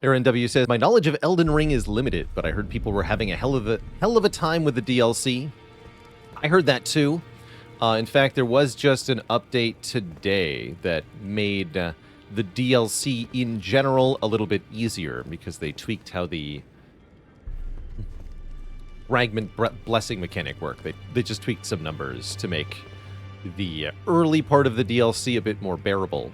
Aaron W says, my knowledge of Elden Ring is limited, but I heard people were having a hell of a time with the DLC. I heard that too. In fact, there was just an update today that made the DLC in general a little bit easier because they tweaked how the fragment blessing mechanic worked. They just tweaked some numbers to make the early part of the DLC a bit more bearable,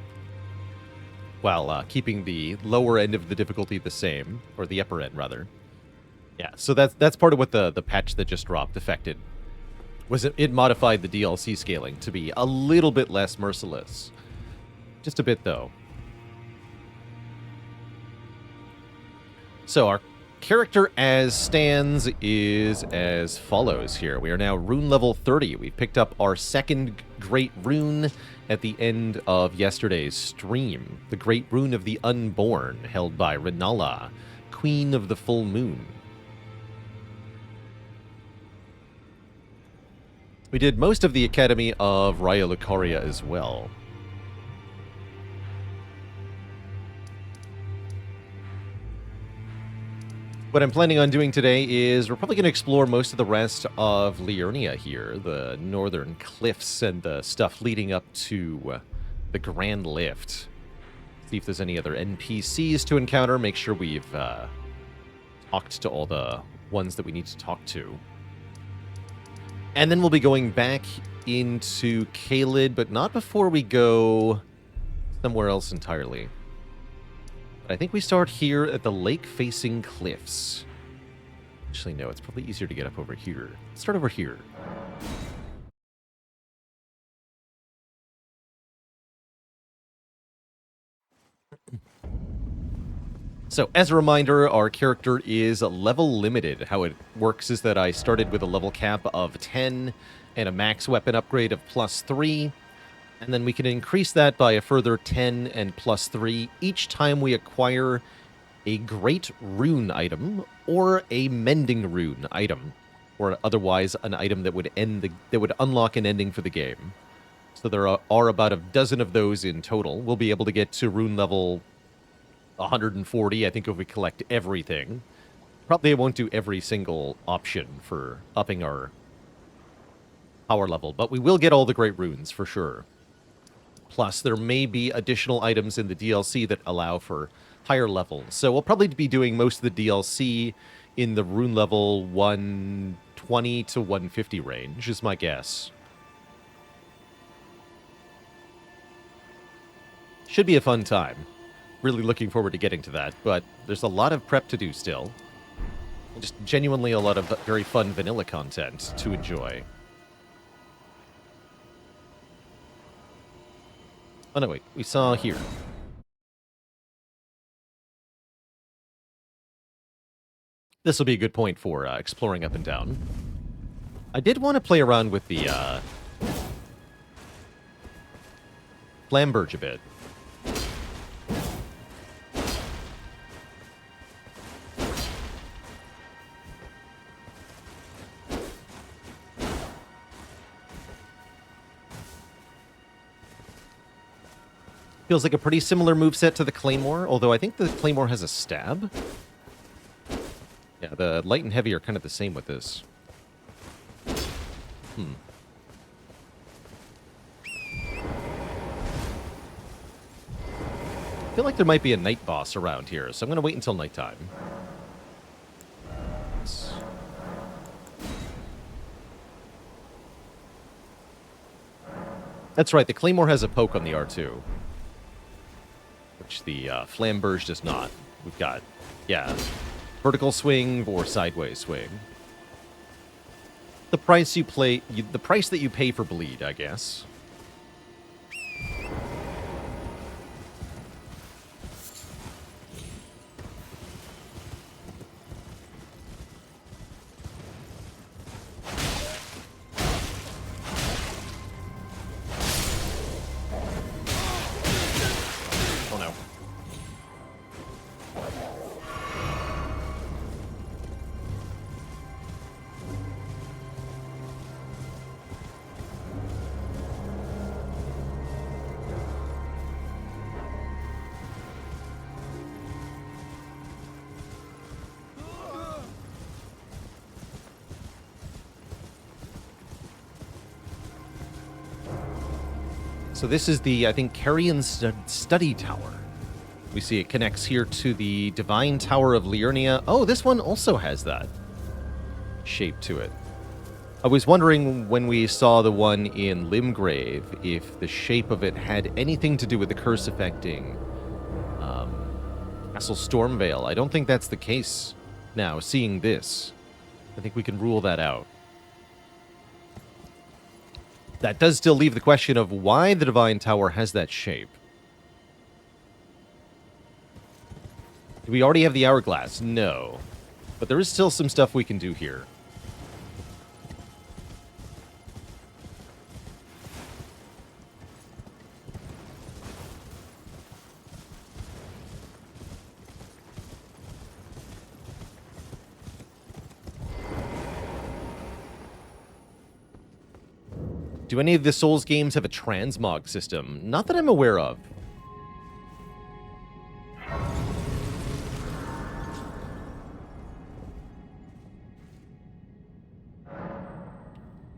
while keeping the lower end of the difficulty the same, or the upper end rather. Yeah, so that's part of what the patch that just dropped affected. Was it modified the DLC scaling to be a little bit less merciless. Just a bit, though. So our character as stands is as follows here. We are now rune level 30. We've picked up our second great rune at the end of yesterday's stream. The great rune of the Unborn, held by Renala, Queen of the Full Moon. We did most of the Academy of Raya Lucaria as well. What I'm planning on doing today is we're probably going to explore most of the rest of Liurnia here, the northern cliffs and the stuff leading up to the Grand Lift. See if there's any other NPCs to encounter, make sure we've talked to all the ones that we need to talk to. And then we'll be going back into Caelid, but not before we go somewhere else entirely. But I think we start here at the lake-facing cliffs. Actually, no, it's probably easier to get up over here. Let's start over here. So, as a reminder, our character is level limited. How it works is that I started with a level cap of 10 and a max weapon upgrade of +3, and then we can increase that by a further 10 and +3 each time we acquire a great rune item or a mending rune item, or otherwise an item that would unlock an ending for the game. So there are about a dozen of those in total. We'll be able to get to rune level 140, I think, if we collect everything. Probably I won't do every single option for upping our power level, but we will get all the great runes for sure. Plus, there may be additional items in the DLC that allow for higher levels. So we'll probably be doing most of the DLC in the rune level 120 to 150 range, is my guess. Should be a fun time. Really looking forward to getting to that, but there's a lot of prep to do still. Just genuinely a lot of very fun vanilla content to enjoy. Oh no, wait, we saw here. This will be a good point for exploring up and down. I did want to play around with the Flamberge a bit. Feels like a pretty similar moveset to the Claymore, although I think the Claymore has a stab. Yeah, the light and heavy are kind of the same with this. I feel like there might be a night boss around here, so I'm going to wait until nighttime. That's right, the Claymore has a poke on the R2. Which the Flamberge does not. We've got, yeah, vertical swing or sideways swing. The price the price that you pay for bleed, I guess. So this is the, I think, Carian Study Tower. We see it connects here to the Divine Tower of Liurnia. Oh, this one also has that shape to it. I was wondering when we saw the one in Limgrave if the shape of it had anything to do with the curse affecting Castle Stormvale. I don't think that's the case now, seeing this. I think we can rule that out. That does still leave the question of why the Divine Tower has that shape. Do we already have the hourglass? No. But there is still some stuff we can do here. Do any of the Souls games have a transmog system? Not that I'm aware of.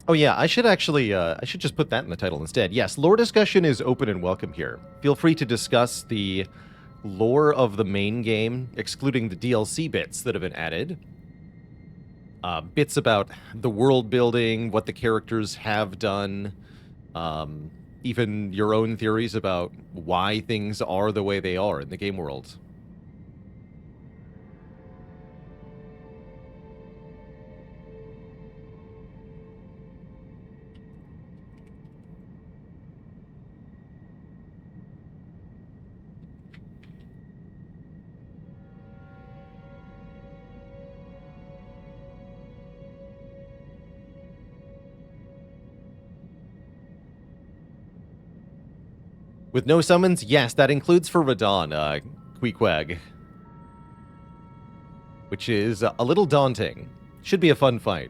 Oh yeah, I should actually, I should just put that in the title instead. Yes, lore discussion is open and welcome here. Feel free to discuss the lore of the main game, excluding the DLC bits that have been added. Bits about the world building, what the characters have done, even your own theories about why things are the way they are in the game world. With no summons? Yes, that includes for Radon, Queequeg. Which is a little daunting. Should be a fun fight.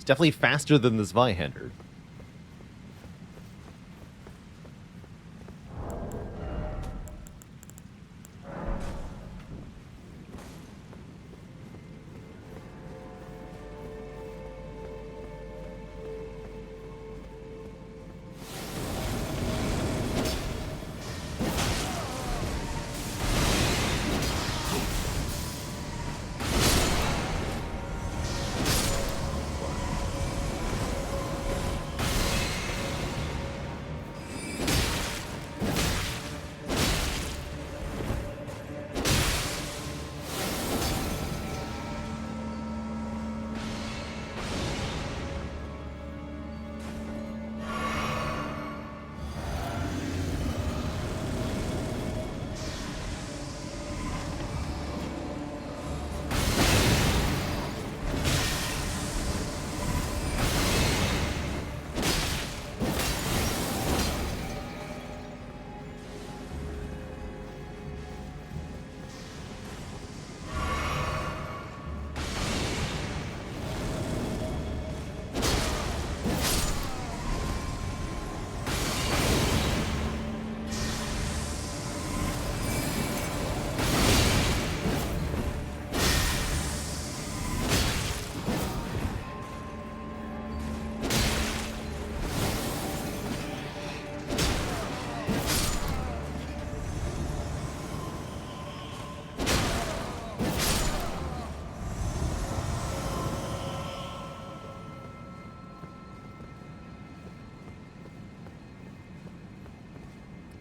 Definitely faster than the Zweihander.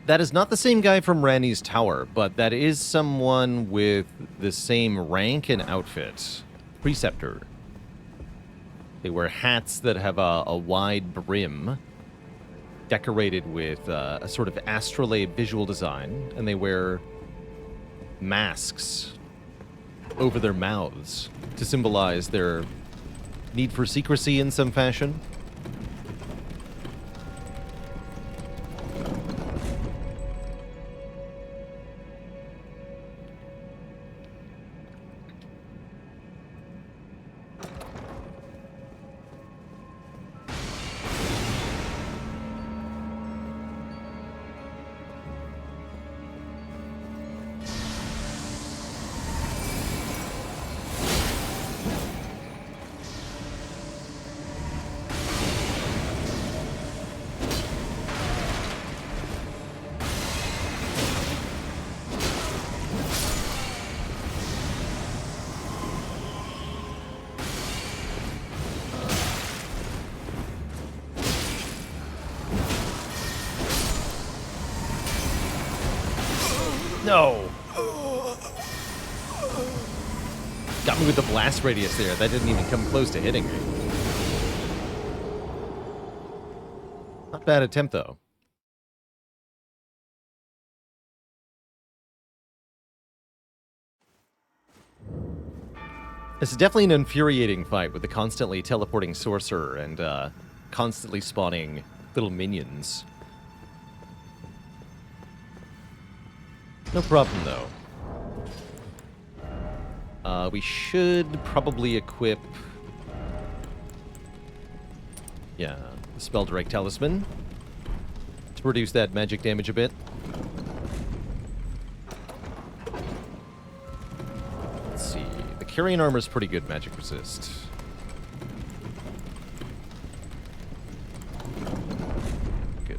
That is not the same guy from Ranni's Tower, but that is someone with the same rank and outfit. Preceptor. They wear hats that have a wide brim, decorated with a sort of astrolabe visual design, and they wear masks over their mouths to symbolize their need for secrecy in some fashion. No! Got me with the blast radius there. That didn't even come close to hitting me. Not bad attempt, though. This is definitely an infuriating fight with the constantly teleporting sorcerer and constantly spawning little minions. No problem, though. We should probably equip... Yeah, the Spell Direct Talisman to reduce that magic damage a bit. Let's see. The Carian armor is pretty good magic resist. Good.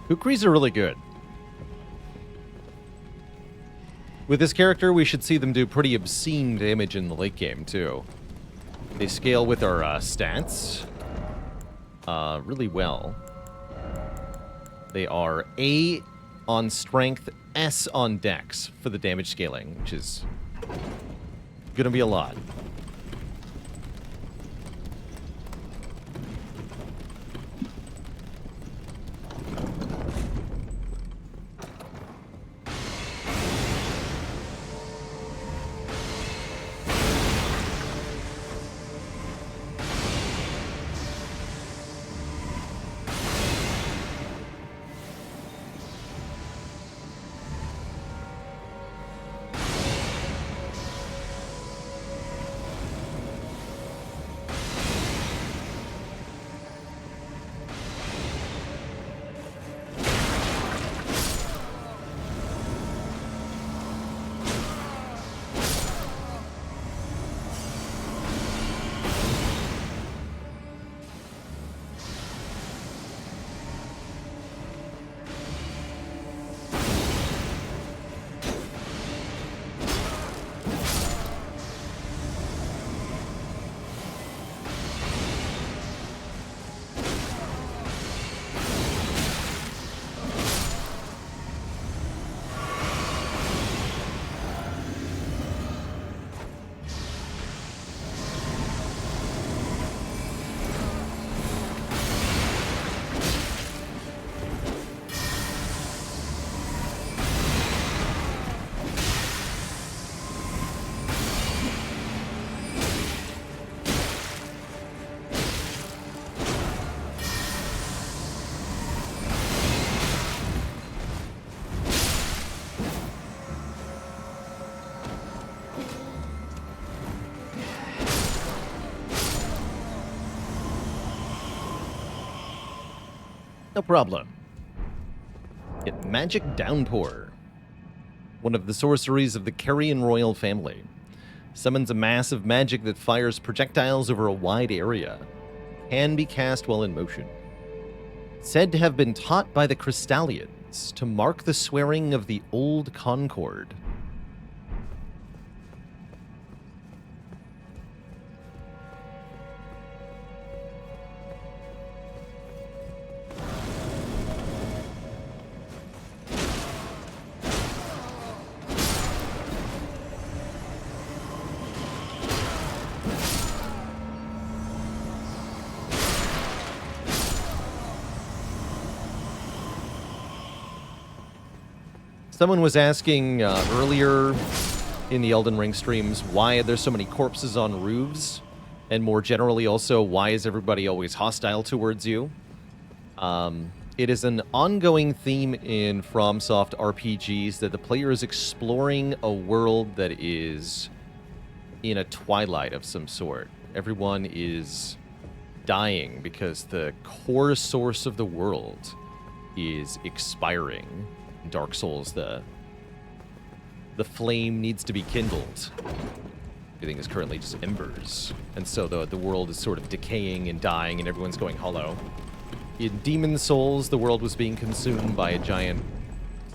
Kukris are really good. With this character, we should see them do pretty obscene damage in the late game, too. They scale with our stats really well. They are A on strength, S on dex for the damage scaling, which is gonna be a lot. No problem. Get Magic Downpour. One of the sorceries of the Carian royal family. Summons a mass of magic that fires projectiles over a wide area. Can be cast while in motion. Said to have been taught by the Crystallians to mark the swearing of the Old Concord. Someone was asking earlier in the Elden Ring streams why there's so many corpses on roofs, and more generally also why is everybody always hostile towards you. It is an ongoing theme in FromSoft RPGs that the player is exploring a world that is in a twilight of some sort. Everyone is dying because the core source of the world is expiring. Dark Souls, the flame needs to be kindled. Everything is currently just embers. And so the world is sort of decaying and dying and everyone's going hollow. In Demon Souls, the world was being consumed by a giant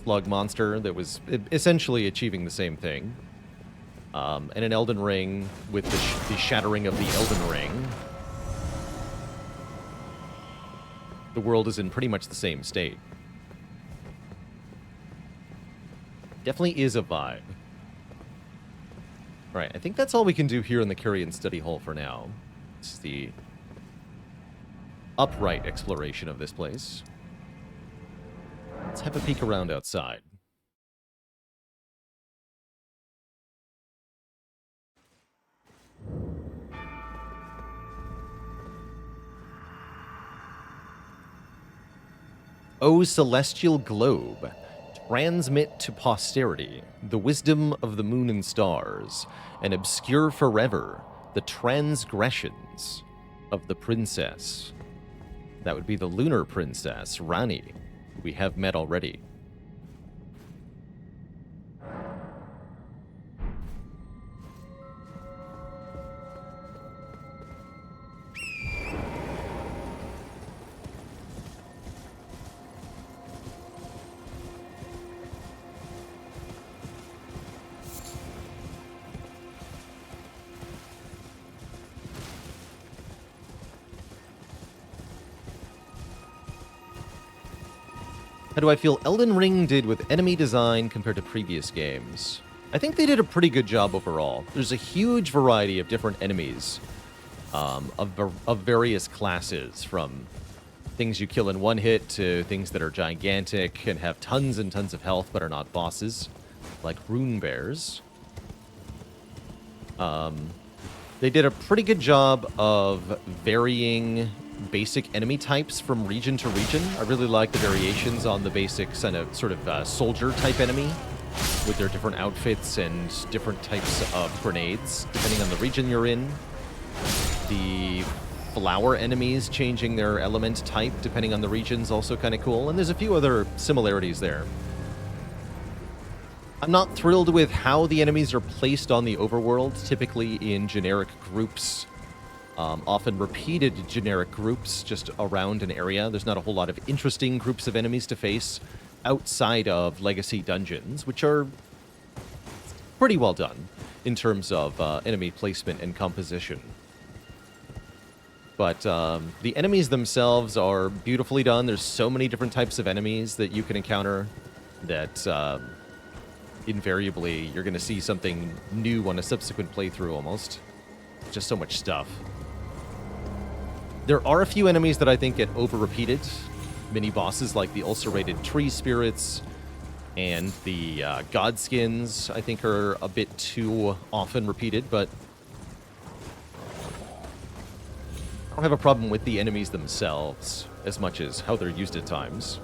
slug monster that was essentially achieving the same thing. And in Elden Ring, with the shattering of the Elden Ring, the world is in pretty much the same state. Definitely is a vibe. Right, I think that's all we can do here in the Carian Study Hall for now. This is the upright exploration of this place. Let's have a peek around outside. O celestial globe, transmit to posterity the wisdom of the moon and stars, and obscure forever the transgressions of the princess. That would be the lunar princess, Rani, who we have met already. How do I feel Elden Ring did with enemy design compared to previous games? I think they did a pretty good job overall. There's a huge variety of different enemies of various classes, from things you kill in one hit to things that are gigantic and have tons and tons of health but are not bosses, like rune bears. They did a pretty good job of varying basic enemy types from region to region. I really like the variations on the basic sort of soldier type enemy with their different outfits and different types of grenades depending on the region you're in. The flower enemies changing their element type depending on the region's also kind of cool, and there's a few other similarities there. I'm not thrilled with how the enemies are placed on the overworld, typically in generic groups. Often repeated generic groups just around an area. There's not a whole lot of interesting groups of enemies to face outside of legacy dungeons, which are pretty well done in terms of enemy placement and composition. But the enemies themselves are beautifully done. There's so many different types of enemies that you can encounter that invariably you're going to see something new on a subsequent playthrough almost. Just so much stuff. There are a few enemies that I think get over-repeated. Mini-bosses like the ulcerated tree spirits and the godskins, I think, are a bit too often repeated, but I don't have a problem with the enemies themselves as much as how they're used at times.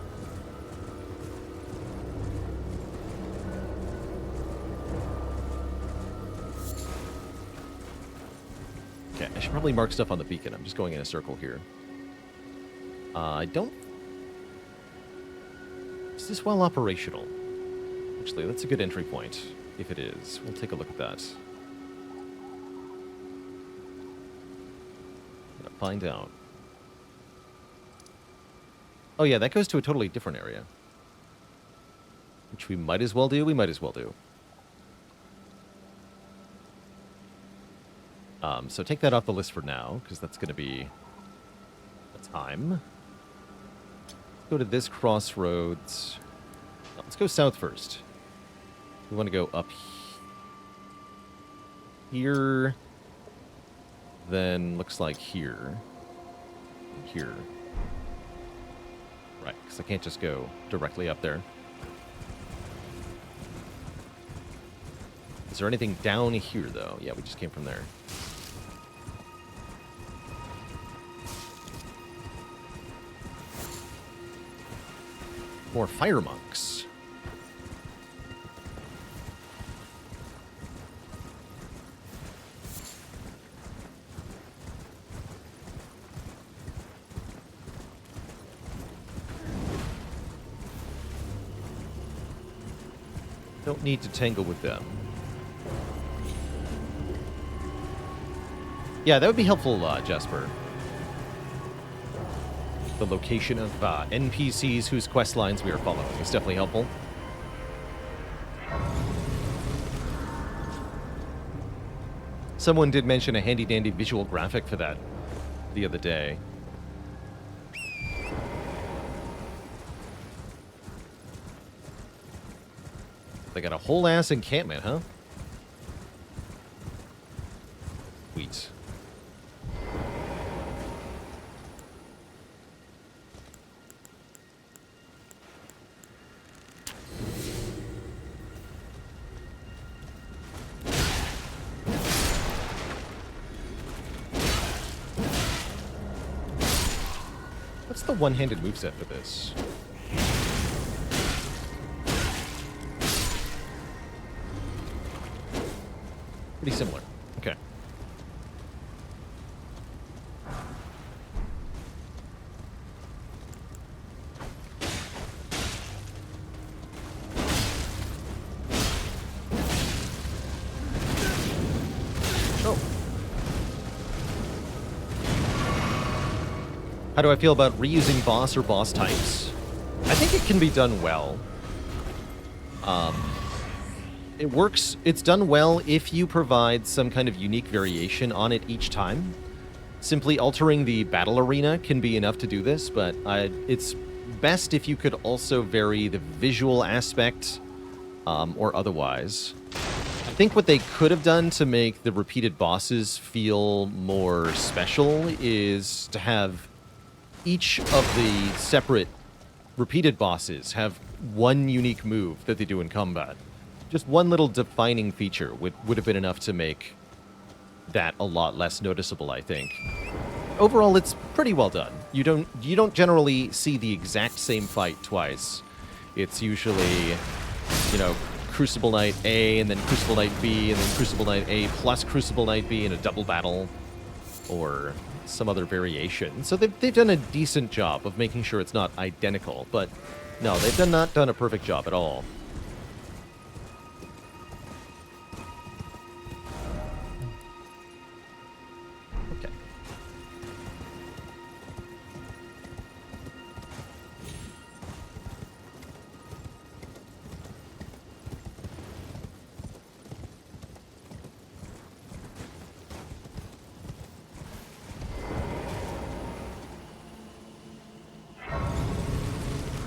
Okay, I should probably mark stuff on the beacon. I'm just going in a circle here. I don't Is this well operational? Actually, that's a good entry point. If it is, we'll take a look at that. Gonna find out. Oh yeah, that goes to a totally different area. Which we might as well do, so take that off the list for now, because that's going to be a time. Let's go to this crossroads. No, let's go south first. We want to go up here. Then looks like here. Here. Right, because I can't just go directly up there. Is there anything down here, though? Yeah, we just came from there. More fire monks. Don't need to tangle with them. Yeah, that would be helpful, Jesper. The location of NPCs whose quest lines we are following is definitely helpful. Someone did mention a handy-dandy visual graphic for that the other day. They got a whole ass encampment, huh? Sweet. What's the one-handed moveset for this? Pretty similar. Okay. Oh. How do I feel about reusing boss or boss types? I think it can be done well. It works, it's done well if you provide some kind of unique variation on it each time. Simply altering the battle arena can be enough to do this, but it's best if you could also vary the visual aspect or otherwise. I think what they could have done to make the repeated bosses feel more special is to have each of the separate repeated bosses have one unique move that they do in combat. Just one little defining feature would have been enough to make that a lot less noticeable, I think. Overall, it's pretty well done. You don't generally see the exact same fight twice. It's usually, you know, Crucible Knight A, and then Crucible Knight B, and then Crucible Knight A plus Crucible Knight B in a double battle, or some other variation. So they've done a decent job of making sure it's not identical, but no, they've not done a perfect job at all.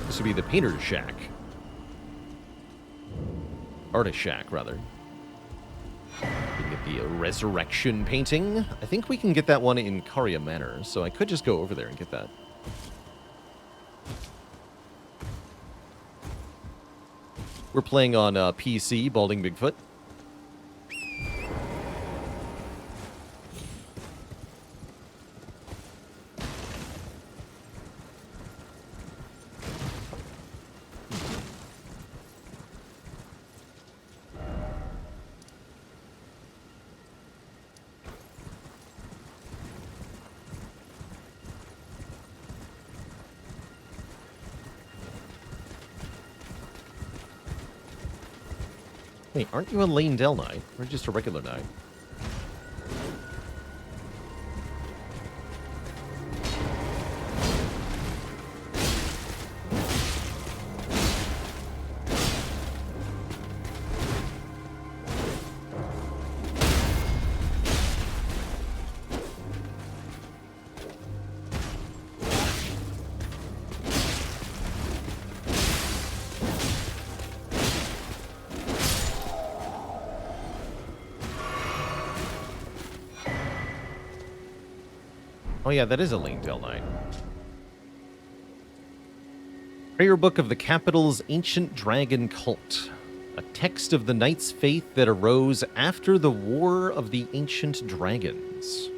This would be the painter's shack. Artist shack, rather. We can get the resurrection painting. I think we can get that one in Carian Manor, so I could just go over there and get that. We're playing on PC, Balding Bigfoot. Wait, aren't you a Lane Del Knight? Or just a regular knight? Oh yeah, that is a Lane Del Knight. Prayer Book of the Capital's Ancient Dragon Cult. A text of the Knight's faith that arose after the War of the Ancient Dragons.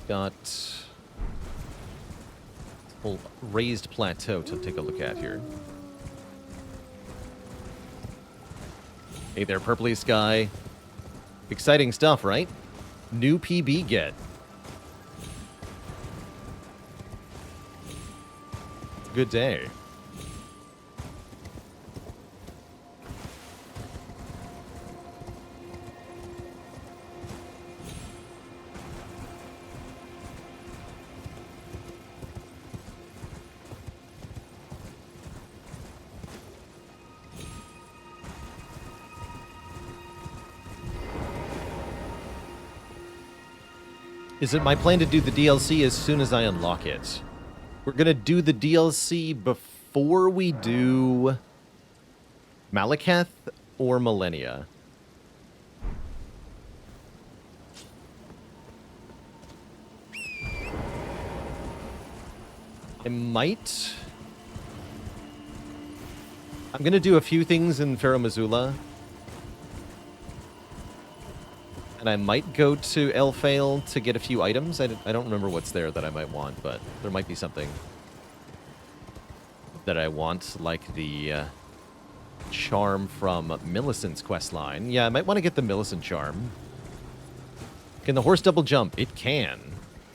Got a whole raised plateau to take a look at here. Hey there, Purpley Sky. Exciting stuff, right? New PB get. It's a good day. Is it my plan to do the DLC as soon as I unlock it? We're going to do the DLC before we do Malekith or Millennia. I'm going to do a few things in Farum Azula. And I might go to Elfale to get a few items. I don't remember what's there that I might want, but there might be something that I want, like the charm from Millicent's questline. Yeah, I might want to get the Millicent charm. Can the horse double jump? It can.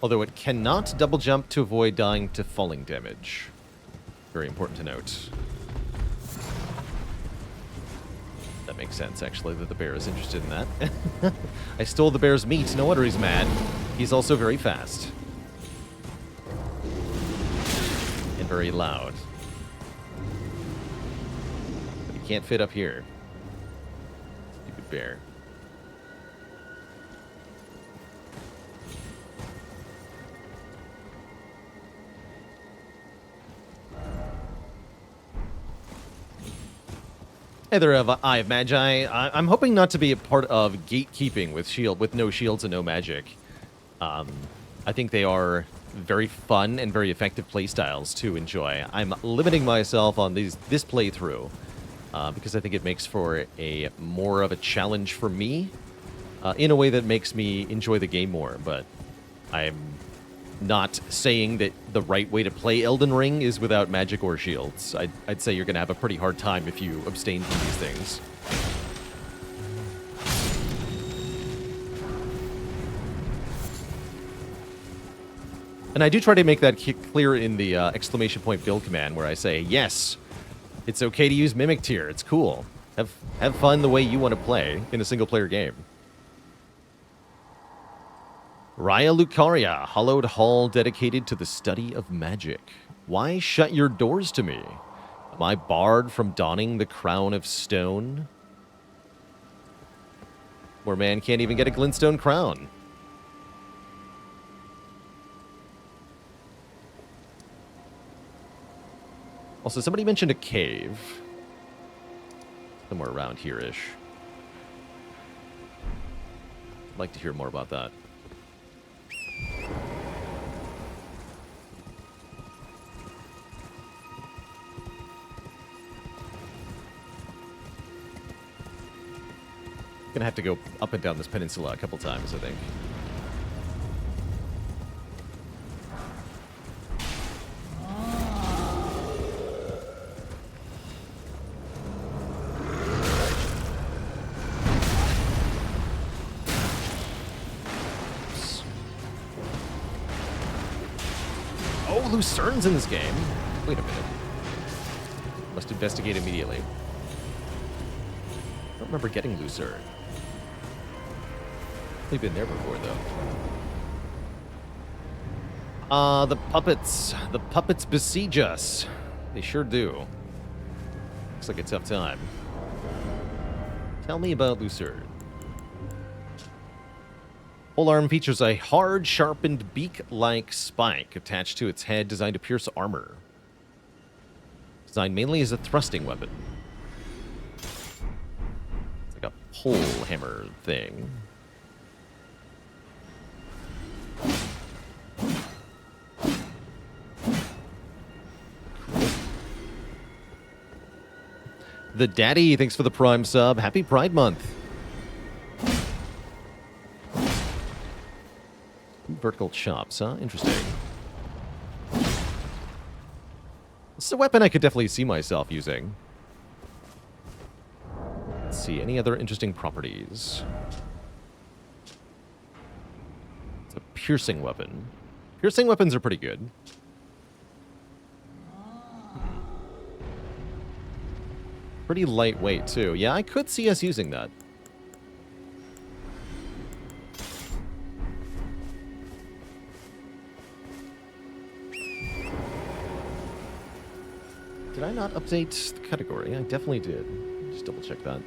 Although it cannot double jump to avoid dying to falling damage. Very important to note. That makes sense, actually, that the bear is interested in that. I stole the bear's meat. No wonder he's mad. He's also very fast. And very loud. But he can't fit up here. Stupid bear. Hey there, Eye of Magi. I'm hoping not to be a part of gatekeeping with no shields and no magic. I think they are very fun and very effective playstyles to enjoy. I'm limiting myself on this playthrough because I think it makes for a more of a challenge for me in a way that makes me enjoy the game more. But I'm not saying that the right way to play Elden Ring is without magic or shields. I'd say you're going to have a pretty hard time if you abstain from these things. And I do try to make that clear in the exclamation point build command where I say, yes, it's okay to use Mimic Tier. It's cool. Have fun the way you want to play in a single-player game. Raya Lucaria, hallowed hall dedicated to the study of magic. Why shut your doors to me? Am I barred from donning the crown of stone? Where man can't even get a glintstone crown. Also, somebody mentioned a cave. Somewhere around here-ish. I'd like to hear more about that. Gonna have to go up and down this peninsula a couple times, I think. Lucernes in this game? Wait a minute. Must investigate immediately. I don't remember getting Lucerne. We've been there before, though. The puppets. The puppets besiege us. They sure do. Looks like a tough time. Tell me about Lucerne. Whole arm features a hard, sharpened, beak-like spike attached to its head designed to pierce armor. Designed mainly as a thrusting weapon. It's like a pole hammer thing. The Daddy, thanks for the Prime sub. Happy Pride Month. Vertical chops, huh? Interesting. This is a weapon I could definitely see myself using. Let's see, any other interesting properties? It's a piercing weapon. Piercing weapons are pretty good. Pretty lightweight, too. Yeah, I could see us using that. Did I not update the category? I definitely did. Just double check that.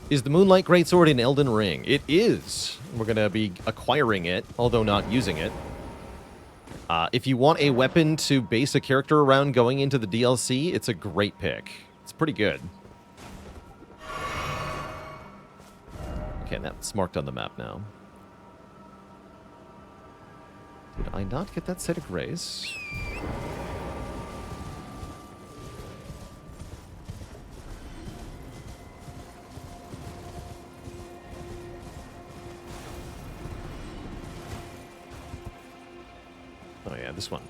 Is the Moonlight Greatsword in Elden Ring? It is. We're going to be acquiring it, although not using it. If you want a weapon to base a character around going into the DLC, it's a great pick. It's pretty good. Okay, that's marked on the map now. Did I not get that set of grace? Oh yeah, this one.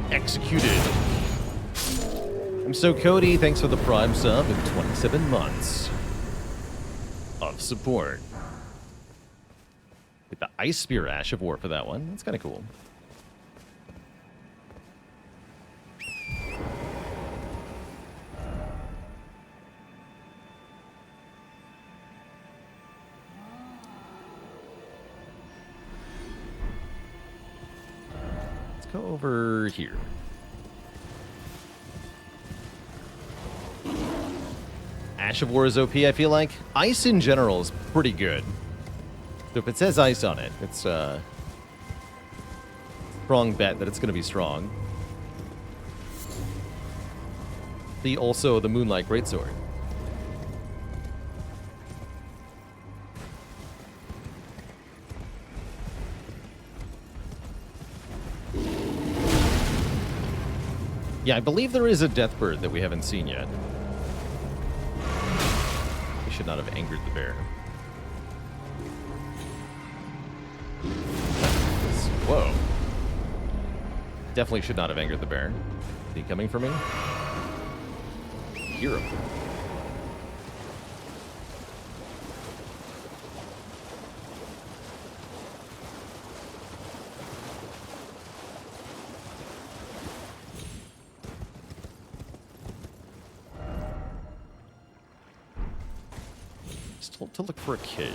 Executed. I'm so Cody, thanks for the Prime sub in 27 months. of support. With the Ice Spear Ash of War for that one. That's kind of cool. Let's go over here. Ash of War is OP, I feel like. Ice in general is pretty good. So if it says ice on it, it's a strong bet that it's going to be strong. Also the Moonlight Greatsword. Yeah, I believe there is a Deathbird that we haven't seen yet. We should not have angered the bear. Whoa. Definitely should not have angered the bear. Is he coming for me? Hear him. Just told to look for a cave.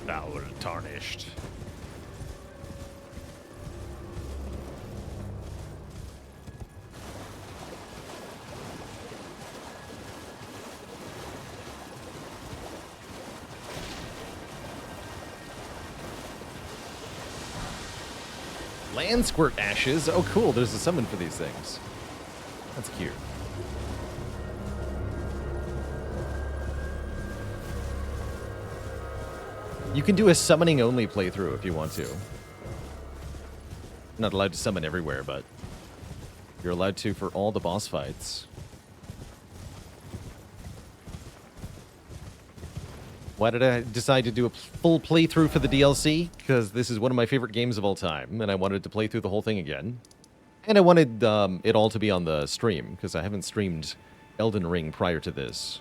Foul tarnished. Land Squirt Ashes. Oh, cool. There's a summon for these things. That's cute. You can do a summoning only playthrough if you want to. Not allowed to summon everywhere, but you're allowed to for all the boss fights. Why did I decide to do a full playthrough for the DLC? Because this is one of my favorite games of all time, and I wanted to play through the whole thing again. And I wanted it all to be on the stream, because I haven't streamed Elden Ring prior to this.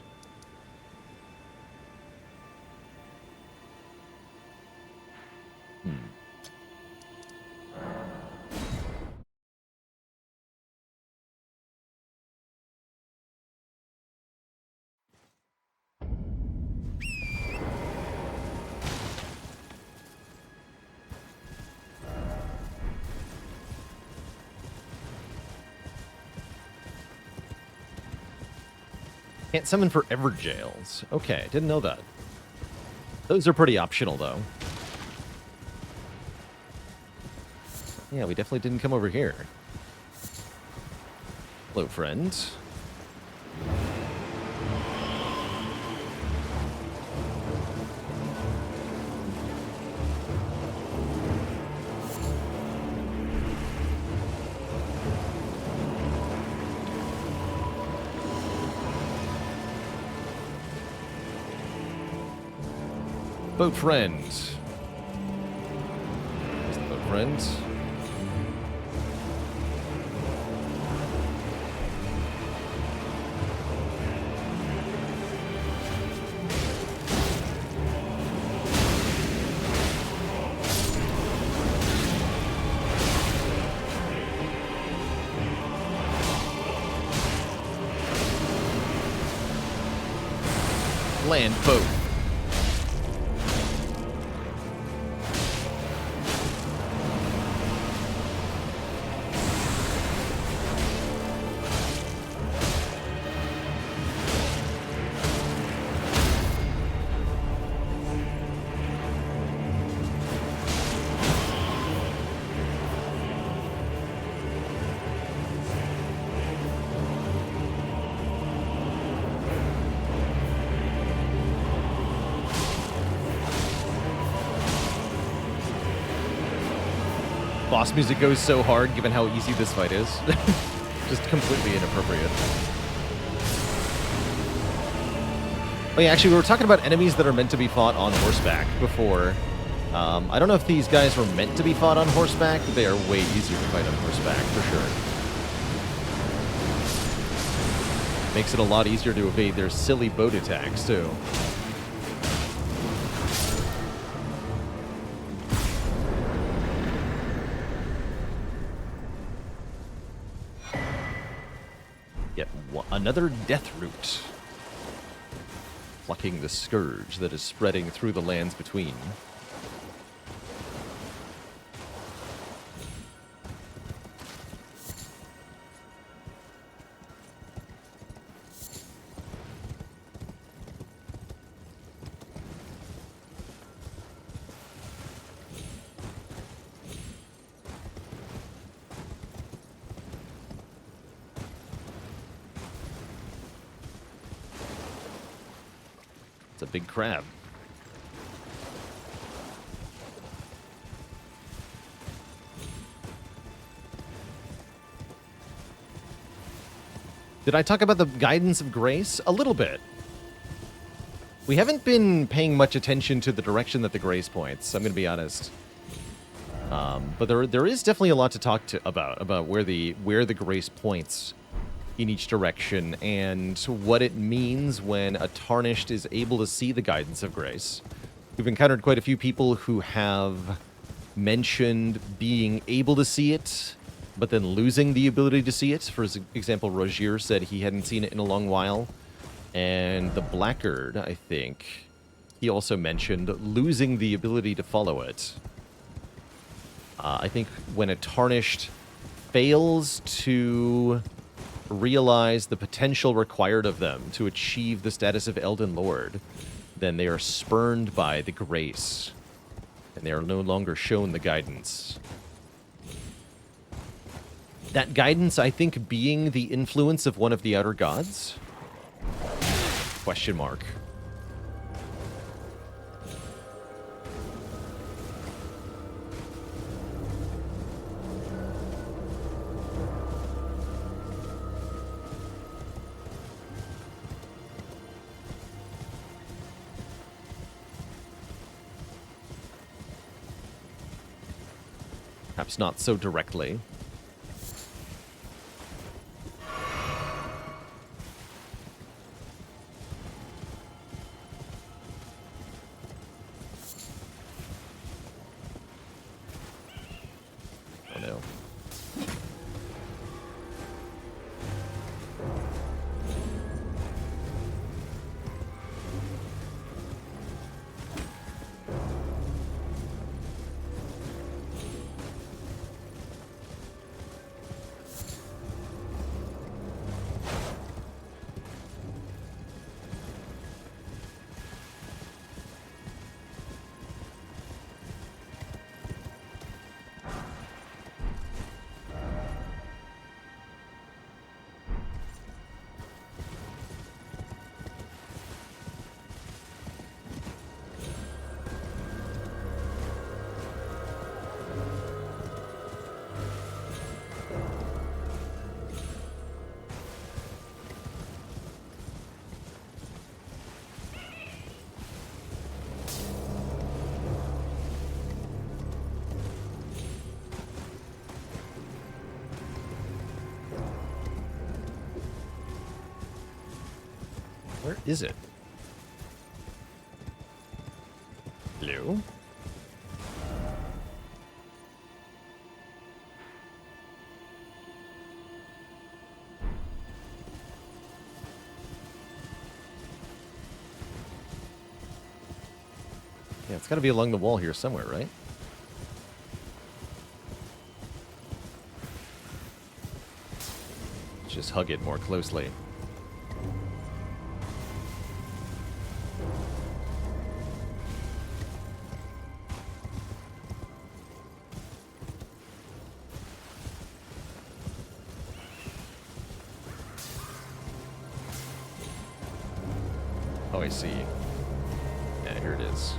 Can't summon for ever jails. Okay, didn't know that. Those are pretty optional, though. Yeah, we definitely didn't come over here. Hello, friend. Boat friend. There's the boat friend. Land boat. boss music goes so hard given how easy this fight is. Just completely inappropriate. Oh yeah, actually, we were talking about enemies that are meant to be fought on horseback before. I don't know if these guys were meant to be fought on horseback, but they are way easier to fight on horseback, for sure. Makes it a lot easier to evade their silly boat attacks, too. Yet another death root. Plucking the scourge that is spreading through the lands between. It's a big crab. Did I talk about the guidance of grace? A little bit. We haven't been paying much attention to the direction that the grace points, I'm going to be honest. But there is definitely a lot to talk about where the grace points in each direction and what it means when a tarnished is able to see the guidance of grace. We've encountered quite a few people who have mentioned being able to see it, but then losing the ability to see it. For example, Rogier said he hadn't seen it in a long while. And the Blackguard, I think, he also mentioned losing the ability to follow it. I think when a tarnished fails to realize the potential required of them to achieve the status of Elden Lord, then they are spurned by the grace, and they are no longer shown the guidance. That guidance, I think, being the influence of one of the outer gods? Question mark. Perhaps not so directly. Oh no. Where is it? Hello? Yeah, it's got to be along the wall here somewhere, right? Let's just hug it more closely. Oh, I see. Yeah, here it is.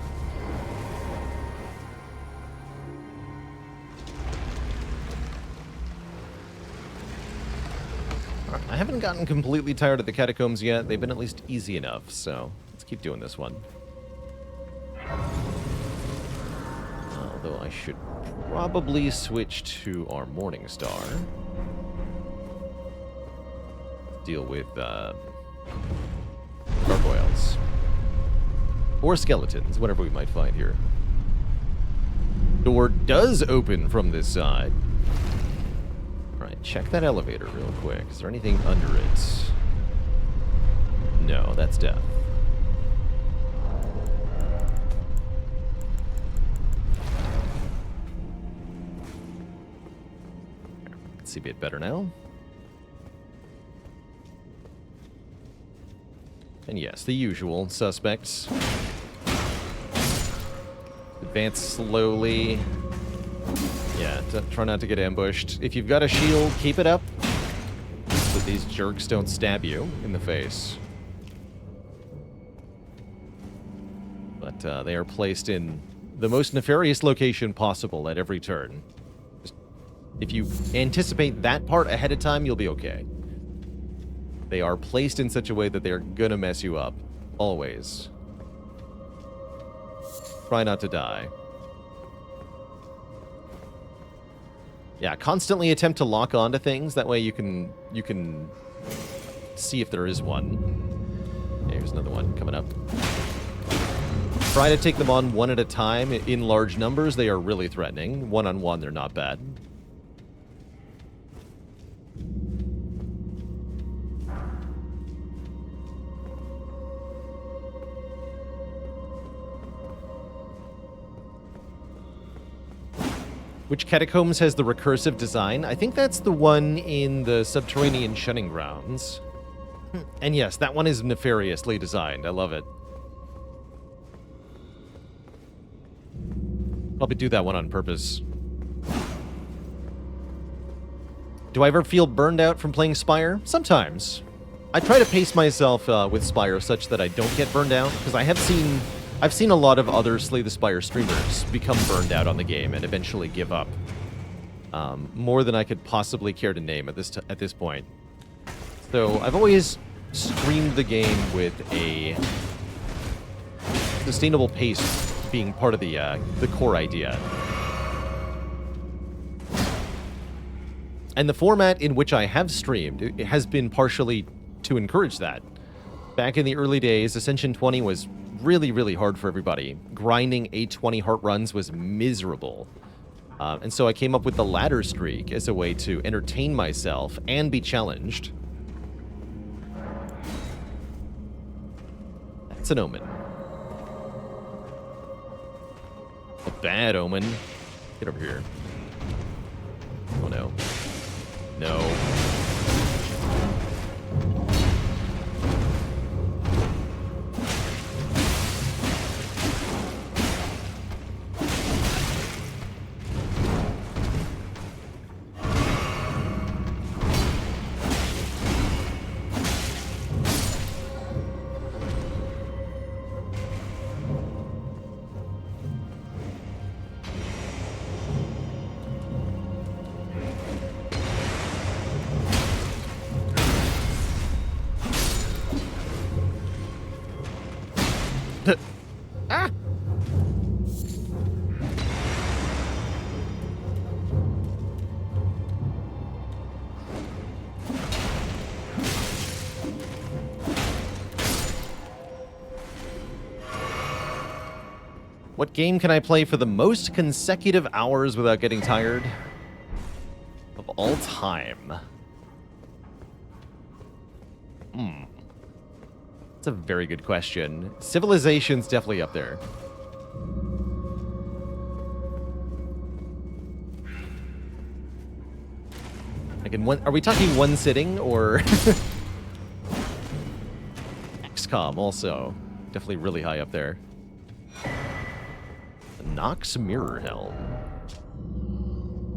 I haven't gotten completely tired of the catacombs yet. They've been at least easy enough, so let's keep doing this one. Although I should probably switch to our Morning Star. Deal with gargoyles. Or skeletons, whatever we might find here. Door does open from this side. Alright, check that elevator real quick. Is there anything under it? No, that's death. Let's see a bit better now. And yes, the usual suspects. Advance slowly. Yeah, try not to get ambushed. If you've got a shield, keep it up so these jerks don't stab you in the face. But they are placed in the most nefarious location possible at every turn. Just, if you anticipate that part ahead of time, you'll be okay. They are placed in such a way that they're gonna mess you up. Always. Try not to die. Yeah, constantly attempt to lock onto things. That way you can see if there is one. Yeah, here's another one coming up. Try to take them on one at a time. In large numbers, they are really threatening. One-on-one, they're not bad. Which catacombs has the recursive design? I think that's the one in the subterranean shunning grounds. And yes, that one is nefariously designed. I love it. Probably do that one on purpose. Do I ever feel burned out from playing Spire? Sometimes. I try to pace myself with Spire such that I don't get burned out, because I've seen a lot of other Slay the Spire streamers become burned out on the game and eventually give up. More than I could possibly care to name at this point. So I've always streamed the game with a sustainable pace being part of the core idea. And the format in which I have streamed it has been partially to encourage that. Back in the early days, Ascension 20 was really, really hard for everybody. Grinding 820 heart runs was miserable. And so I came up with the ladder streak as a way to entertain myself and be challenged. That's an omen. A bad omen. Get over here. Oh no. No. Ah! What game can I play for the most consecutive hours without getting tired? Of all time. That's a very good question. Civilization's definitely up there. Are we talking one sitting, or... XCOM also. Definitely really high up there. The Nox Mirror Helm.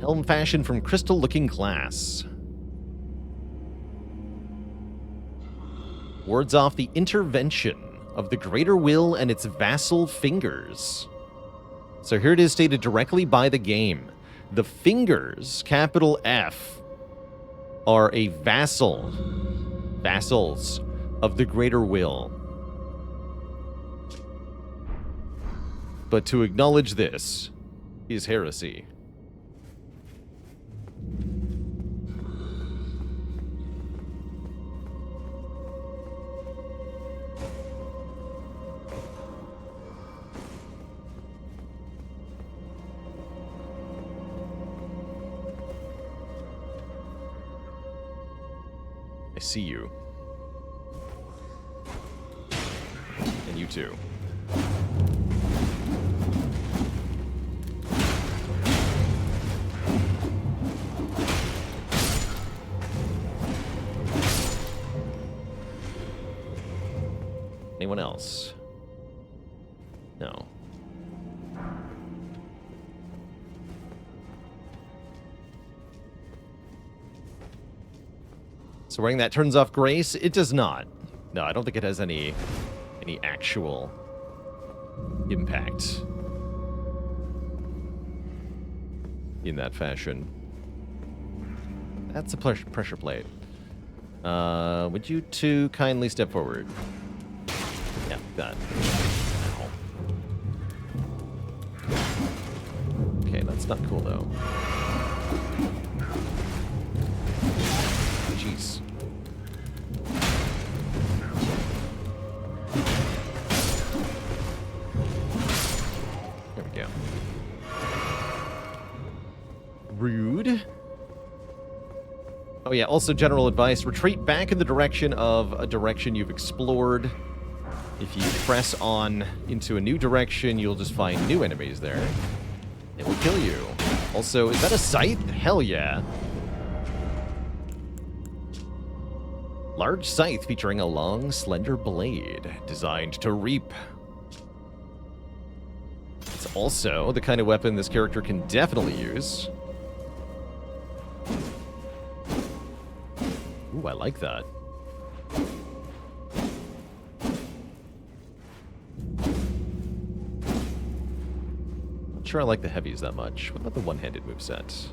Helm fashioned from crystal-looking glass. Wards off the intervention of the greater will and its vassal fingers. So here it is stated directly by the game. The fingers, capital F, are a vassals of the greater will. But to acknowledge this is heresy. I see you. And you too. Anyone else? No. So wearing that turns off grace? It does not. No, I don't think it has any actual impact in that fashion. That's a pressure plate. Would you two kindly step forward? Yeah, that. Ow. Okay, that's not cool though. Jeez. There we go. Rude. Oh yeah, also general advice, retreat back in the direction of a direction you've explored. If you press on into a new direction, you'll just find new enemies there. It will kill you. Also, is that a scythe? Hell yeah. Large scythe featuring a long, slender blade designed to reap. It's also the kind of weapon this character can definitely use. Ooh, I like that. Not sure I like the heavies that much. What about the one-handed moveset?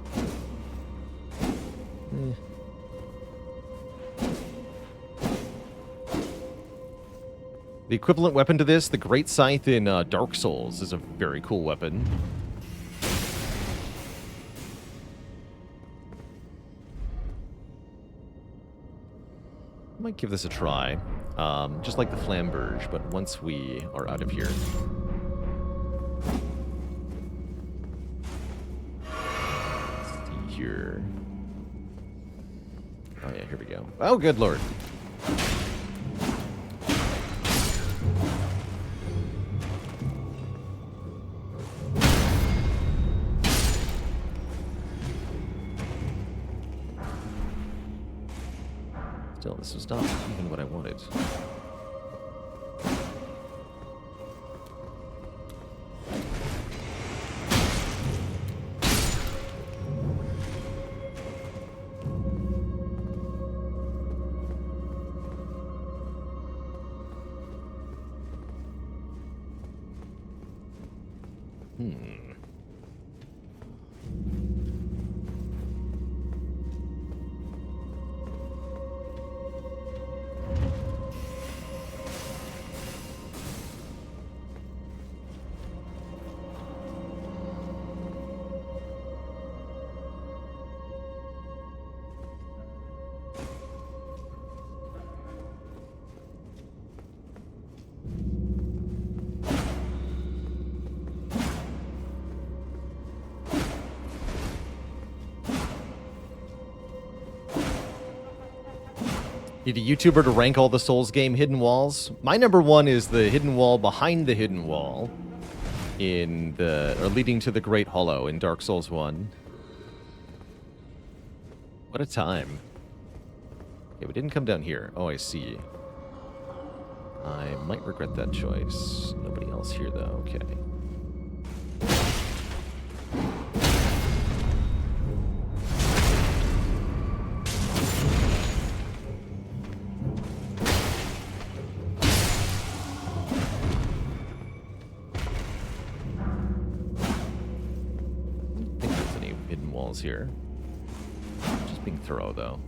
The equivalent weapon to this, the Great Scythe in Dark Souls, is a very cool weapon. I might give this a try. Just like the Flamberge, but once we are out of here. Let's see here. Oh yeah, here we go. Oh, good lord. Still, this was not even what I wanted. Need a YouTuber to rank all the Souls game hidden walls. My number one is the hidden wall behind the hidden wall in leading to the Great Hollow in Dark Souls 1. What a time. Okay, we didn't come down here. Oh, I see. I might regret that choice. Nobody else here, though. Okay. Here. Just Leaping throw, though.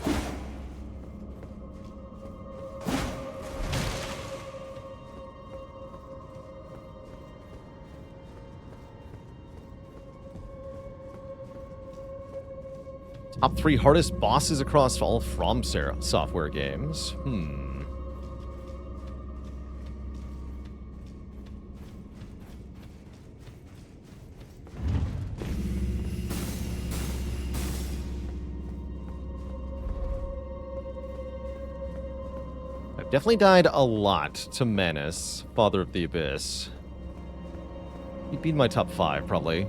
Top 3 hardest bosses across all From Software games. I've definitely died a lot to Manus, Father of the Abyss. He'd be in my top 5, probably.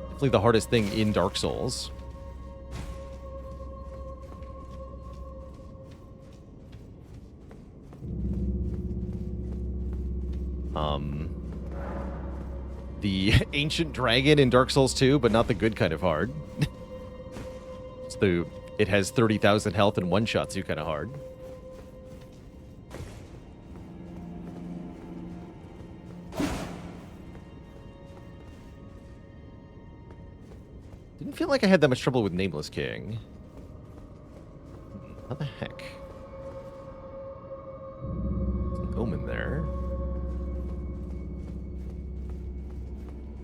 Definitely the hardest thing in Dark Souls. The Ancient Dragon in Dark Souls 2, but not the good kind of hard. It has 30,000 health and one-shots you kind of hard. Didn't feel like I had that much trouble with Nameless King. How the heck? There's an omen there.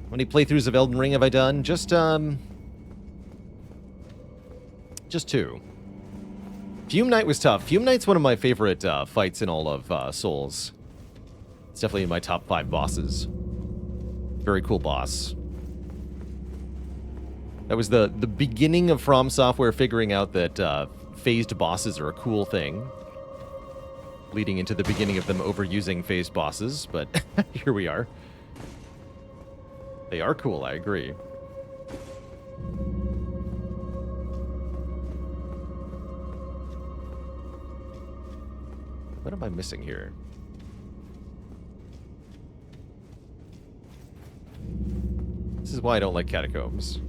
How many playthroughs of Elden Ring have I done? Just 2. Fume Knight was tough. Fume Knight's one of my favorite fights in all of Souls. It's definitely in my top 5 bosses. Very cool boss. That was the beginning of From Software figuring out that phased bosses are a cool thing. Leading into the beginning of them overusing phased bosses, but here we are. They are cool, I agree. What am I missing here? This is why I don't like catacombs.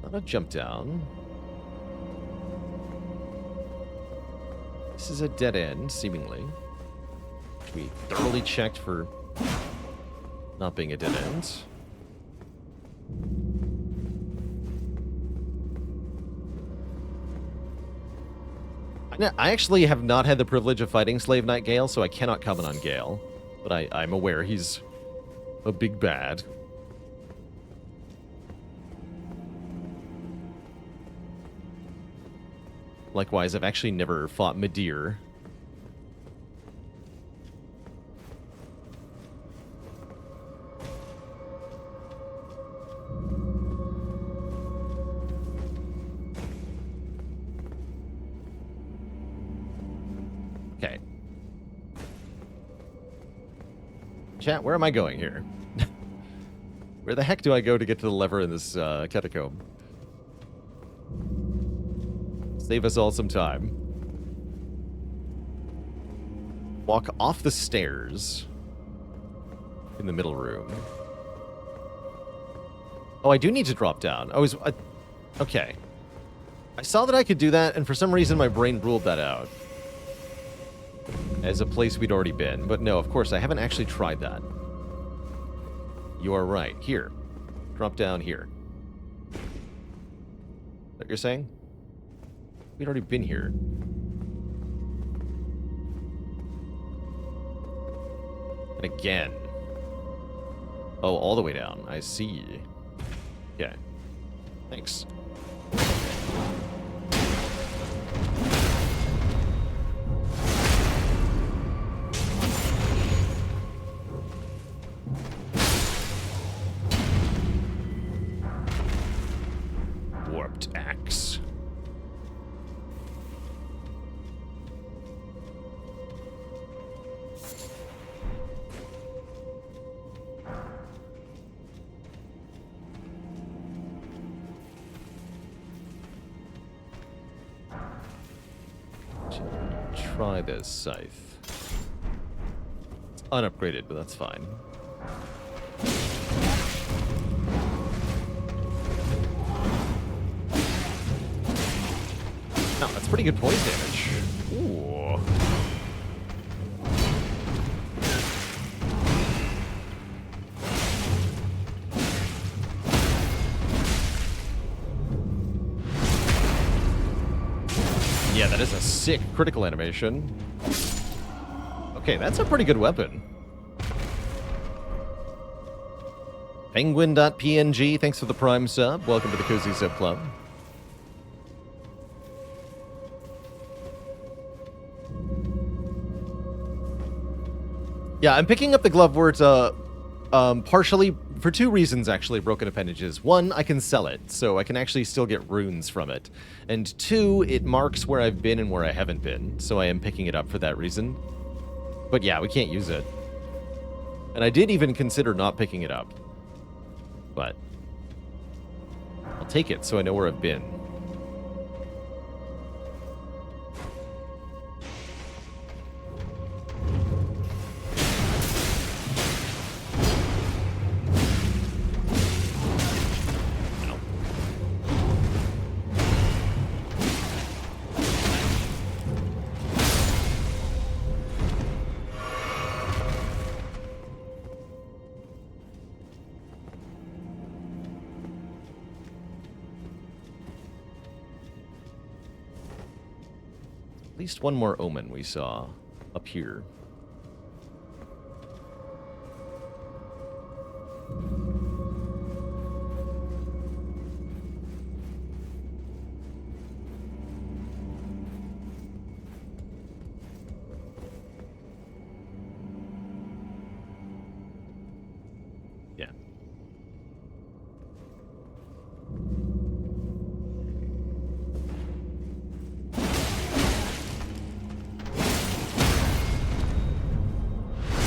Not a jump down. This is a dead end, seemingly. Which we thoroughly checked for not being a dead end. I actually have not had the privilege of fighting Slave Knight Gale, so I cannot comment on Gale. But I'm aware he's a big bad. Likewise, I've actually never fought Midir. Okay. Chat, where am I going here? Where the heck do I go to get to the lever in this catacomb? Save us all some time. Walk off the stairs in the middle room. Oh, I do need to drop down. Okay. I saw that I could do that, and for some reason my brain ruled that out as a place we'd already been. But no, of course, I haven't actually tried that. You are right. Here. Drop down here. Is that what you're saying? We'd already been here. And again. Oh, all the way down. I see. Okay. Thanks. Warped axe. Try this scythe. It's unupgraded, but that's fine. Oh, that's pretty good poison damage. Ooh. Yeah, that is a sick critical animation. Okay, that's a pretty good weapon. Penguin.png, thanks for the Prime sub. Welcome to the Cozy Sub Club. Yeah, I'm picking up the glove where it's partially for two reasons, actually, broken appendages. One, I can sell it, so I can actually still get runes from it. And two, it marks where I've been and where I haven't been, so I am picking it up for that reason. But yeah, we can't use it. And I did even consider not picking it up. But I'll take it so I know where I've been. At least one more omen we saw up here. Yeah.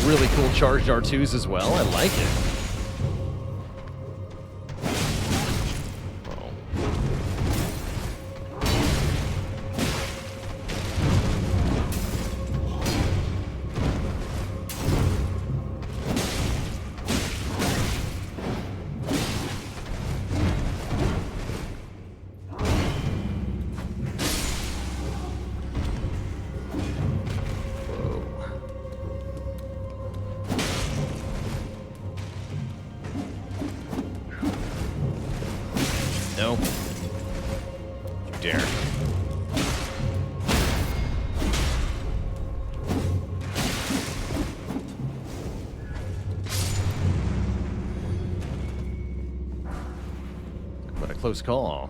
Really cool charged R2s as well. I like it. No. You dare. What a close call.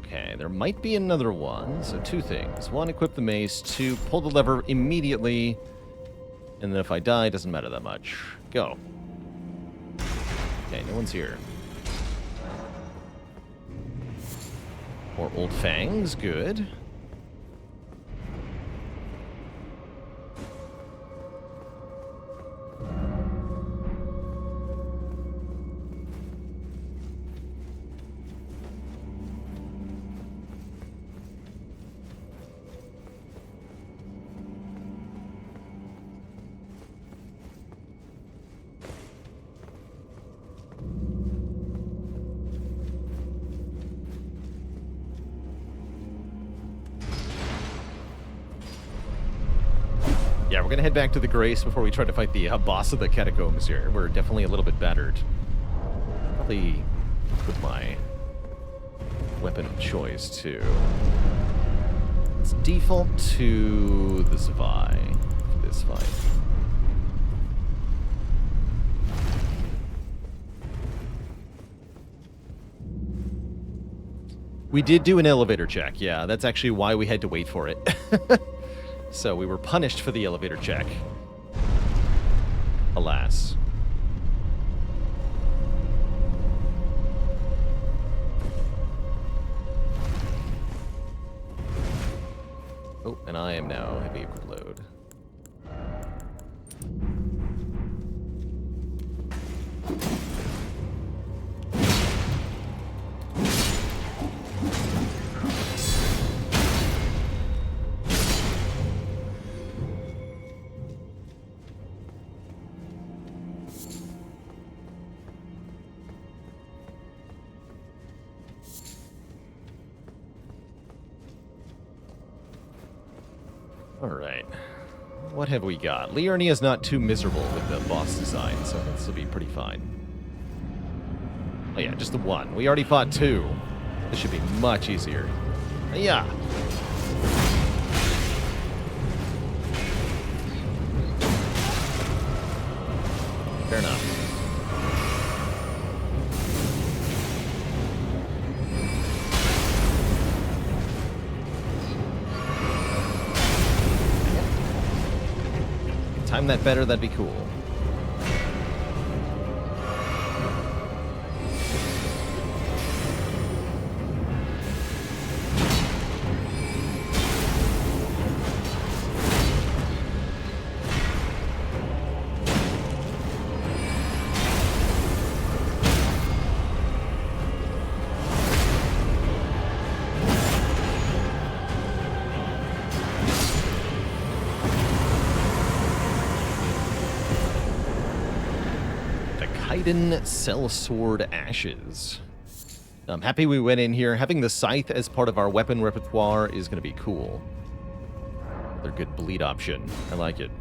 Okay, there might be another one. So two things. One, equip the mace. Two, pull the lever immediately. And then if I die, it doesn't matter that much. Go. Okay, no one's here. More old fangs, good. Yeah, we're gonna head back to the Grace before we try to fight the boss of the catacombs here. We're definitely a little bit battered. Probably with my weapon of choice, too. Let's default to the Zavai for this fight. We did do an elevator check, yeah. That's actually why we had to wait for it. So we were punished for the elevator check. Alas. Oh, and I am now heavy equip load. Alright. What have we got? Liurnia is not too miserable with the boss design, so this will be pretty fine. Oh yeah, just the one. We already fought two. This should be much easier. Yeah. Fair enough. Time that better, that'd be cool. Sellsword Ashes. I'm happy we went in here. Having the scythe as part of our weapon repertoire is going to be cool. Another good bleed option. I like it.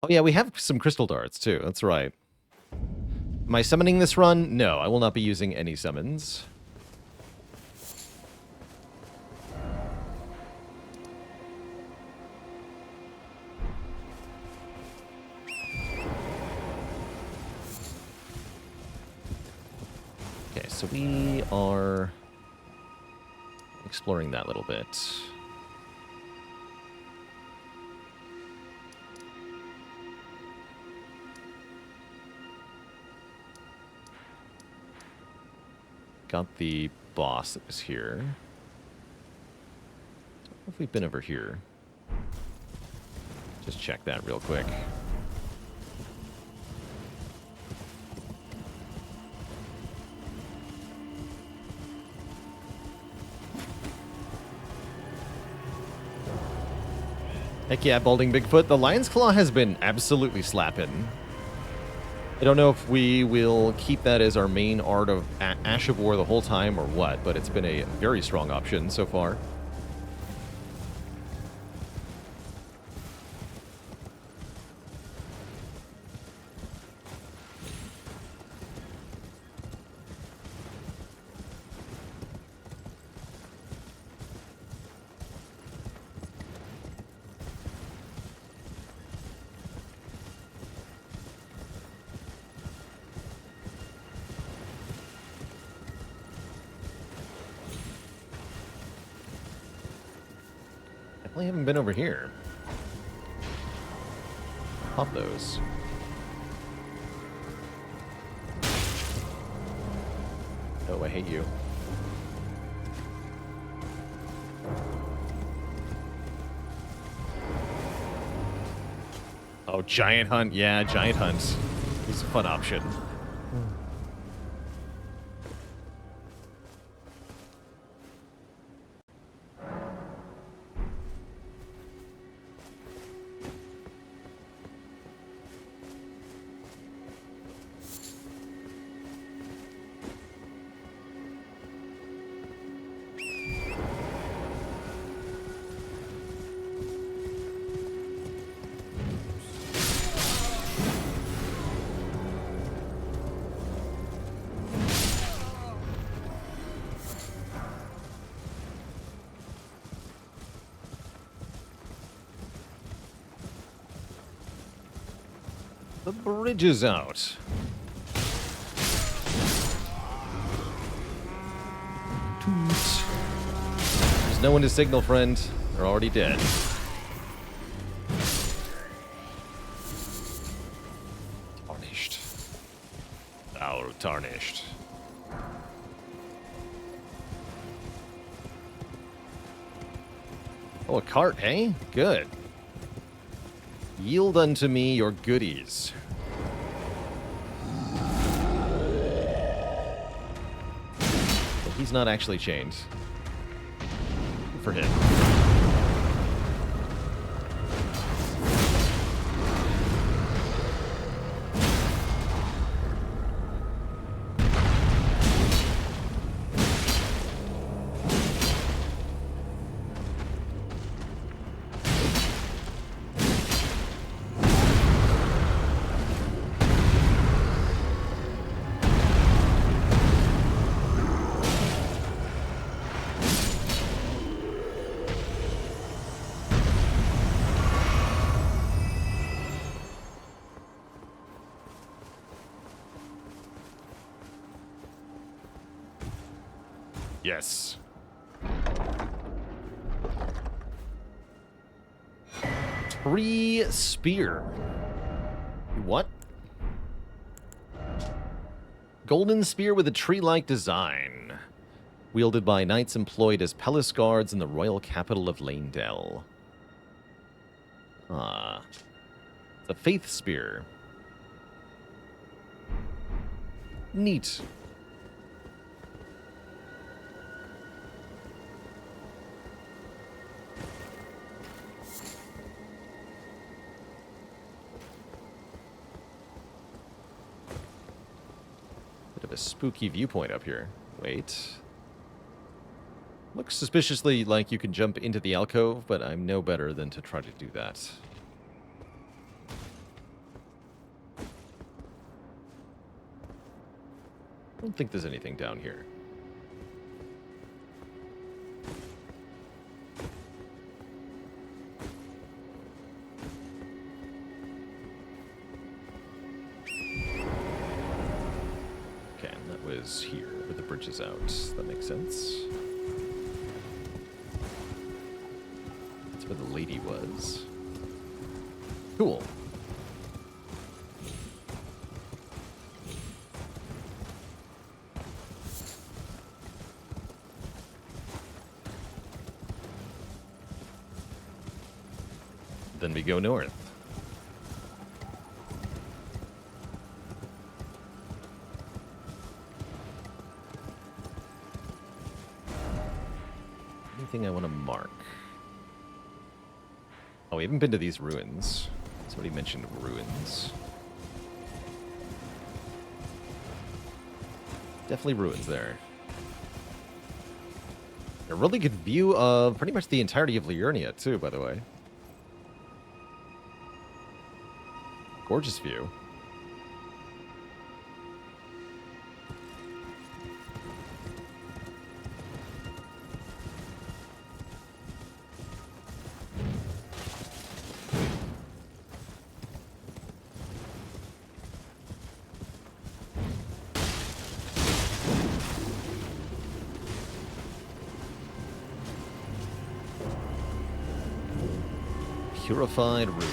Oh yeah, we have some crystal darts too. That's right. Am I summoning this run? No, I will not be using any summons. Okay, so we are exploring that little bit. Got the boss that was here. I don't know if we've been over here. Just check that real quick. Heck yeah, Balding Bigfoot. The Lion's Claw has been absolutely slapping. I don't know if we will keep that as our main art of Ash of War the whole time or what, but it's been a very strong option so far. I haven't been over here. Pop those. Oh, I hate you. Oh, Giant Hunt. Yeah, Giant Hunt is a fun option. The bridge is out. Toot. There's no one to signal, friend. They're already dead. Tarnished. Thou tarnished. Oh, a cart, hey? Good. Yield unto me your goodies. But he's not actually chained. Good for him. Yes. Tree spear. What? Golden spear with a tree-like design. Wielded by knights employed as palace guards in the royal capital of Lanedale. Ah. The faith spear. Neat. Bit of a spooky viewpoint up here. Wait. Looks suspiciously like you can jump into the alcove, but I'm no better than to try to do that. I don't think there's anything down here. Okay, and that was here, where the bridge is out. That makes sense. That's where the lady was. Cool. Then we go north. Anything I want to mark? Oh, we haven't been to these ruins. Somebody mentioned ruins. Definitely ruins there. A really good view of pretty much the entirety of Liurnia, too, by the way. Gorgeous view. Purified ruins.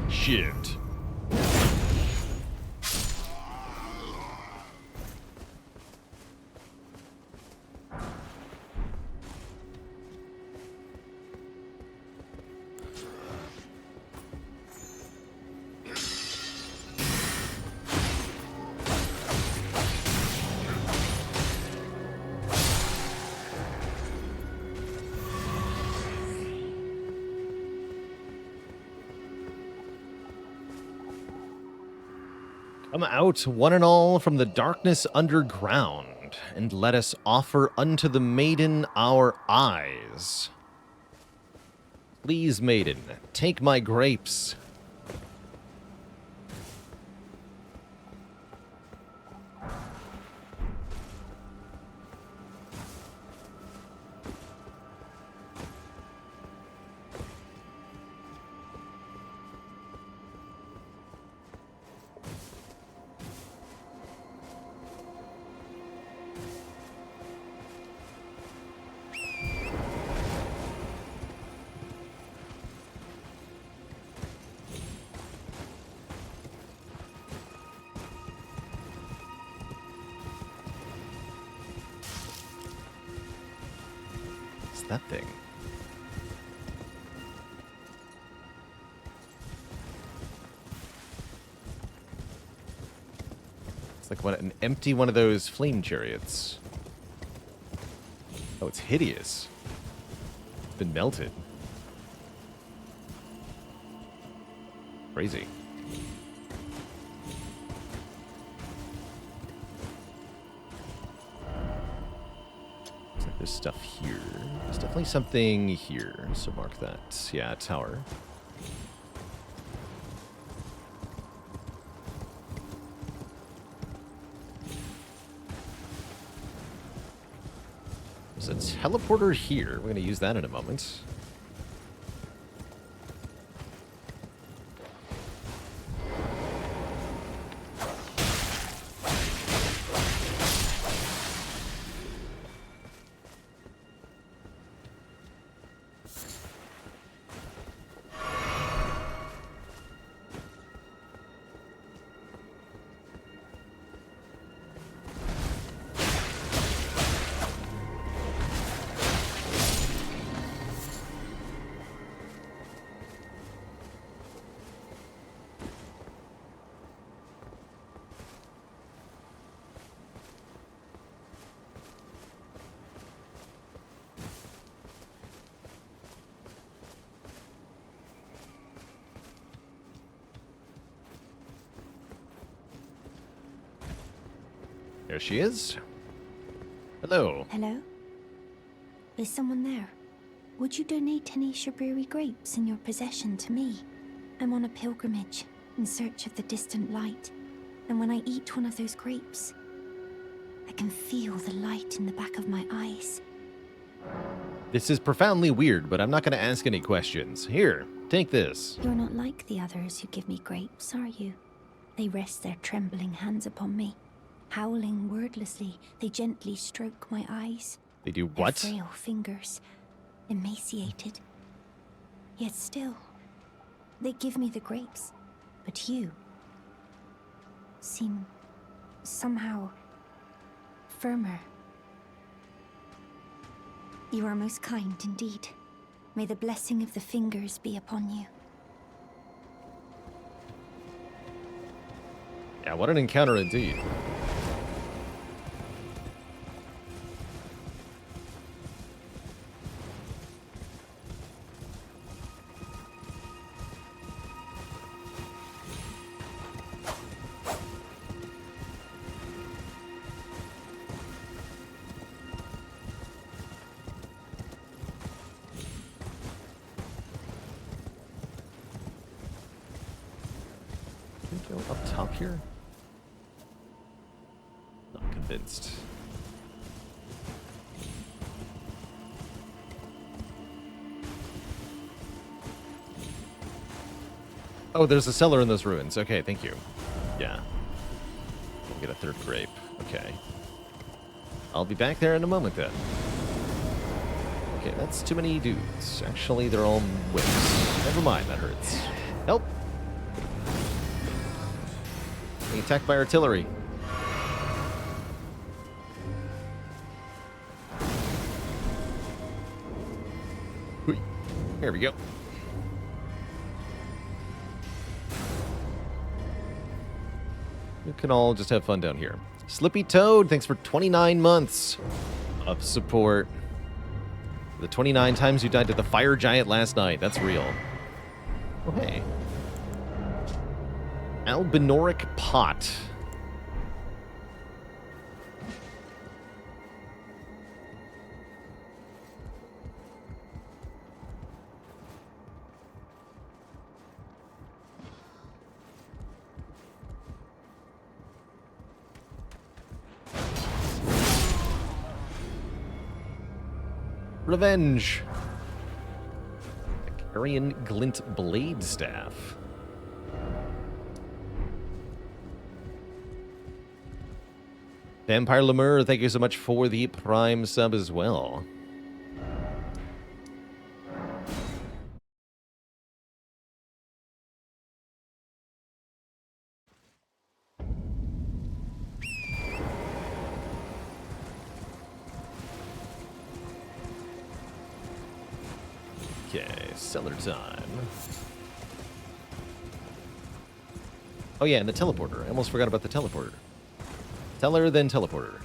Shift. Come out, one and all, from the darkness underground, and let us offer unto the maiden our eyes. Please, maiden, take my grapes. that thing? It's like an empty one of those flame chariots. Oh, it's hideous. It's been melted. Crazy. Looks like there's stuff here. There's definitely something here, so mark that. Yeah, tower. There's a teleporter here. We're going to use that in a moment. There she is. Hello. Hello? Is someone there? Would you donate any Shabriri grapes in your possession to me? I'm on a pilgrimage in search of the distant light, and when I eat one of those grapes, I can feel the light in the back of my eyes. This is profoundly weird, but I'm not going to ask any questions. Here, take this. You're not like the others who give me grapes, are you? They rest their trembling hands upon me. Howling wordlessly, they gently stroke my eyes. They do Their what? frail fingers, emaciated. Yet still, they give me the grapes. But you seem somehow firmer. You are most kind indeed. May the blessing of the fingers be upon you. Yeah, what an encounter indeed. Can we go up top here? Not convinced. Oh, there's a cellar in those ruins. Okay, thank you. Yeah. We'll get a third grape. Okay. I'll be back there in a moment then. Okay, that's too many dudes. Actually, they're all whips. Never mind, that hurts. Help! Being attacked by artillery. Hui. There we go. We can all just have fun down here. Slippy Toad, thanks for 29 months of support. The 29 times you died to the fire giant last night. That's real. Oh, hey. Albinoric pot. Revenge. The Carian Glint Blade Staff. Vampire Lemur, thank you so much for the Prime sub as well. Okay, cellar time. Oh yeah, and the teleporter. I almost forgot about the teleporter. Teller, then teleporter.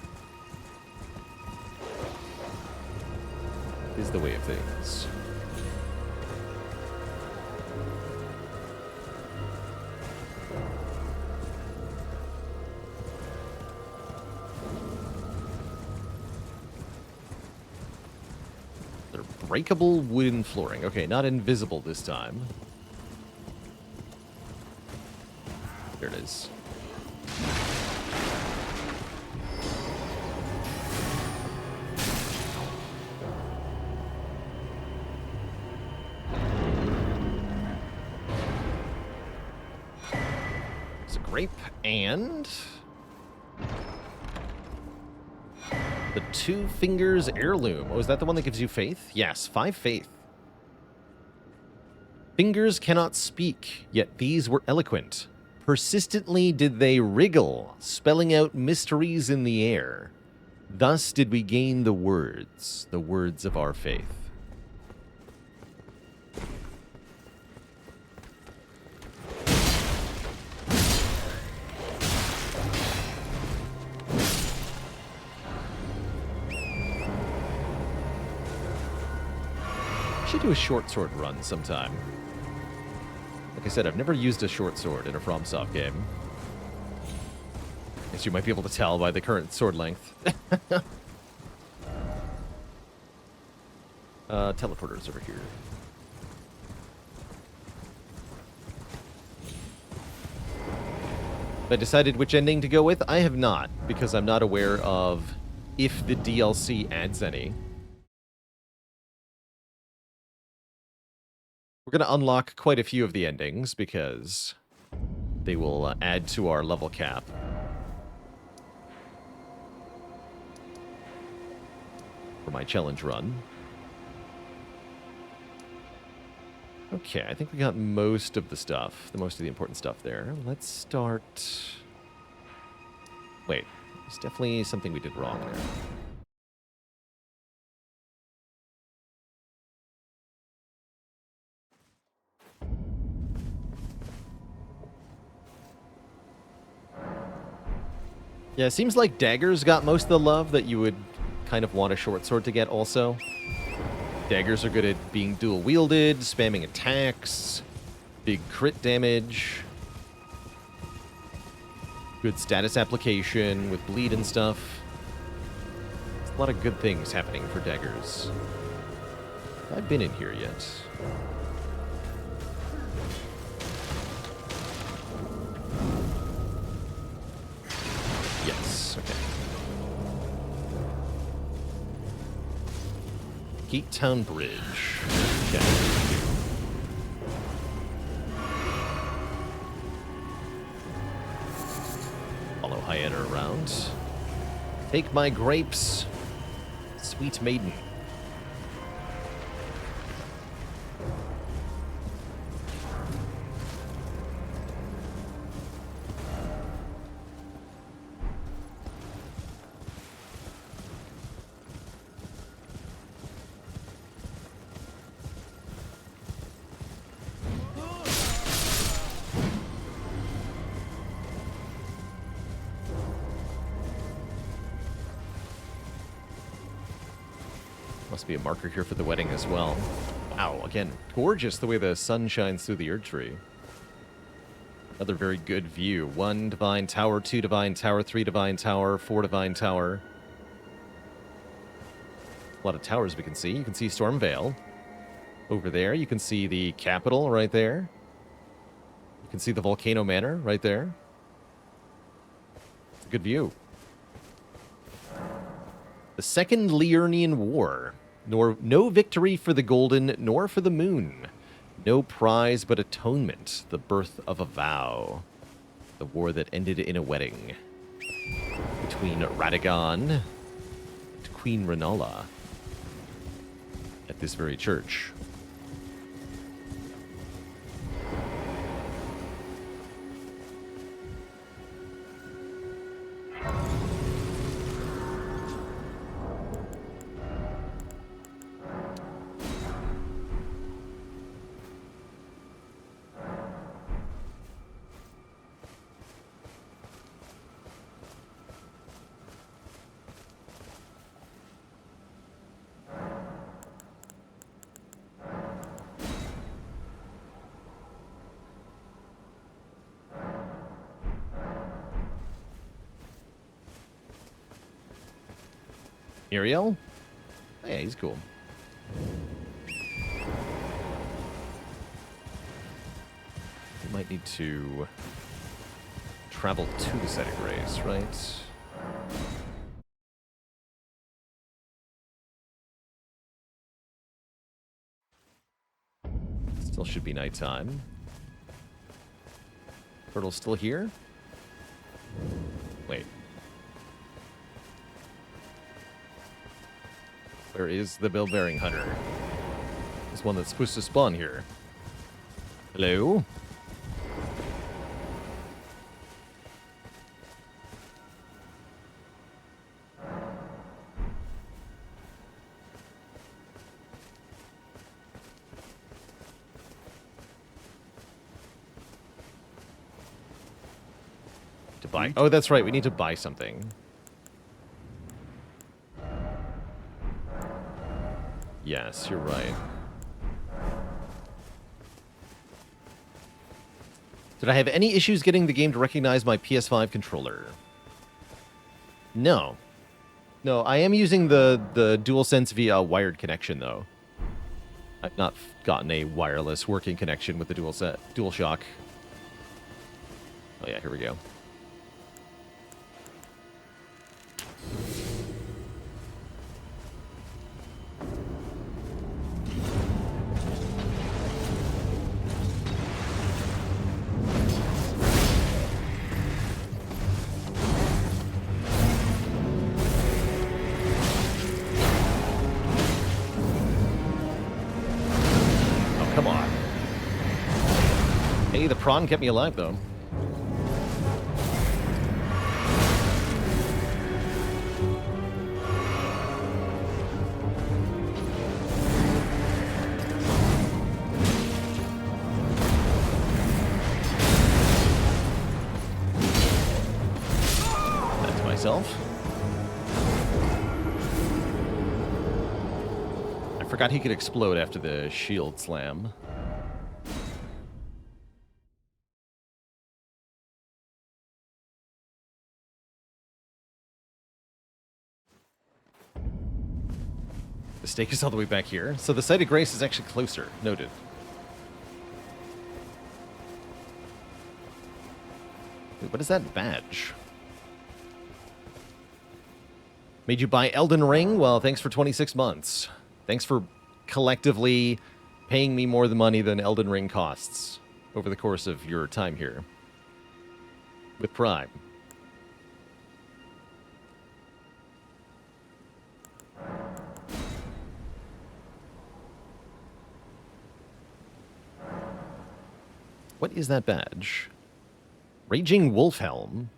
Is the way of things. They're breakable wooden flooring. Okay, not invisible this time. There it is. It's a grape and the Two Fingers Heirloom. Oh, is that the one that gives you faith? Yes, 5 faith. Fingers cannot speak, yet these were eloquent. Persistently did they wriggle, spelling out mysteries in the air. Thus did we gain the words of our faith. Should do a short sword run sometime. Like I said, I've never used a short sword in a FromSoft game. As you might be able to tell by the current sword length. Teleporters over here. Have I decided which ending to go with? I have not, because I'm not aware of if the DLC adds any. We're going to unlock quite a few of the endings, because they will add to our level cap. For my challenge run. Okay, I think we got most of the stuff, most of the important stuff there. Let's start... Wait, there's definitely something we did wrong there. Yeah, it seems like daggers got most of the love that you would kind of want a short sword to get also. Daggers are good at being dual-wielded, spamming attacks, big crit damage, good status application with bleed and stuff. There's a lot of good things happening for daggers. Have I been in here yet? Yes, okay. Gate Town Bridge. Okay. Follow Hyena around. Take my grapes, sweet maiden. Must be a marker here for the wedding as well. Wow, again, gorgeous the way the sun shines through the Erd Tree. Another very good view. 1 Divine Tower, 2 Divine Tower, 3 Divine Tower, 4 Divine Tower. A lot of towers we can see. You can see Stormvale over there. You can see the capital right there. You can see the Volcano Manor right there. It's a good view. The Second Liurnian War. No victory for the Golden, nor for the Moon. No prize but atonement, the birth of a vow. The war that ended in a wedding. Between Radagon and Queen Renala. At this very church. Ariel? Oh, yeah, he's cool. We might need to travel to the site of grace, right? Still should be nighttime. Turtle's still here? Wait. Where is the bill-bearing hunter? This one that's supposed to spawn here. Hello? To buy. Oh, that's right. We need to buy something. Yes, you're right. Did I have any issues getting the game to recognize my PS5 controller? No. No, I am using the DualSense via wired connection, though. I've not gotten a wireless working connection with the DualShock. Oh yeah, here we go. The prawn kept me alive, though. That's myself. I forgot he could explode after the shield slam. The stake is all the way back here. So the site of grace is actually closer. Noted. Wait, what is that badge? Made you buy Elden Ring? Well, thanks for 26 months. Thanks for collectively paying me more money than Elden Ring costs over the course of your time here. With Prime. What is that badge? Raging Wolf Helm.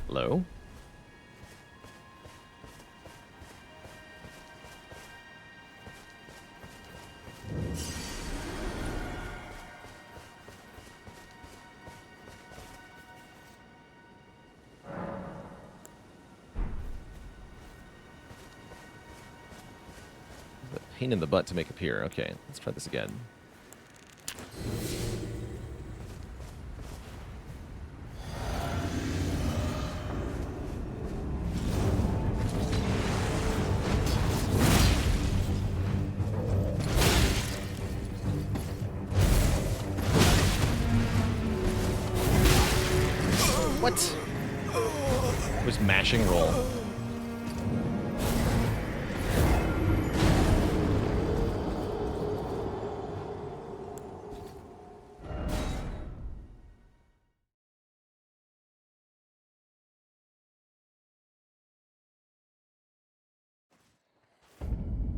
Hello? Pain in the butt to make appear. Okay, let's try this again. What? It was mashing roll.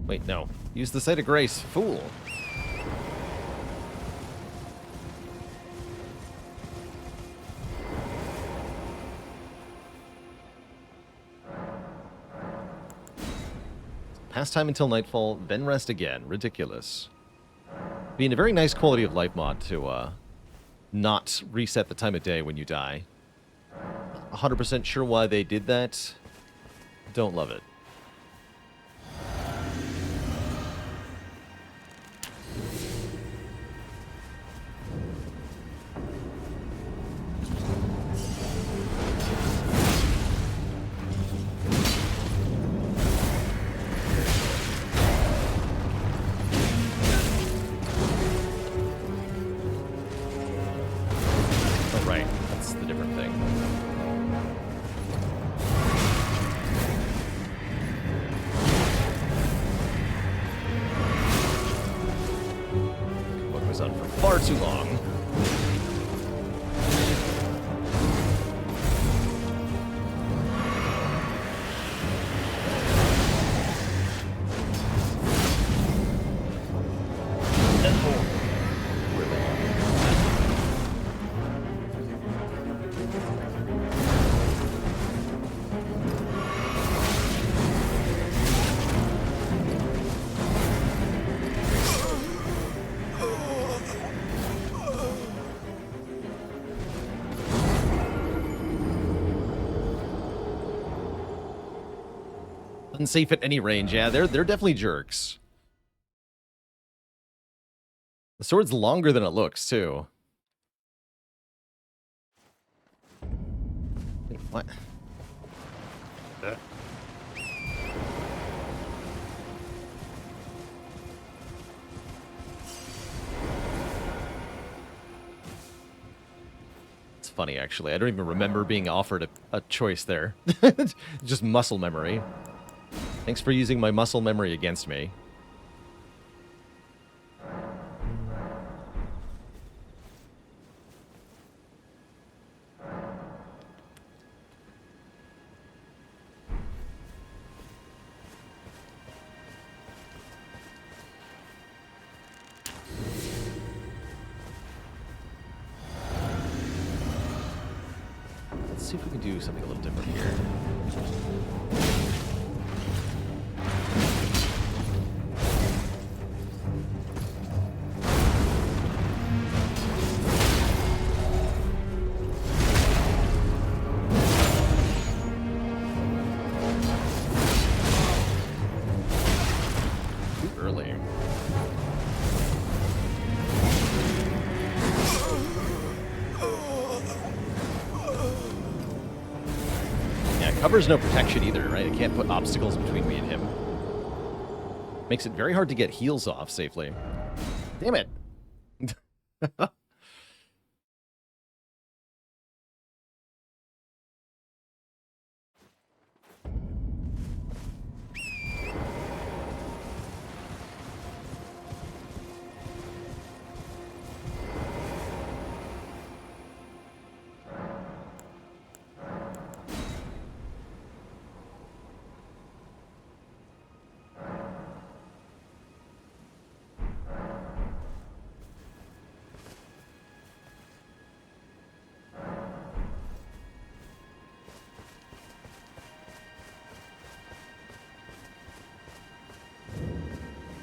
Wait, no. Use the site of grace, fool. Pastime until nightfall, then rest again. Ridiculous. Being a very nice quality of life mod to not reset the time of day when you die. 100% sure why they did that. Don't love it. goes on for far too long. Unsafe at any range. Yeah, they're definitely jerks. The sword's longer than it looks, too. What? It's funny, actually. I don't even remember being offered a choice there. Just muscle memory. Thanks for using my muscle memory against me. Let's see if we can do something a little different here. Too early. Cover's no protection either, right? It can't put obstacles between me and him. Makes it very hard to get heals off safely. Damn it.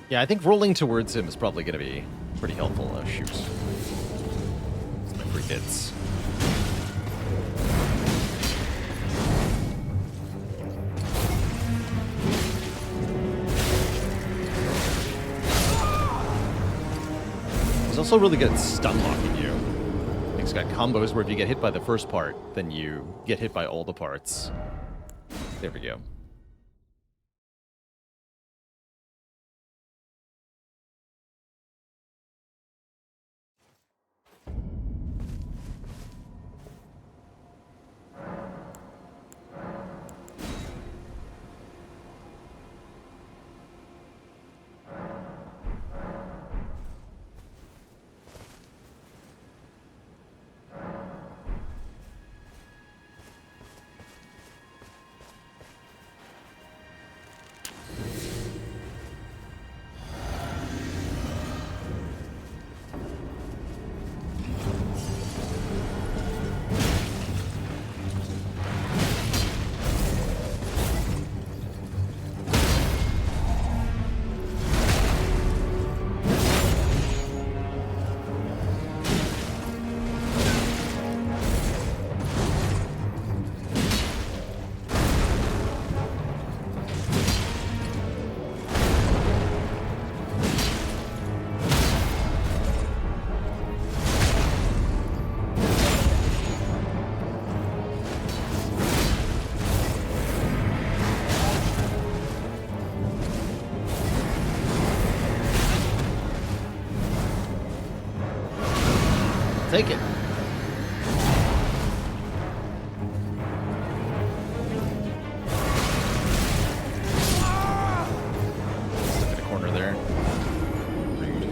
Yeah, I think rolling towards him is probably going to be pretty helpful. Oh, shoot. It's my free hits. He's also really good at stun locking you. He's got combos where if you get hit by the first part, then you get hit by all the parts. There we go. Take it. Stuck in a corner there. Rude.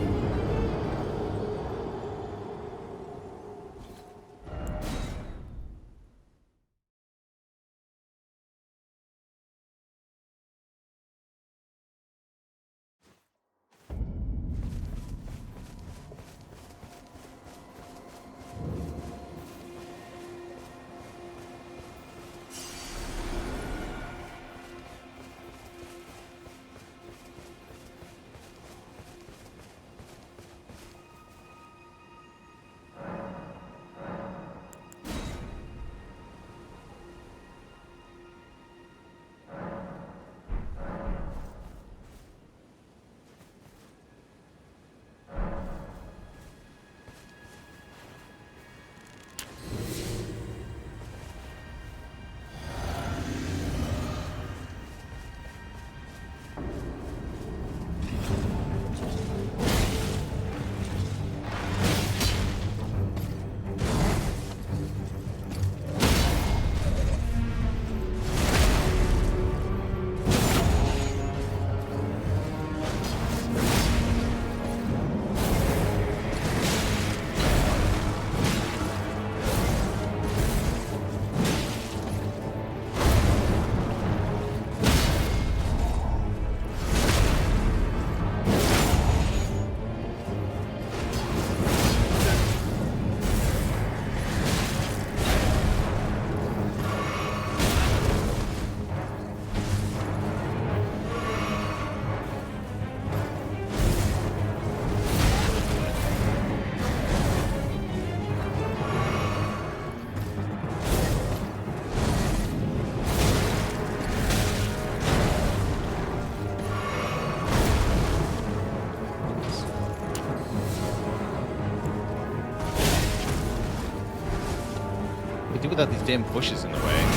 could do without these damn bushes in the way.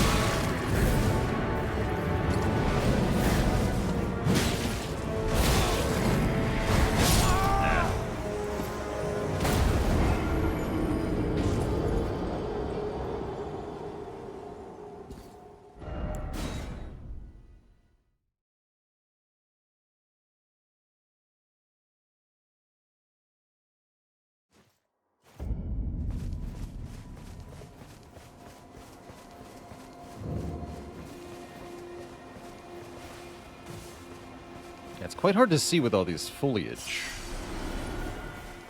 It's quite hard to see with all these foliage.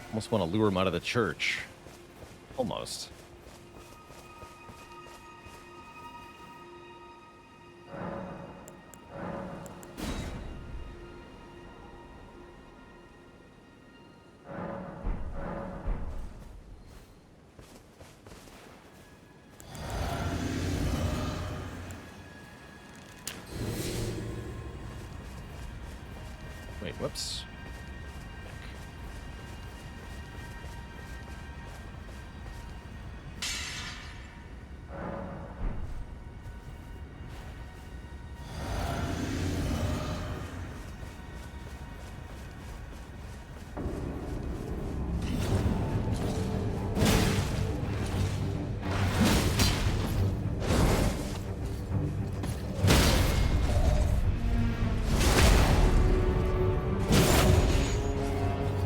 Almost want to lure him out of the church. Almost. Wait, whoops.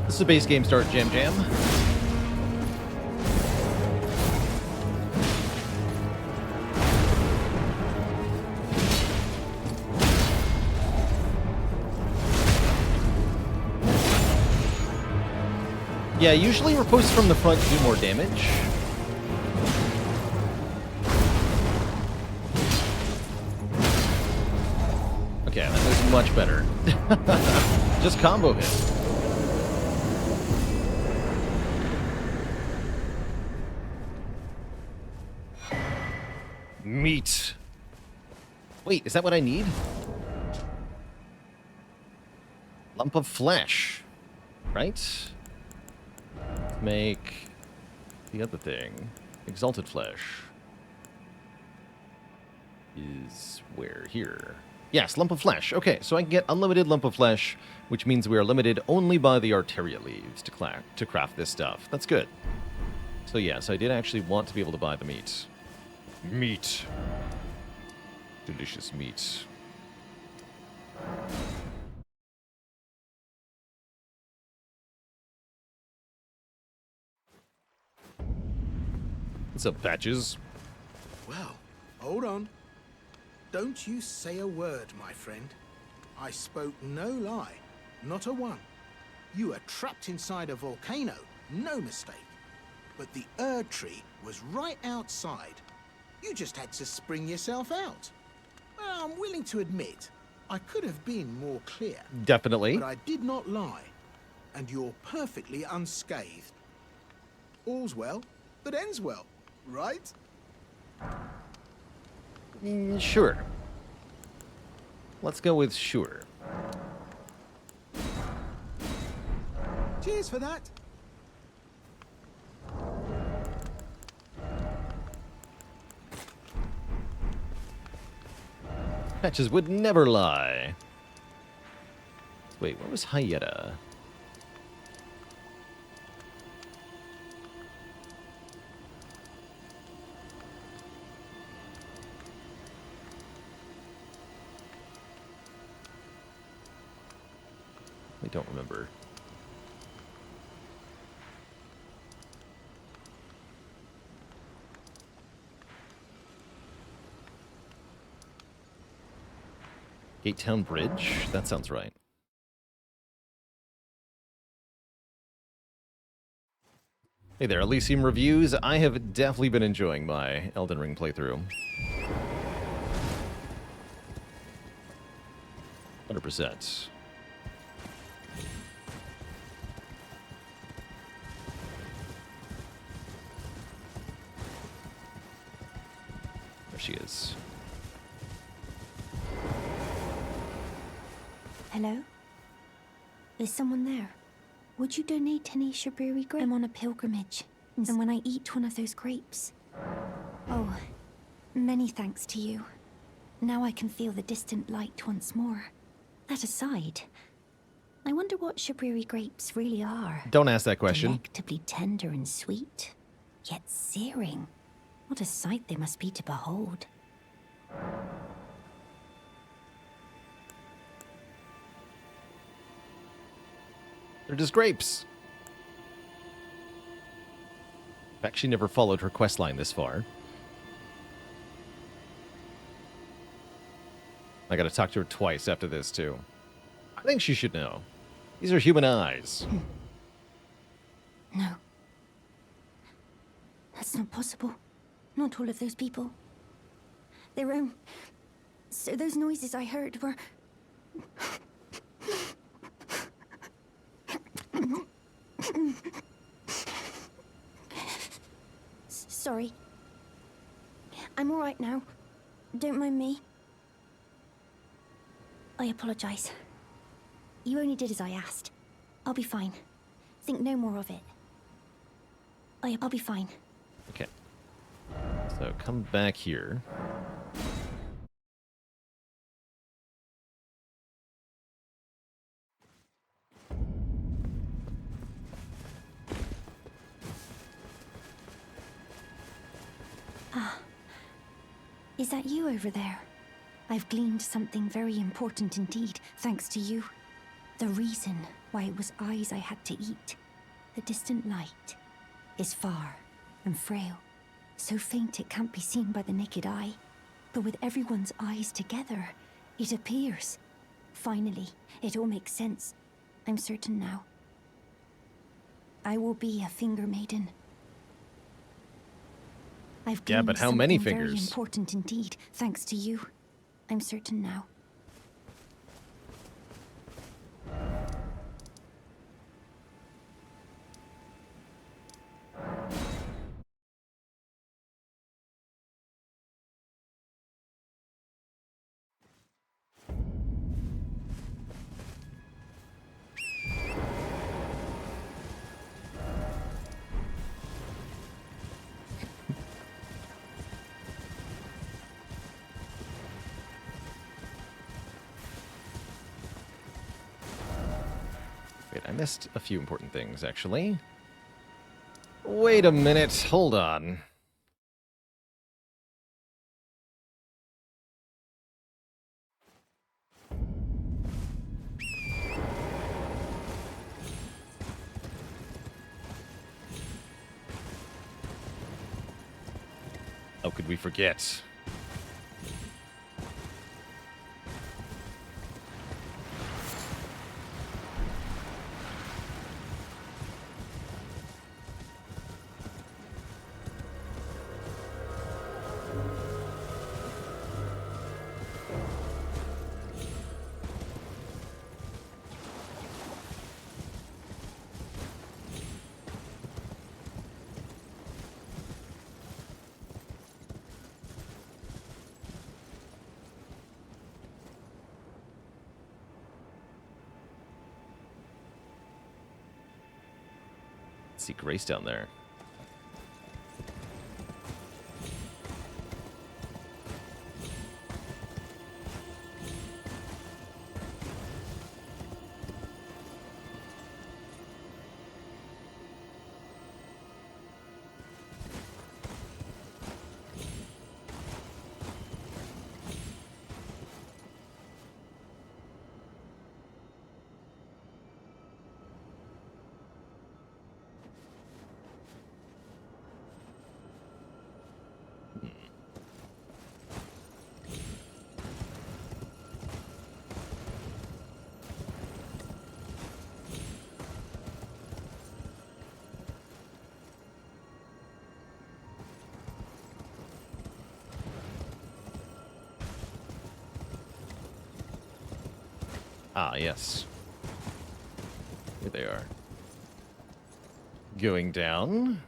This is a base game start, Jam Jam. Yeah, usually riposts from the front do more damage. Okay, that was much better. Just combo hit. Meat. Wait, is that what I need? Lump of flesh. Right? Make the other thing. Exalted flesh. Is where? Here. Yes, lump of flesh. Okay, so I can get unlimited lump of flesh, which means we are limited only by the Arteria leaves to craft this stuff. That's good. So yes, I did actually want to be able to buy the meat. Meat. Delicious meat. What's up, Patches? Well, hold on. Don't you say a word, my friend. I spoke no lie, not a one. You were trapped inside a volcano, no mistake. But the Erd tree was right outside. You just had to spring yourself out. Well, I'm willing to admit, I could have been more clear. Definitely. But I did not lie, and you're perfectly unscathed. All's well that ends well, right? Sure. Let's go with sure. Cheers for that. Patches would never lie. Wait, what was Hyetta? I don't remember. Gate Town Bridge? That sounds right. Hey there, Elysium Reviews. I have definitely been enjoying my Elden Ring playthrough. 100%. There she is. Hello? Is someone there? Would you donate any Shabiri grapes? I'm on a pilgrimage, and when I eat one of those grapes, Oh, many thanks to you. Now I can feel the distant light once more. That aside, I wonder what Shabriri grapes really are. Don't ask that question. Delectably tender and sweet, yet searing. What a sight they must be to behold. They're just grapes. In fact, she never followed her quest line this far. I gotta talk to her twice after this, too. I think she should know. These are human eyes. No. That's not possible. Not all of those people. Their own... So those noises I heard were... Sorry. I'm all right now. Don't mind me. I apologize. You only did as I asked. I'll be fine. Think no more of it. I'll be fine. Okay. So come back here. Is that you over there? I've gleaned something very important indeed, thanks to you. The reason why it was eyes I had to eat. The distant light is far and frail, so faint it can't be seen by the naked eye. But with everyone's eyes together, it appears. Finally, it all makes sense. I'm certain now. I will be a finger maiden. I've Yeah, but gleaned how many something fingers? Very important indeed, thanks to you. I'm certain now. Wait, I missed a few important things, actually. Wait a minute. Hold on. How could we forget? See Grace down there. Ah, yes. Here they are. Going down.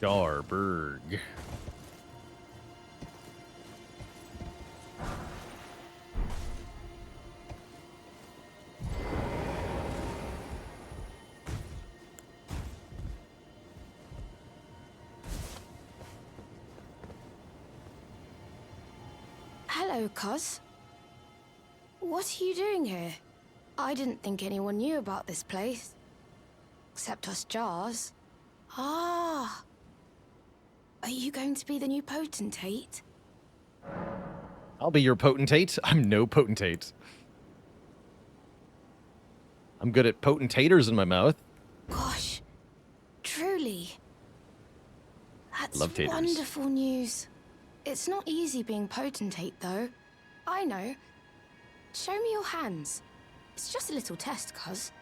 Jarberg. Hello, Cos. What are you doing here? I didn't think anyone knew about this place. Except us Jars. Ah. Are you going to be the new potentate? I'll be your potentate. I'm no potentate. I'm good at potentators in my mouth. Gosh. Truly. That's Love taters. wonderful news. It's not easy being potentate, though. I know. Show me your hands. It's just a little test, Cuz.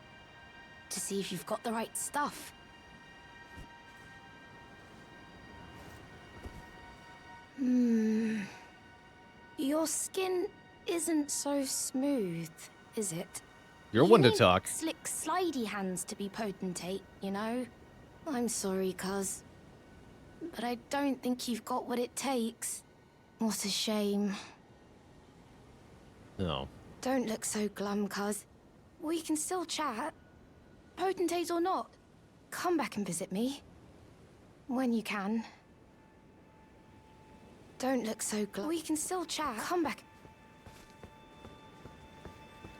To see if you've got the right stuff. Your skin isn't so smooth, is it? You're You one to need talk. Slick, slidey hands to be potentate, you know? I'm sorry, Cuz. But I don't think you've got what it takes. What a shame. No. Don't look so glum, Cuz. We can still chat. Potentate or not, come back and visit me. When you can. Don't look so glum. We can still chat. Come back.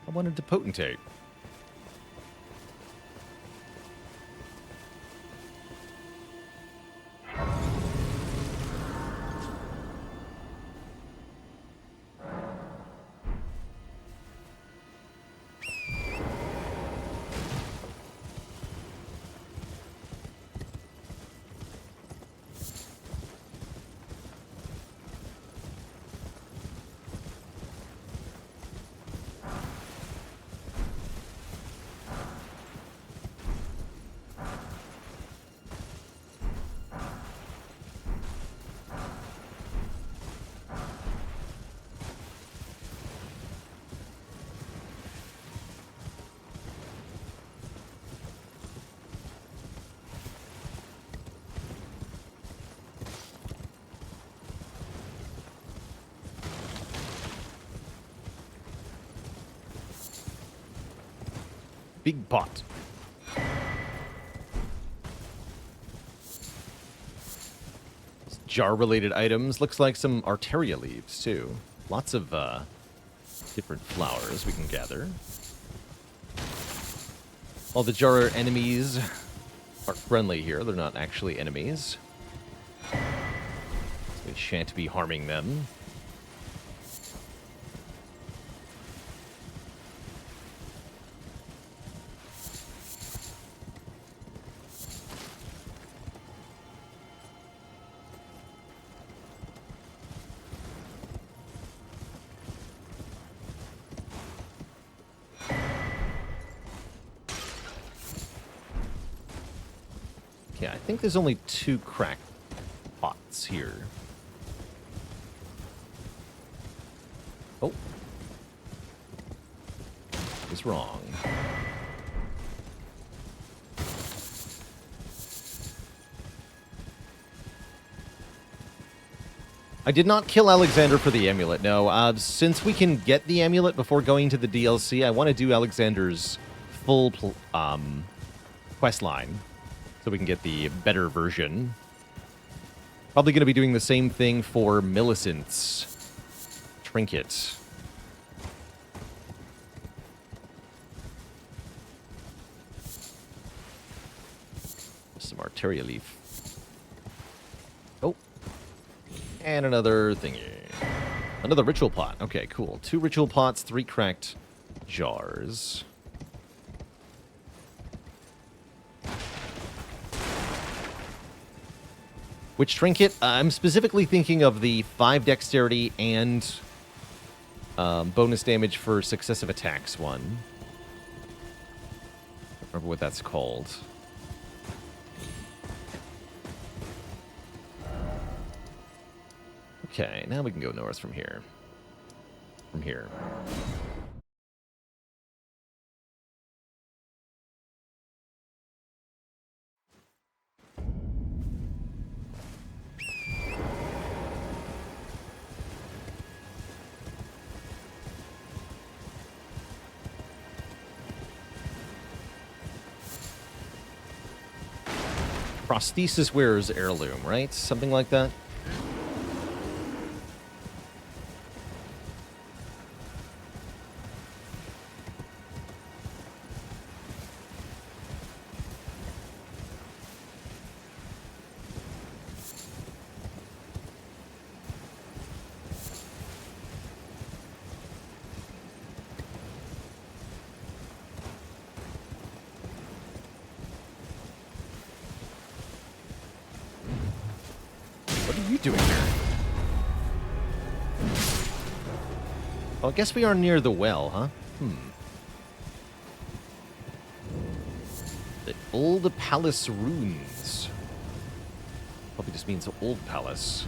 I wanted to potentate. Big pot. Jar-related items. Looks like some Arteria leaves, too. Lots of different flowers we can gather. All the Jar enemies are friendly here. They're not actually enemies. So we shan't be harming them. Yeah, I think there's only 2 cracked pots here. Oh. Was wrong. I did not kill Alexander for the amulet, no. Since we can get the amulet before going to the DLC, I want to do Alexander's full quest line. So we can get the better version. Probably going to be doing the same thing for Millicent's trinket. Some Arteria leaf. Oh. And another thingy. Another ritual pot. Okay, cool. 2 ritual pots, 3 cracked jars. Which trinket? I'm specifically thinking of the 5 dexterity and bonus damage for successive attacks one. I don't remember what that's called. Okay, now we can go north from here. From here. prosthesis wearer's heirloom, right? Something like that. What are you doing here? Oh, I guess we are near the well, huh? The Old Palace Runes. Probably just means Old Palace.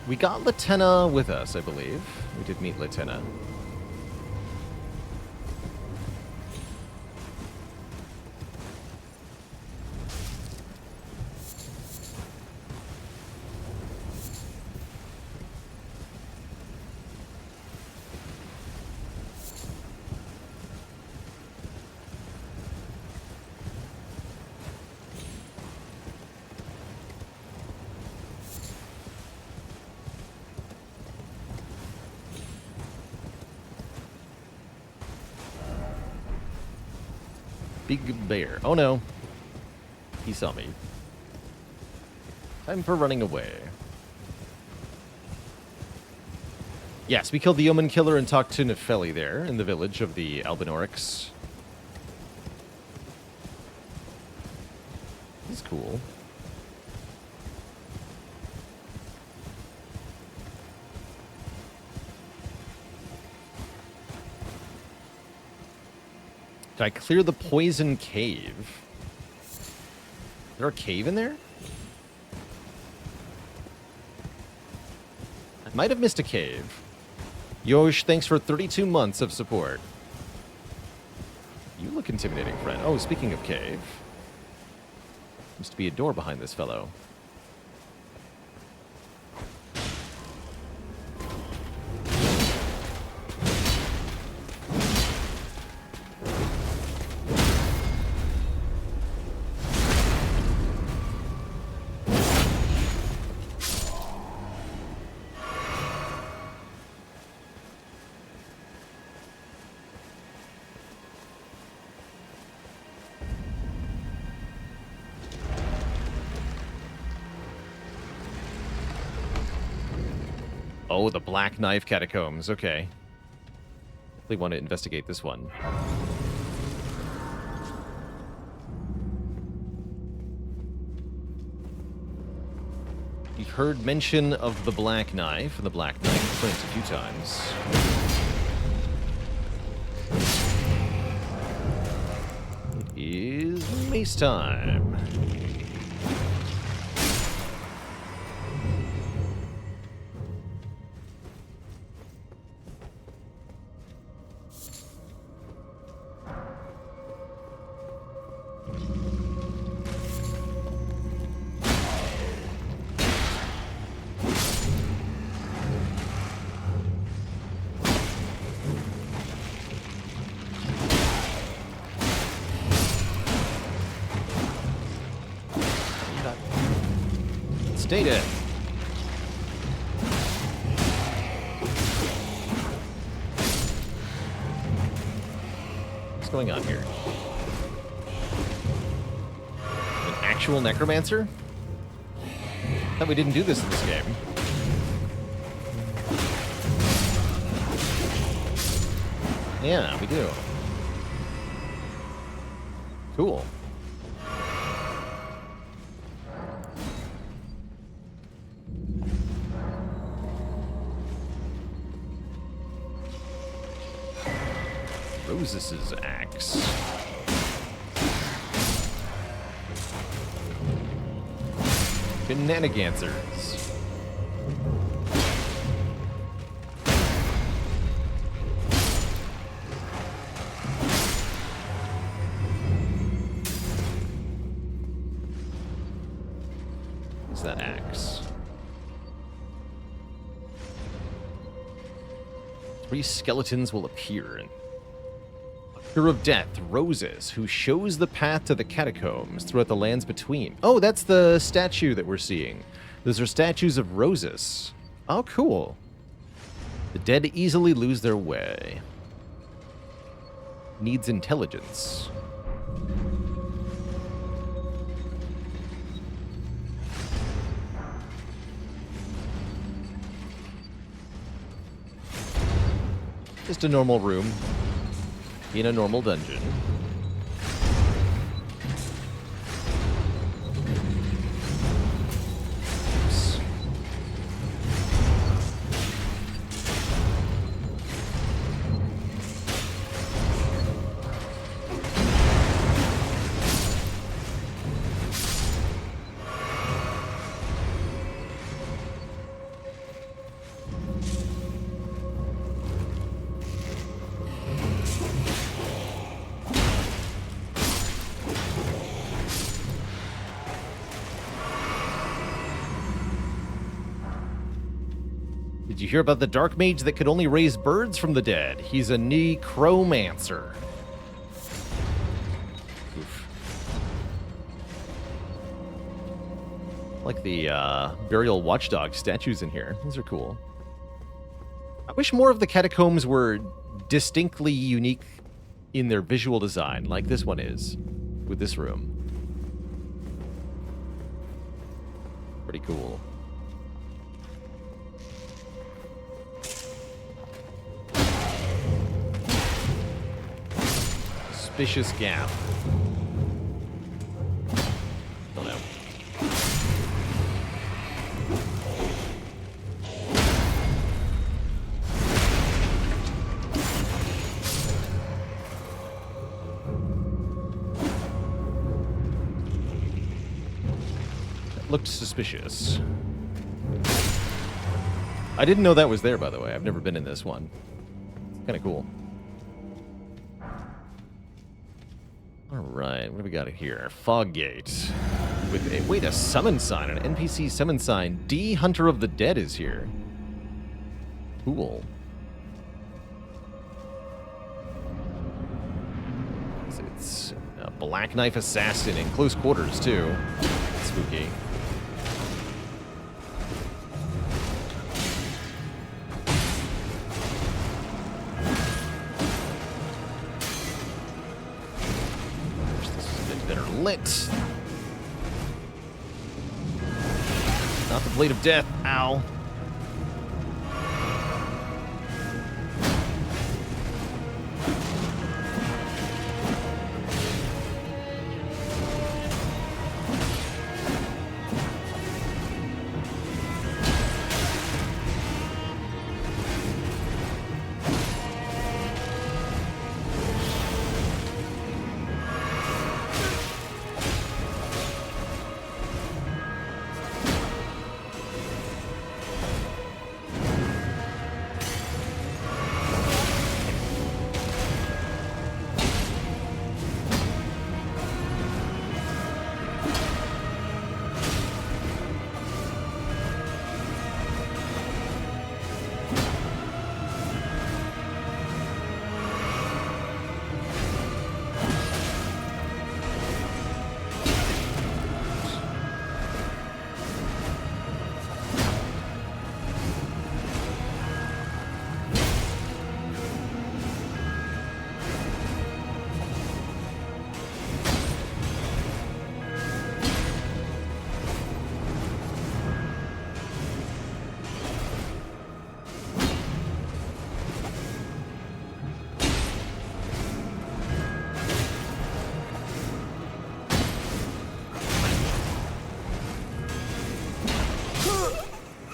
We got Latenna with us, I believe. We did meet Latenna. Big bear. Oh no. He saw me. Time for running away. Yes, we killed the Yeoman Killer and talked to Nefeli there in the village of the Albinorics. He's cool. Did I clear the poison cave? Is there a cave in there? I might have missed a cave. Yosh, thanks for 32 months of support. You look intimidating, friend. Oh, speaking of cave. Seems to be a door behind this fellow. Oh, the Black Knife Catacombs. Okay. Definitely want to investigate this one. You've heard mention of the Black Knife and the Black Knife print a few times. It is mace time. Stay dead. What's going on here? An actual necromancer? Thought we didn't do this in this game. Yeah, we do. Cool. Rose's axe. Shenanagansers. What's that axe? 3 skeletons will appear. A Cure of Death, Roses, who shows the path to the catacombs throughout the lands between. Oh, that's the statue that we're seeing. Those are statues of roses. Oh, cool. The dead easily lose their way. Needs intelligence. Just a normal room in a normal dungeon. Oops. Did you hear about the dark mage that could only raise birds from the dead? He's a necromancer. Oof. Like the burial watchdog statues in here. These are cool. I wish more of the catacombs were distinctly unique in their visual design, like this one is, with this room. Pretty cool. Suspicious gap. Oh no. That looked suspicious. I didn't know that was there, by the way. I've never been in this one. It's kind of cool. Alright, what do we got here? Fog Gate. With a, wait, a summon sign, an NPC summon sign. D Hunter of the Dead is here. Cool. It's a Black Knife Assassin in close quarters, too. Spooky. Lit. Not the Blade of Death. Ow.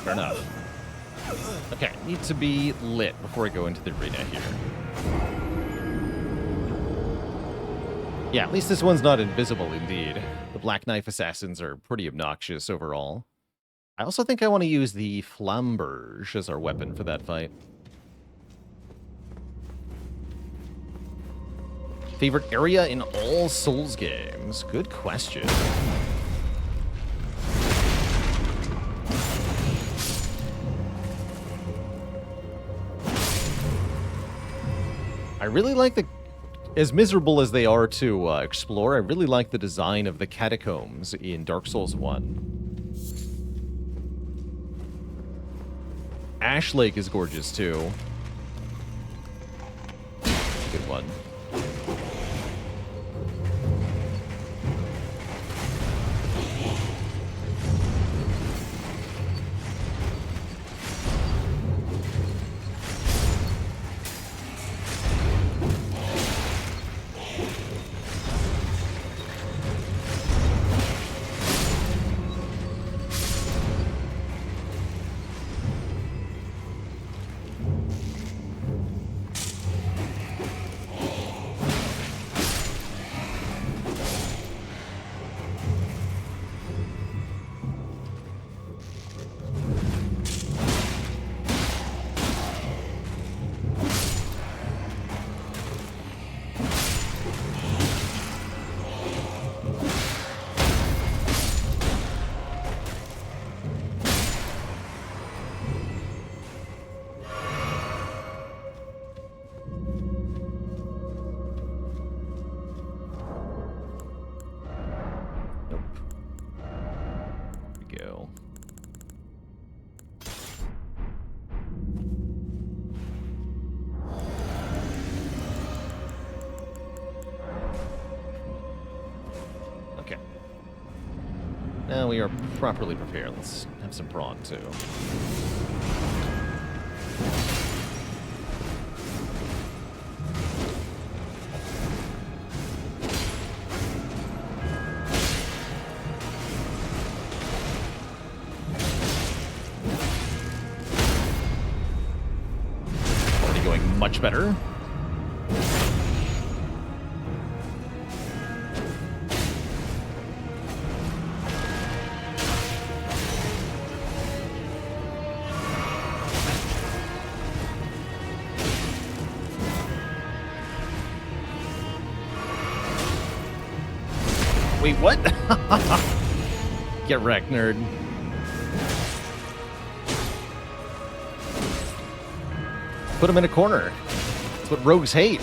Fair enough. Okay, need to be lit before I go into the arena here. Yeah, at least this one's not invisible, indeed. The Black Knife Assassins are pretty obnoxious overall. I also think I want to use the Flamberge as our weapon for that fight. Favorite area in all Souls games? Good question. really like the... As miserable as they are to explore, I really like the design of the catacombs in Dark Souls 1. Ash Lake is gorgeous, too. Good one. Now we are properly prepared. Let's have some prawn, too. Already going much better. Wait, what? Get wrecked, nerd. Put him in a corner. That's what rogues hate.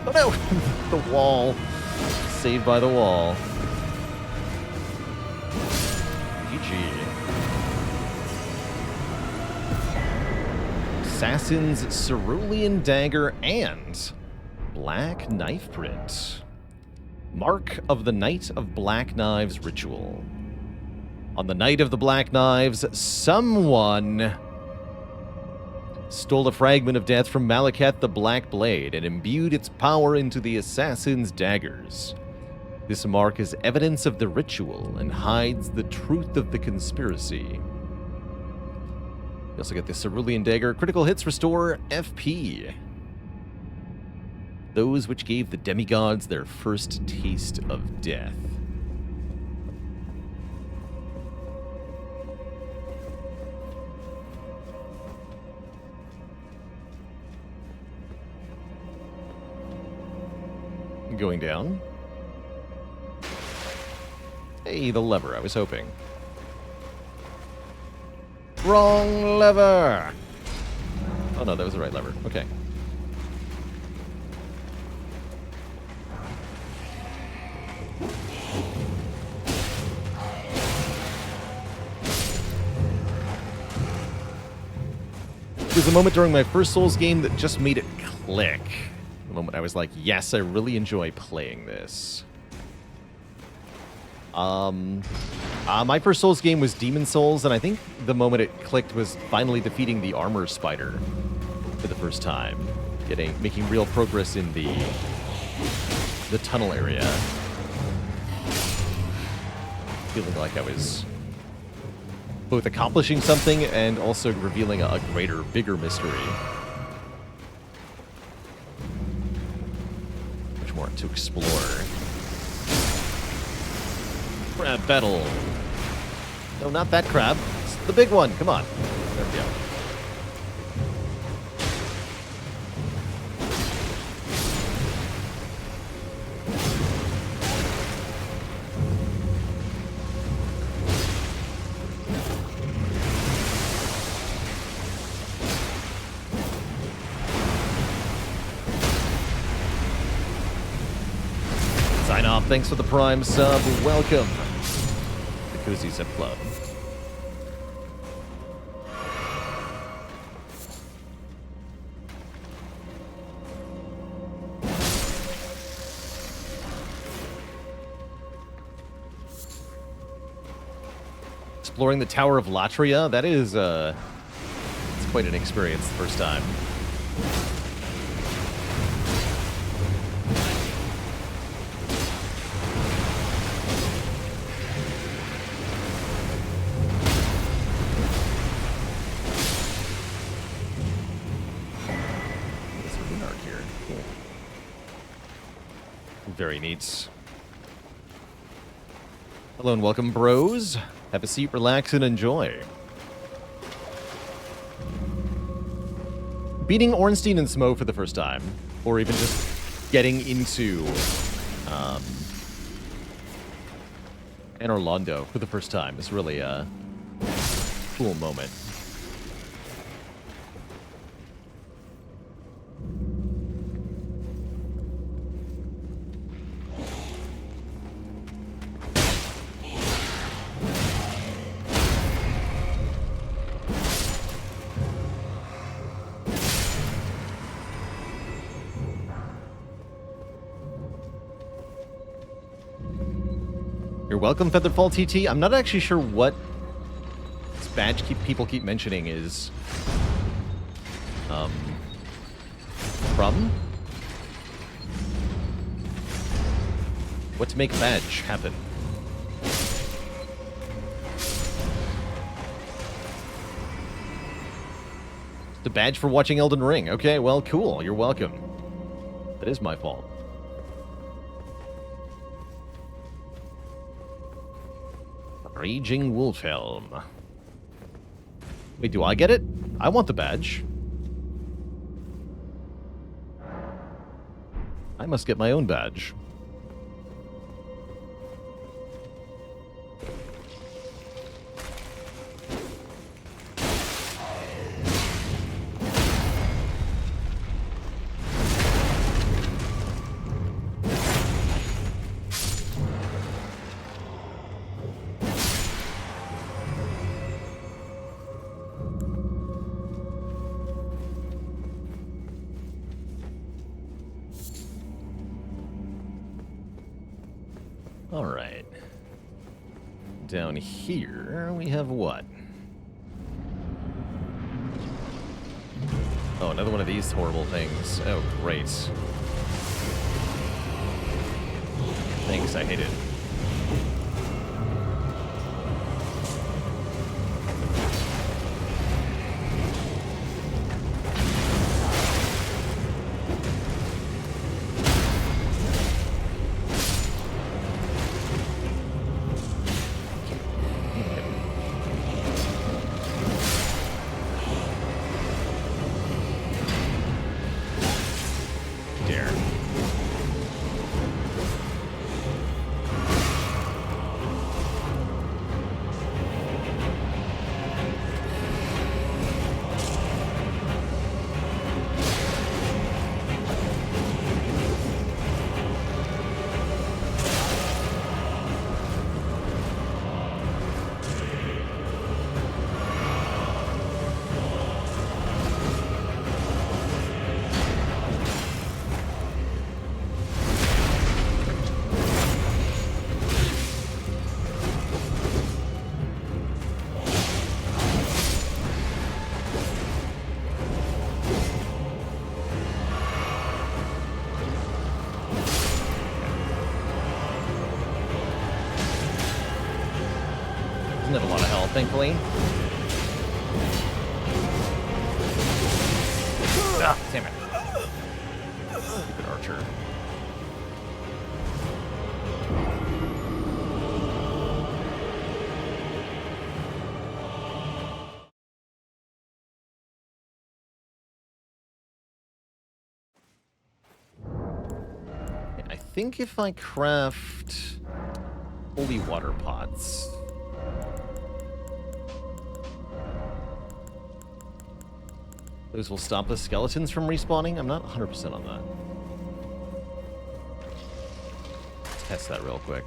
Oh no! The wall. Saved by the wall. GG. Assassin's Cerulean Dagger and Black Knife Print. Mark of the Night of Black Knives Ritual. On the Night of the Black Knives, someone stole a fragment of death from Malekith the Black Blade and imbued its power into the assassin's daggers. This mark is evidence of the ritual and hides the truth of the conspiracy. You also get the Cerulean Dagger. Critical hits restore FP. Those which gave the demigods their first taste of death. Going down. Hey, the lever. I was hoping. Wrong lever! Oh no, that was the right lever. Okay. There's a moment during my first Souls game that just made it click. The moment I was like, yes, I really enjoy playing this. My first Souls game was Demon Souls, and I think the moment it clicked was finally defeating the armor spider for the first time. Making real progress in the tunnel area. Feeling like I was both accomplishing something and also revealing a greater, bigger mystery. Much more to explore. Crab battle. No, not that crab. It's the big one. Come on. There we go. Sign off. Thanks for the Prime sub. Welcome to the Cozy Zip Club. Exploring the Tower of Latria, that is, it's quite an experience the first time. There's a rune arc here. Cool. Very neat. Hello and welcome, bros. Have a seat, relax, and enjoy. Beating Ornstein and Smo for the first time, or even just getting into Anor Londo for the first time is really a cool moment. You're welcome, Featherfall TT. I'm not actually sure what this badge people keep mentioning is from. What to make a badge happen? The badge for watching Elden Ring. Okay, well, cool. You're welcome. That is my fault. Raging Wolfhelm. Wait, do I get it? I want the badge. I must get my own badge. All right. Down here, we have what? Oh, another one of these horrible things. Oh, great. Thanks, I hate it. Doesn't have a lot of health, thankfully. Ah, damn it. Stupid archer. I think if I craft holy water pots, those will stop the skeletons from respawning? I'm not 100% on that. Test that real quick.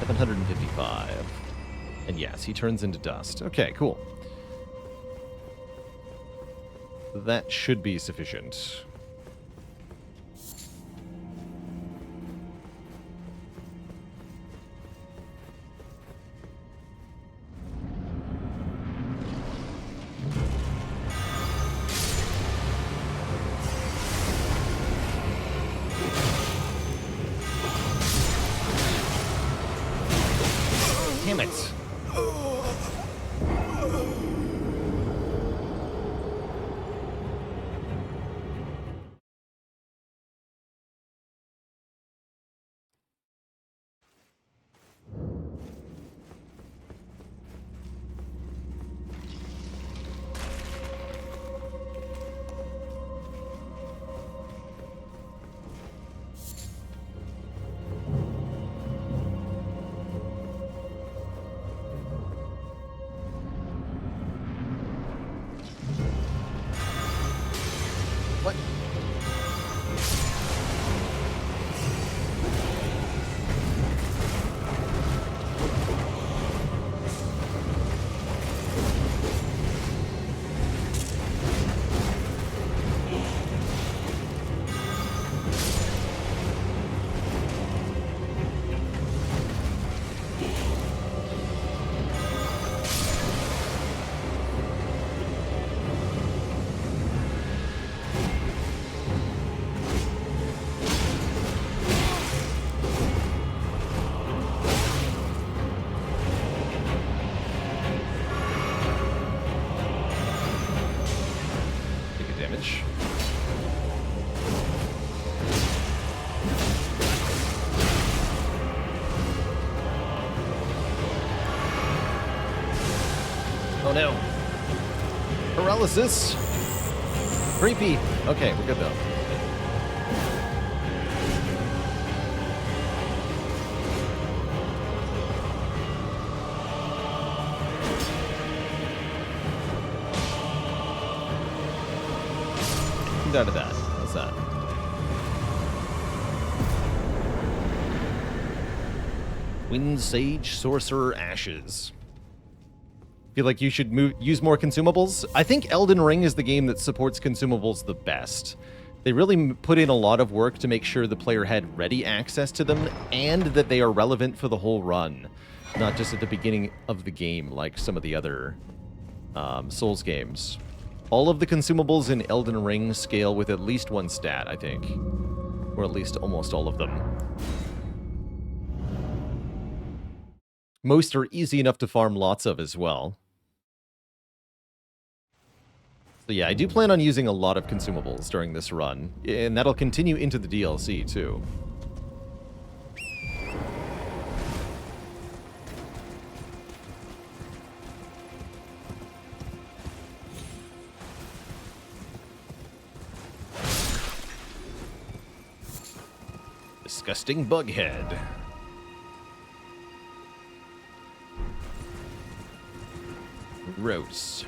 $755. And yes, he turns into dust. Okay, cool. That should be sufficient. Damn it. What? Take a damage. Oh no. Paralysis. Creepy. Okay, we're good though. Down to that. What's that? Wind Sage Sorcerer Ashes. Feel like you should use more consumables? I think Elden Ring is the game that supports consumables the best. They really put in a lot of work to make sure the player had ready access to them and that they are relevant for the whole run, not just at the beginning of the game like some of the other Souls games. All of the consumables in Elden Ring scale with at least one stat, I think. Or at least almost all of them. Most are easy enough to farm lots of as well. So yeah, I do plan on using a lot of consumables during this run, and that'll continue into the DLC too. Disgusting bughead. Gross.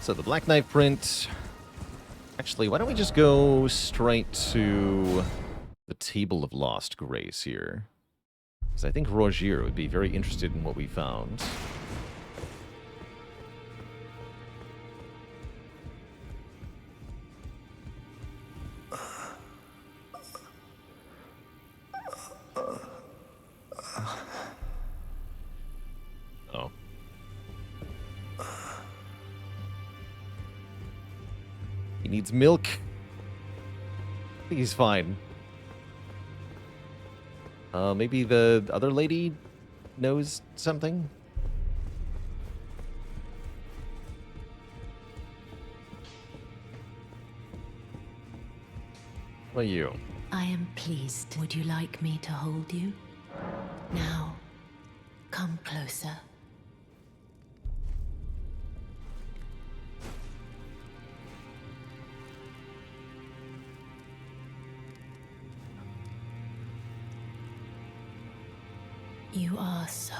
So the Black Knife print. Actually, why don't we just go straight to the Table of Lost Grace here? Because I think Rogier would be very interested in what we found. Oh. He needs milk. I think he's fine. Maybe the other lady knows something? What are you? I am pleased. Would you like me to hold you? Now, come closer. You are so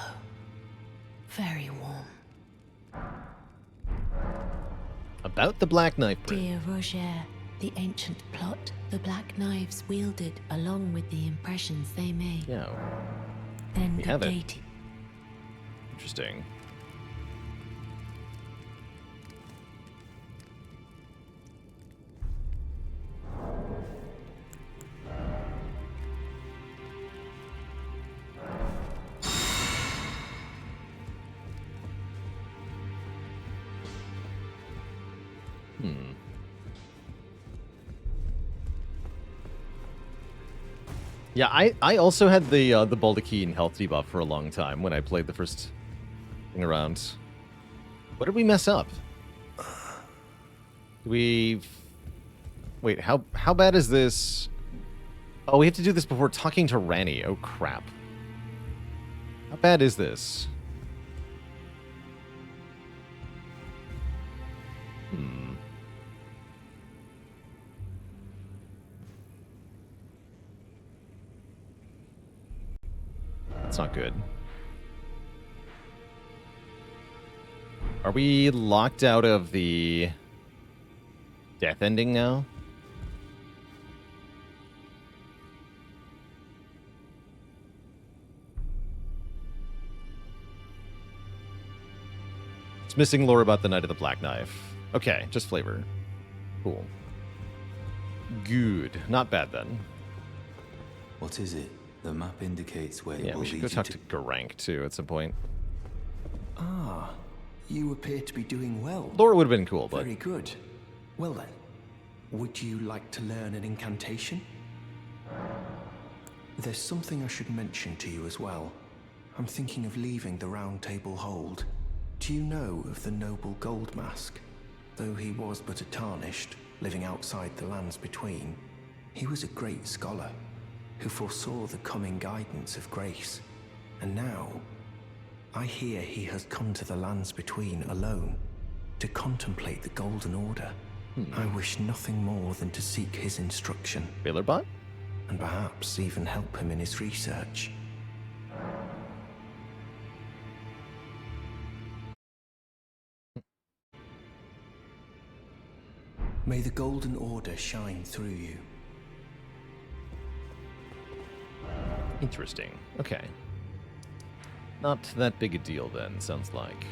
very warm. About the Black Knife Bridge. Dear Roger, the ancient plot the Black Knives wielded along with the impressions they made. Yeah, Then we the have it. date. Interesting. Yeah, I also had the Baldachin health debuff for a long time when I played the first thing around. What did we mess up? Wait, how bad is this? Oh, we have to do this before talking to Ranni. Oh crap. How bad is this? That's not good. Are we locked out of the death ending now? It's missing lore about the Knight of the Black Knife. Okay, just flavor. Cool. Good. Not bad then. What is it? The map indicates where it Yeah, will we should lead go you talk to Garank too at some point. Ah, you appear to be doing well. Lore would have been cool, but Very good. Well then, would you like to learn an incantation? There's something I should mention to you as well. I'm thinking of leaving the Round Table Hold. Do you know of the noble Gold Mask? Though he was but a tarnished, living outside the lands between, he was a great scholar who foresaw the coming guidance of grace. And now, I hear he has come to the lands between alone to contemplate the Golden Order. I wish nothing more than to seek his instruction, Bailerbot? and perhaps even help him in his research. May the Golden Order shine through you. Interesting. Okay. Not that big a deal then, sounds like.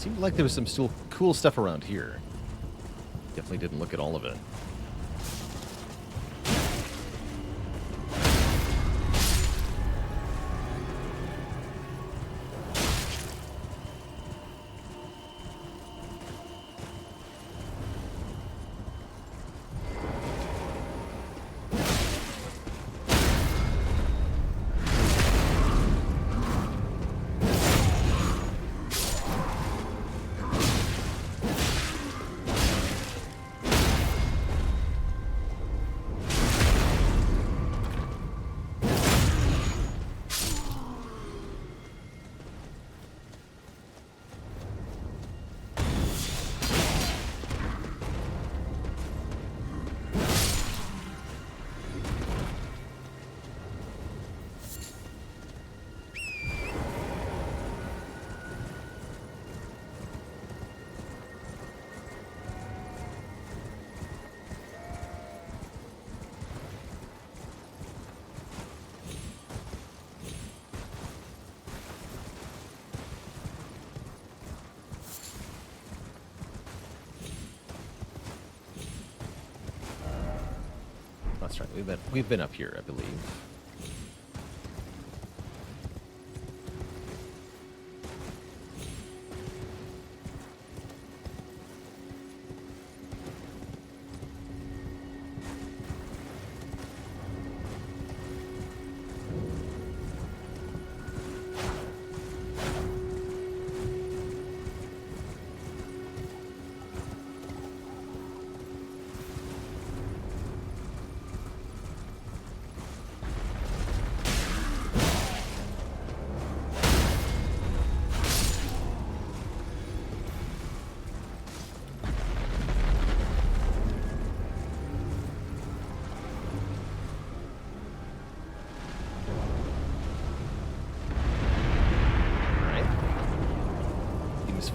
Seemed like there was some still cool stuff around here. Definitely didn't look at all of it. That's right. We've been up here, I believe.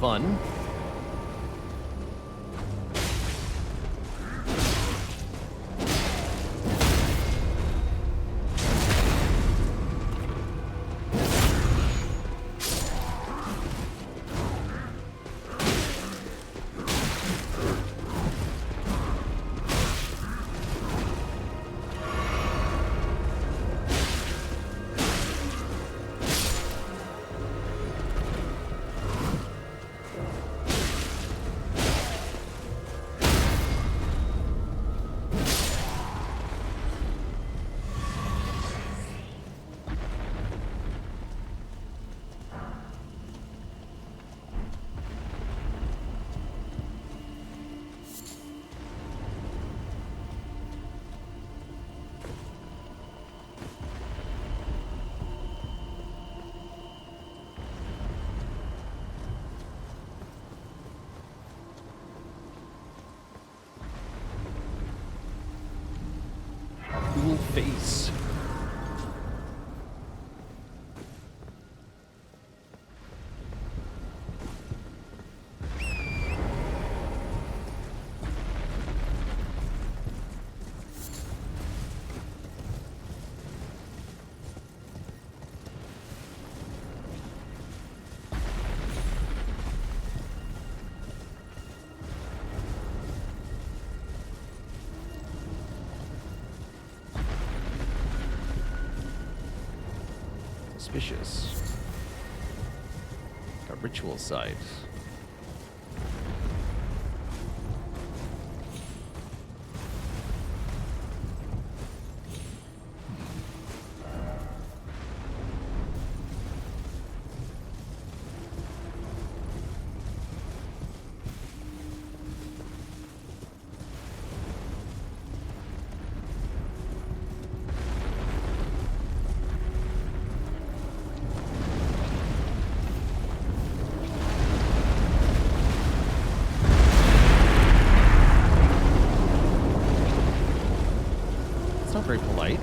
Fun. Cool face. Suspicious. A ritual site. Very polite.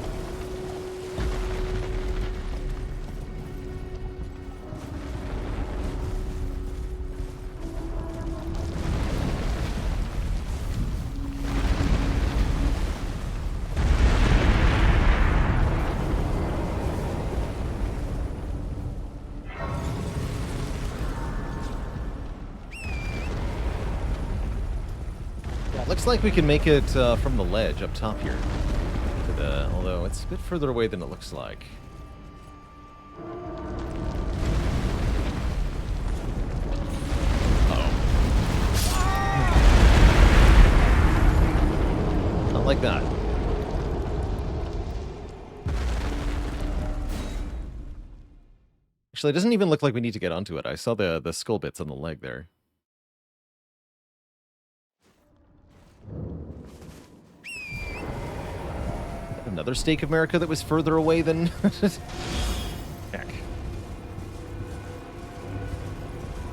Yeah, it looks like we can make it from the ledge up top here. Although it's a bit further away than it looks like. Uh-oh. Not like that. Actually, it doesn't even look like we need to get onto it. I saw the skull bits on the leg there. Another Stake of America that was further away than... Heck.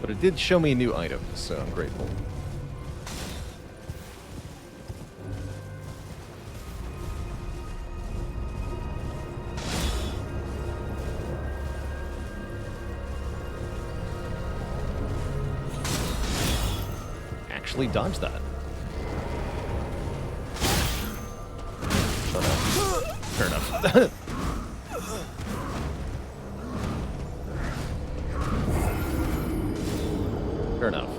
But it did show me a new item, so I'm grateful. Actually dodged that. Fair enough. Fair enough.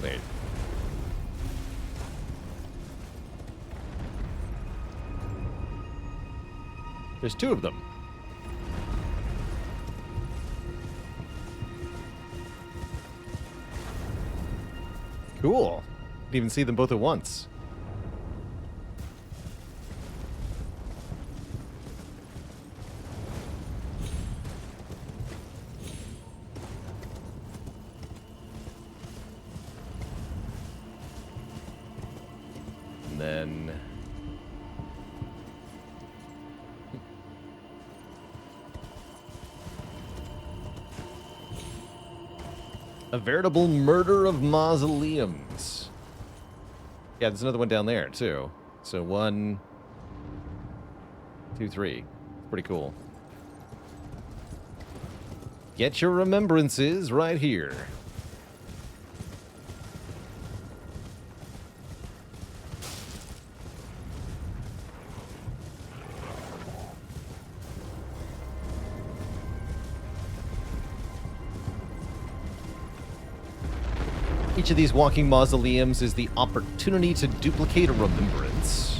Wait. There's two of them. Cool. Didn't even see them both at once. And then... a veritable murder of mausoleums. Yeah, there's another one down there, too. So 1, 2, 3. Pretty cool. Get your remembrances right here. Each of these walking mausoleums is the opportunity to duplicate a remembrance.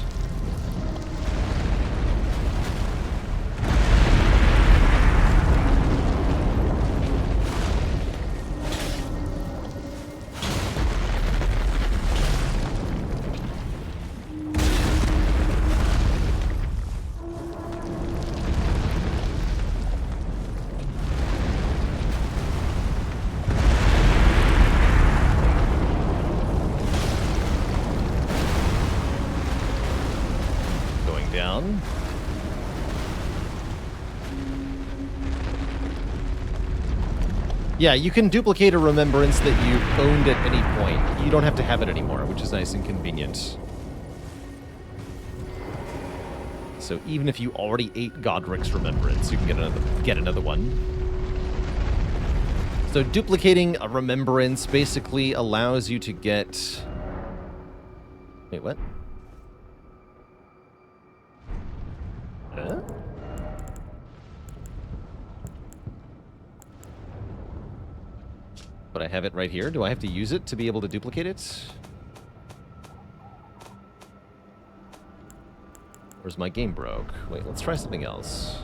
Down. Yeah, you can duplicate a remembrance that you've owned at any point. You don't have to have it anymore, which is nice and convenient. So even if you already ate Godric's remembrance, you can get another one. So duplicating a remembrance basically allows you to get... Wait, what? But I have it right here. Do I have to use it to be able to duplicate it? Where's my game broke? Wait, let's try something else.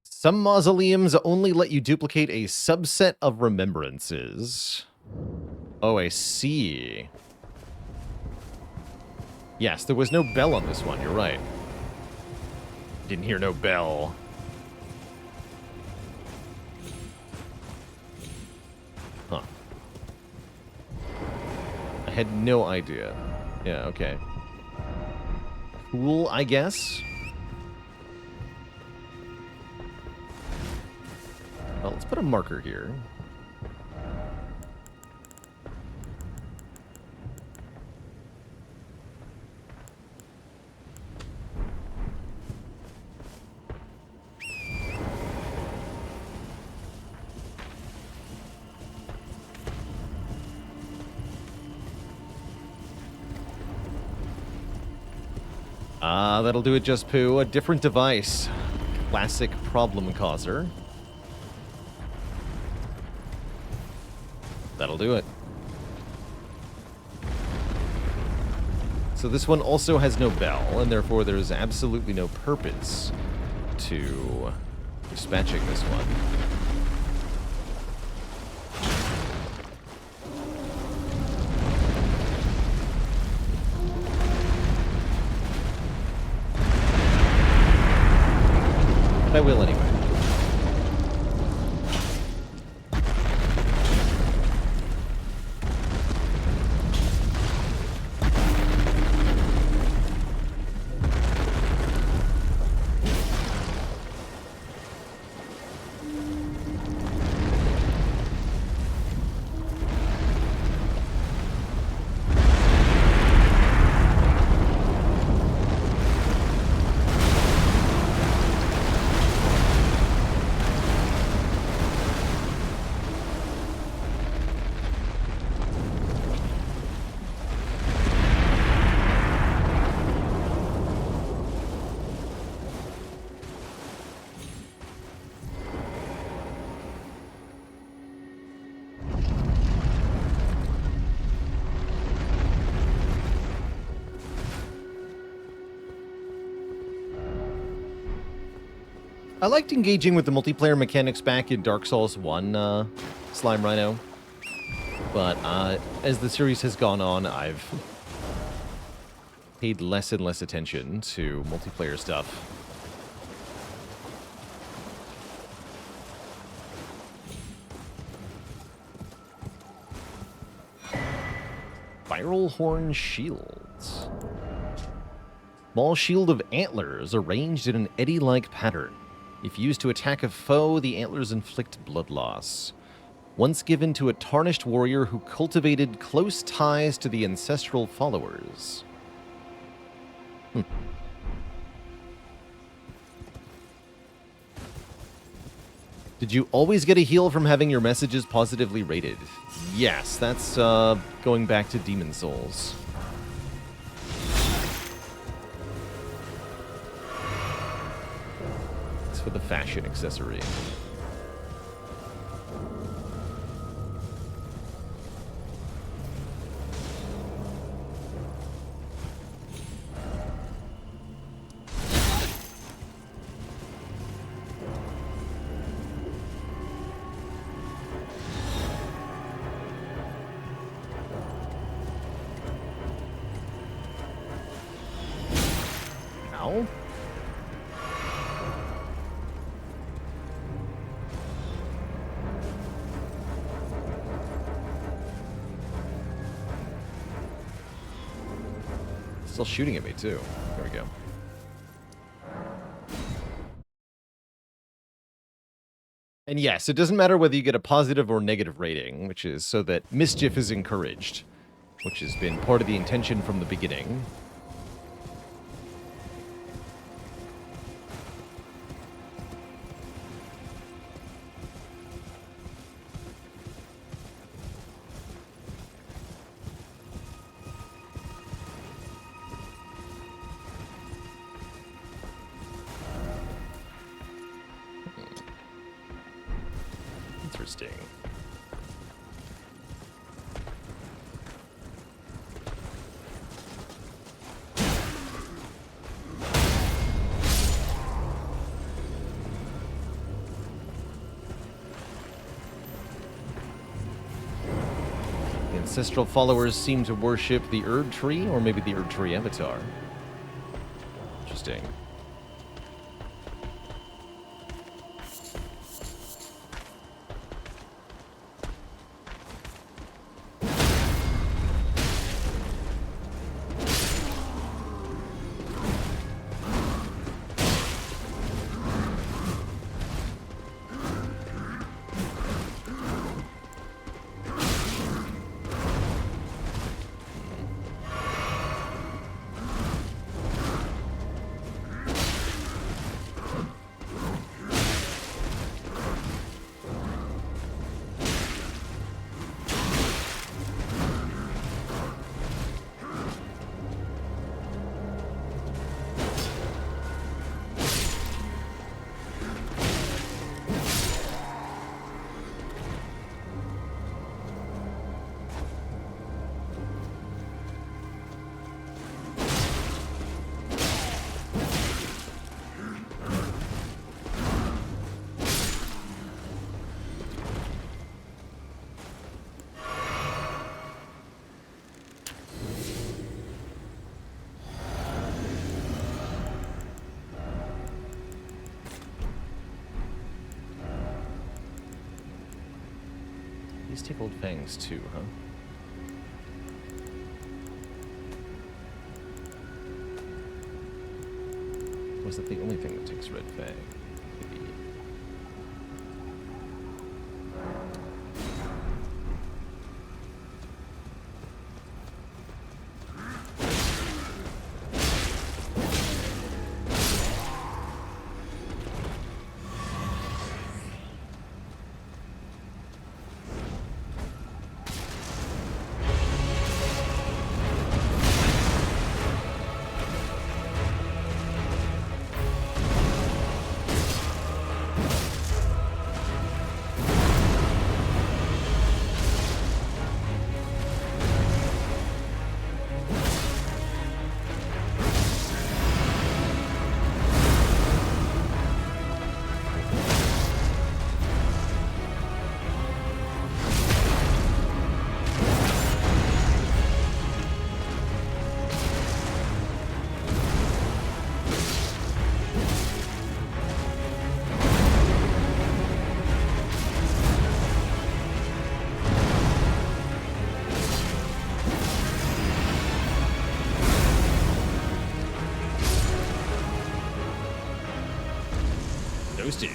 Some mausoleums only let you duplicate a subset of remembrances. Oh, I see. Yes, there was no bell on this one, you're right. Didn't hear no bell. Huh. I had no idea. Yeah, okay. Cool, I guess. Well, let's put a marker here. Ah, that'll do it, Just Poo. A different device. Classic problem causer. That'll do it. So this one also has no bell, and therefore there's absolutely no purpose to dispatching this one. I will anyway. I liked engaging with the multiplayer mechanics back in Dark Souls 1, Slime Rhino. But as the series has gone on, I've paid less and less attention to multiplayer stuff. Spiral Horn Shields. Small shield of antlers arranged in an eddy-like pattern. If used to attack a foe, the antlers inflict blood loss. Once given to a tarnished warrior who cultivated close ties to the ancestral followers. Did you always get a heal from having your messages positively rated? Yes, that's going back to Demon Souls. It's for the fashion accessory. Ow. Still shooting at me, too. There we go. And yes, it doesn't matter whether you get a positive or negative rating, which is so that mischief is encouraged, which has been part of the intention from the beginning. Interesting. The ancestral followers seem to worship the Erd Tree, or maybe the Erd Tree avatar. Interesting. These take old fangs too, huh? Was that the only thing that takes red fang? Maybe. Toasty.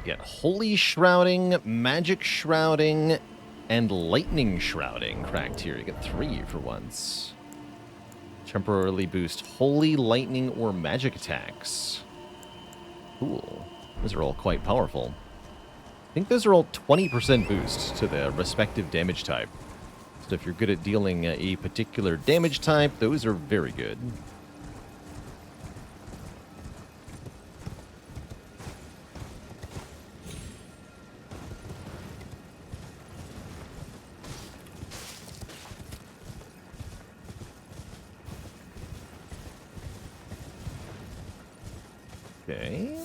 Get Holy Shrouding, Magic Shrouding, and Lightning Shrouding cracked here. You get 3 for once. Temporarily boost Holy, Lightning, or Magic attacks. Cool. Those are all quite powerful. I think those are all 20% boost to the respective damage type. So if you're good at dealing a particular damage type, those are very good. Okay.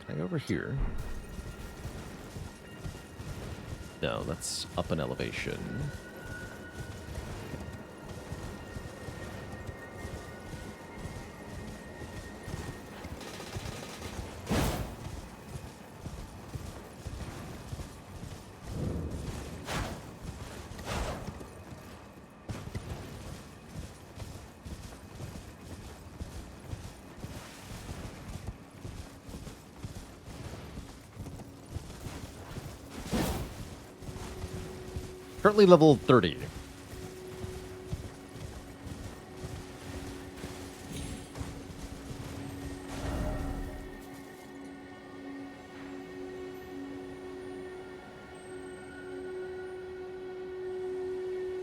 Can I go over here? No, that's up an elevation. Currently level 30.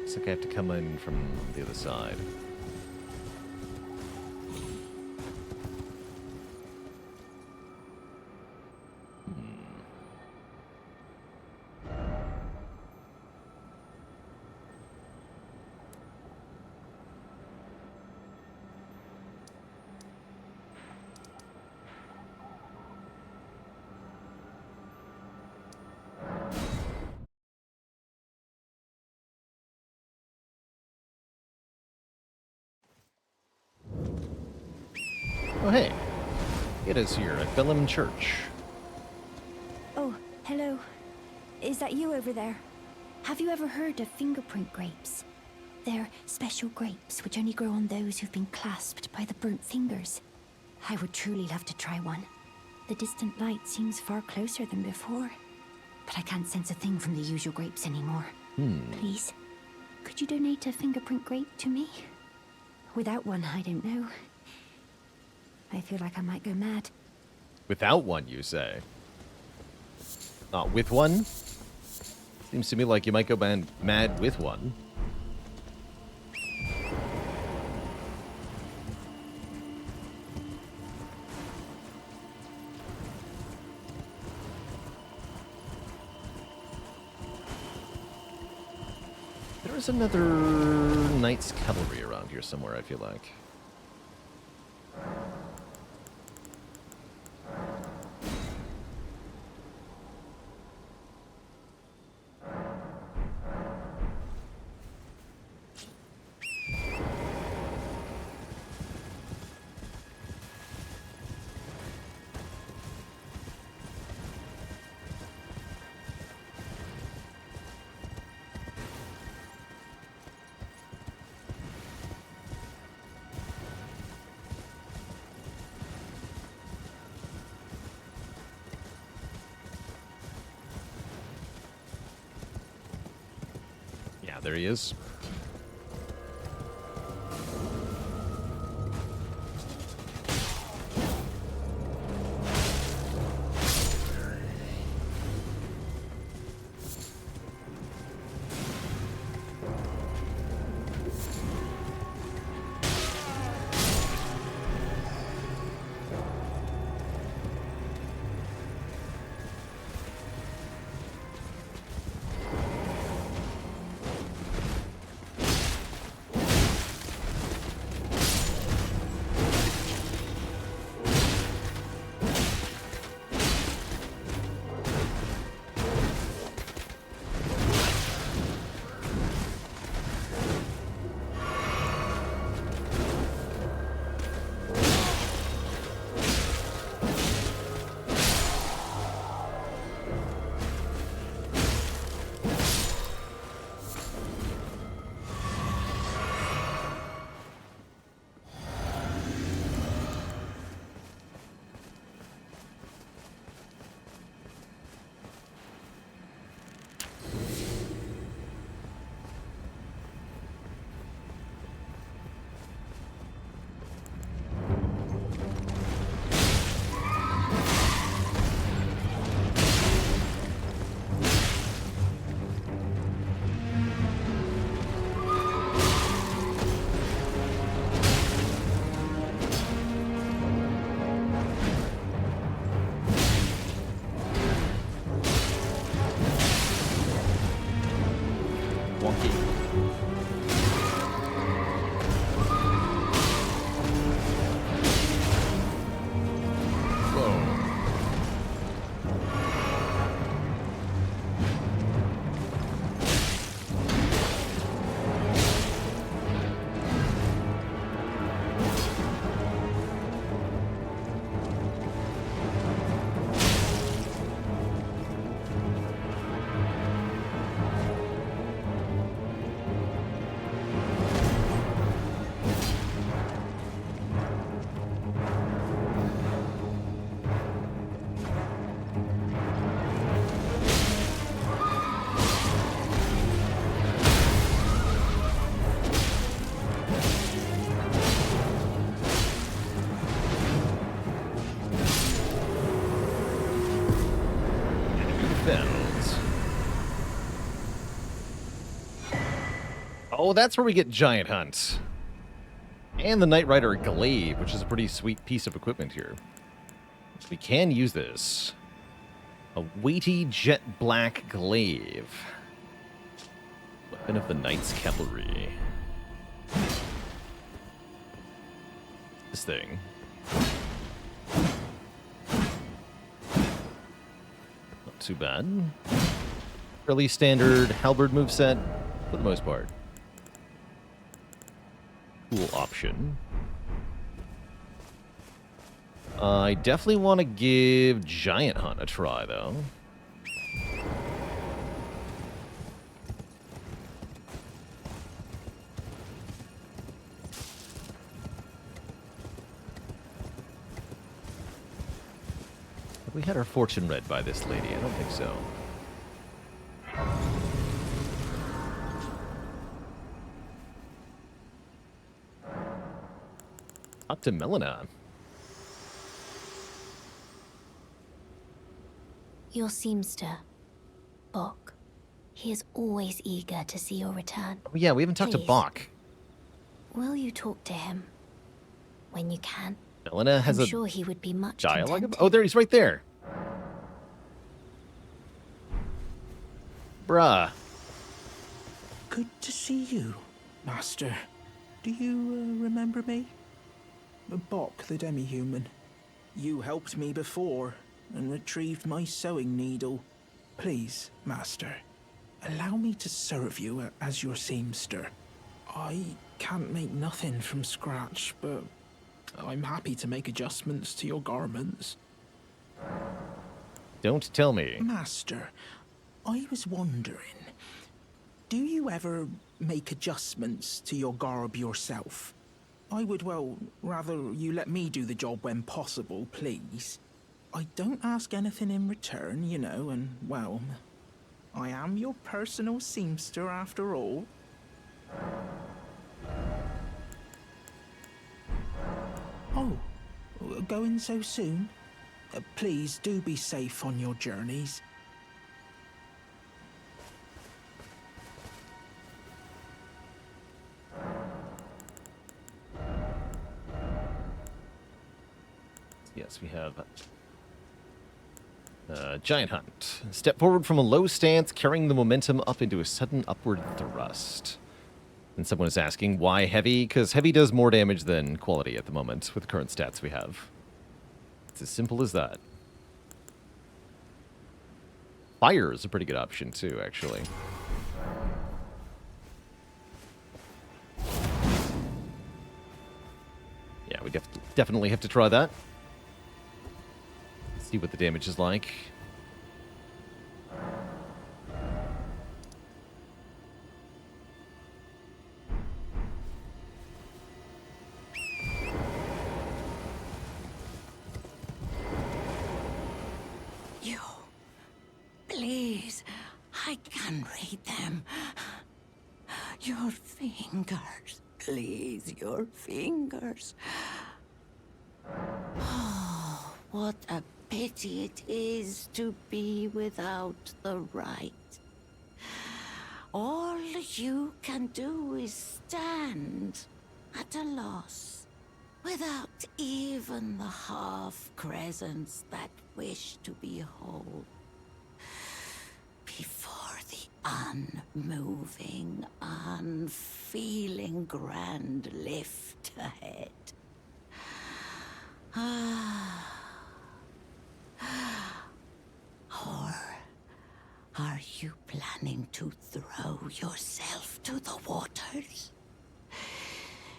Looks like I have to come in from the other side. Oh, hey. It is here at Bellum Church. Oh, hello. Is that you over there? Have you ever heard of fingerprint grapes? They're special grapes which only grow on those who've been clasped by the burnt fingers. I would truly love to try one. The distant light seems far closer than before, but I can't sense a thing from the usual grapes anymore. Please, could you donate a fingerprint grape to me? Without one, I don't know. I feel like I might go mad. Without one, you say? Not with one? Seems to me like you might go mad with one. There's another Knights Cavalry around here somewhere, I feel like. There he is. wonky. Whoa. Oh, that's where we get Giant Hunt. And the Knight Rider Glaive, which is a pretty sweet piece of equipment here. We can use this. A weighty jet black glaive. Weapon of the Knight's Cavalry. This thing. Not too bad. Fairly standard halberd moveset for the most part. Cool option. I definitely want to give Giant Hunt a try, though. Have we had our fortune read by this lady? I don't think so. Up to Melina. Your seamster, Bok. He is always eager to see your return. Oh, yeah, we haven't talked to Please. Bok. Will you talk to him when you can? Melina has I'm a sure he would be much dialogue. contented. Oh, there he's right there. Bruh. Good to see you, Master. Do you remember me? Bok, the demi-human. You helped me before and retrieved my sewing needle. Please, Master, allow me to serve you as your seamster. I can't make nothing from scratch, but I'm happy to make adjustments to your garments. Don't tell me. Master, I was wondering, do you ever make adjustments to your garb yourself? I would, well, rather you let me do the job when possible, please. I don't ask anything in return, you know, and, well, I am your personal seamster after all. Oh, going so soon? Please do be safe on your journeys. Yes, we have Giant Hunt. Step forward from a low stance, carrying the momentum up into a sudden upward thrust. And someone is asking, why heavy? Because heavy does more damage than quality at the moment with the current stats we have. It's as simple as that. Fire is a pretty good option too, actually. Yeah, we definitely have to try that. See what the damage is like. You, please, I can read them. Your fingers, please, your fingers. Oh, what a pity it is to be without the right. All you can do is stand at a loss, without even the half-crescents that wish to be whole. Before the unmoving, unfeeling grand lift ahead. Or are you planning to throw yourself to the waters?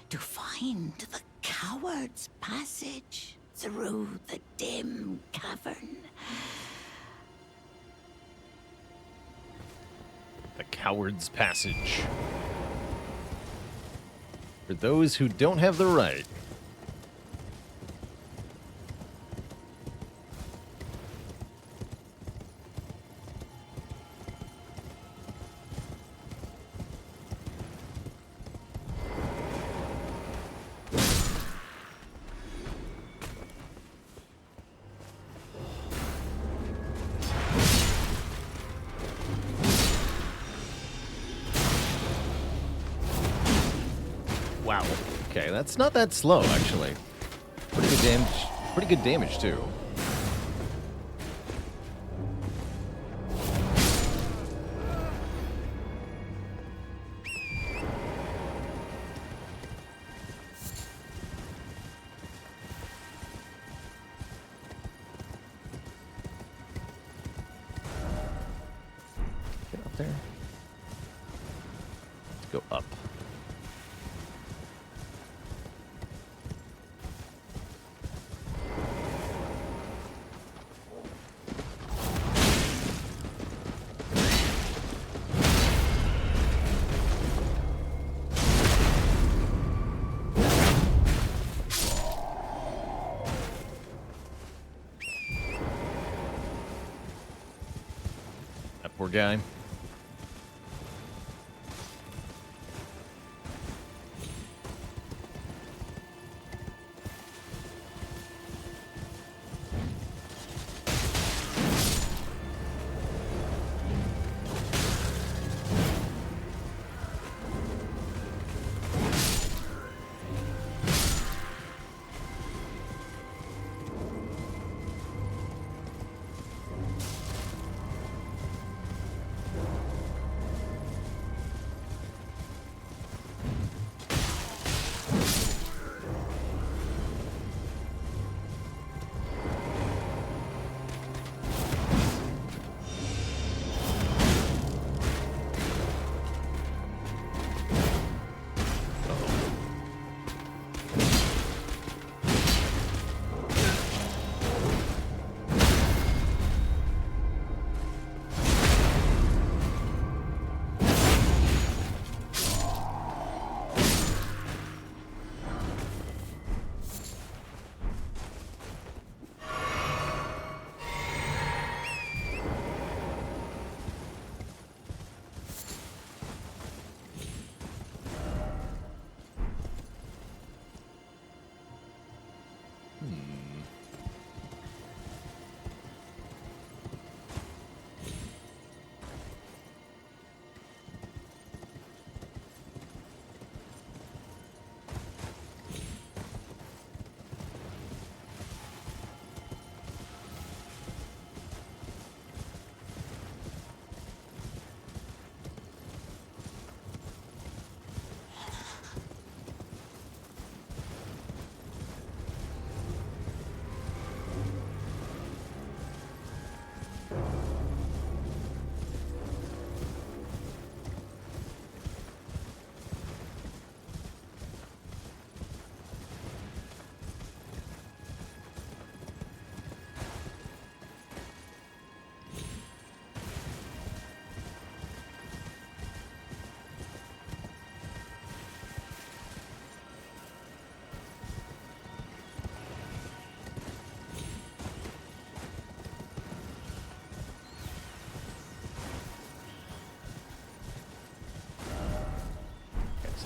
To find the coward's passage through the dim cavern? The coward's passage. For those who don't have the right. Wow. Okay, that's not that slow, actually. Pretty good damage. Pretty good damage, too. Get up there. Let's go up. That poor guy.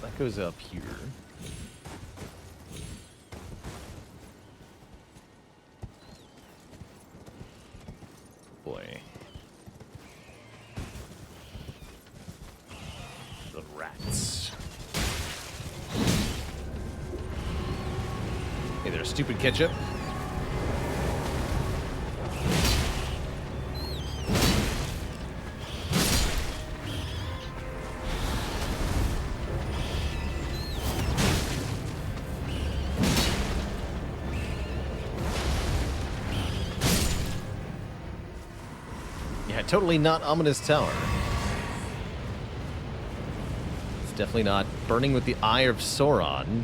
That goes up here. Boy. The rats. Hey there, stupid ketchup. Yeah, totally not Ominous Tower. It's definitely not burning with the Eye of Sauron.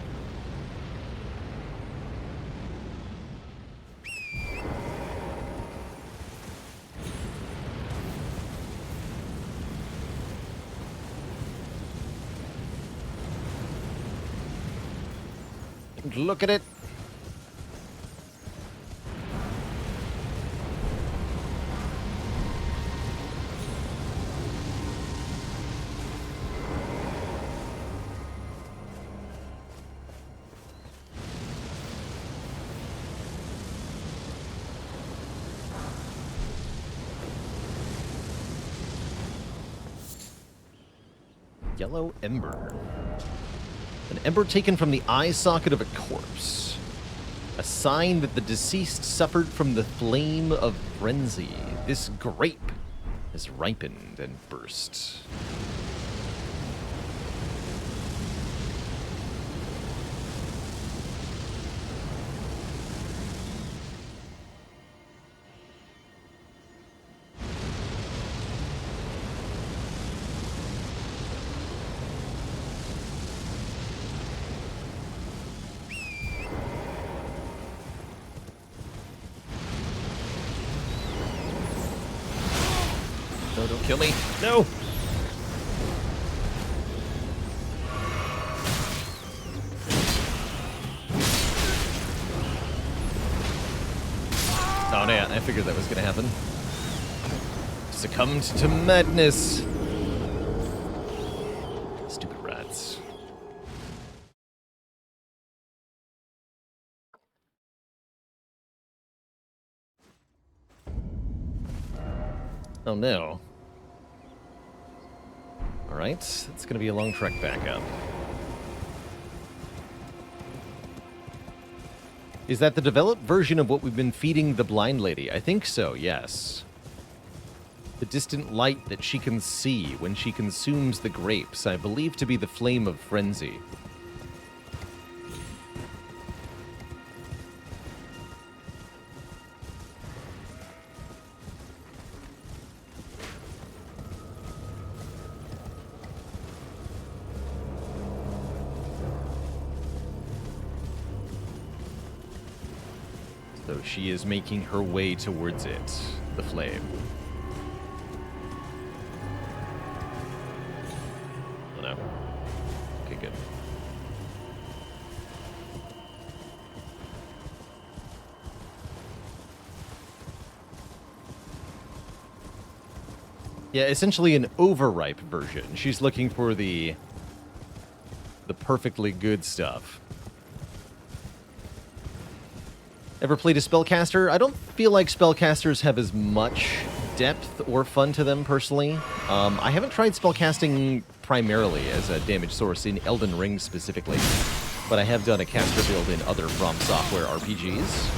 Look at it. Yellow ember. An ember taken from the eye socket of a corpse. A sign that the deceased suffered from the flame of frenzy. This grape has ripened and burst. No, don't kill me. No! Oh, man, I figured that was gonna happen. Succumbed to madness. Stupid rats. Oh, no. Alright, it's gonna be a long trek back up. Is that the developed version of what we've been feeding the blind lady? I think so, yes. The distant light that she can see when she consumes the grapes, I believe to be the flame of frenzy. So she is making her way towards it, the flame. Oh no. Okay, good. Yeah, essentially an overripe version. She's looking for the perfectly good stuff. Ever played a spellcaster? I don't feel like spellcasters have as much depth or fun to them, personally. I haven't tried spellcasting primarily as a damage source in Elden Ring specifically, but I have done a caster build in other From Software RPGs.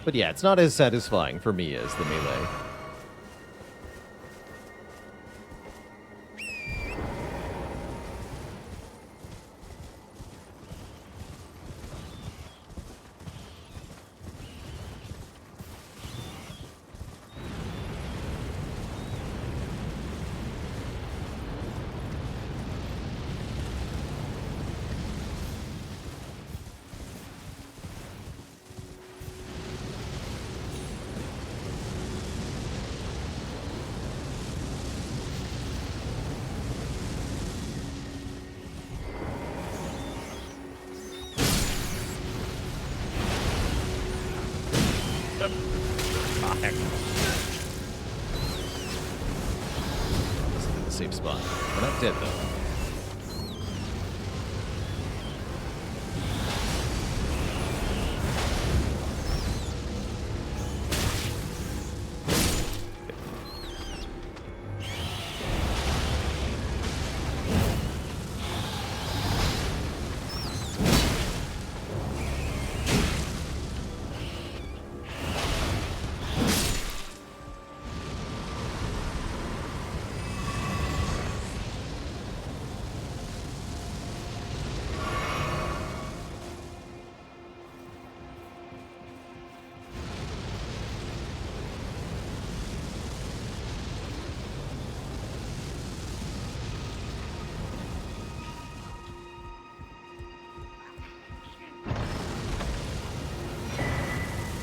But yeah, it's not as satisfying for me as the melee. This is in the safe spot. We're not dead, though.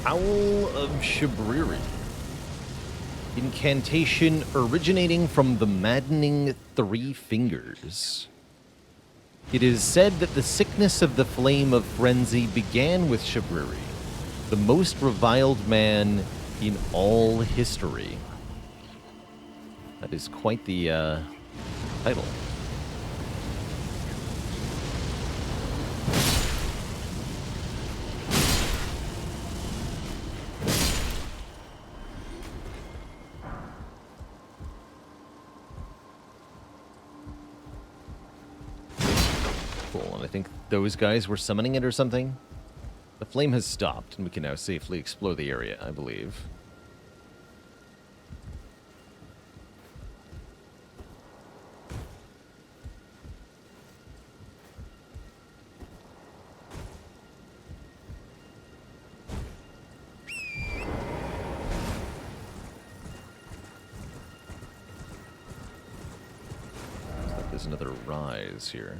Owl of Shabriri. Incantation originating from the maddening Three Fingers. It is said that the sickness of the flame of frenzy began with Shabriri, the most reviled man in all history. That is quite the title. Cool, and I think those guys were summoning it or something. The flame has stopped, and we can now safely explore the area, I believe. Looks like there's another rise here.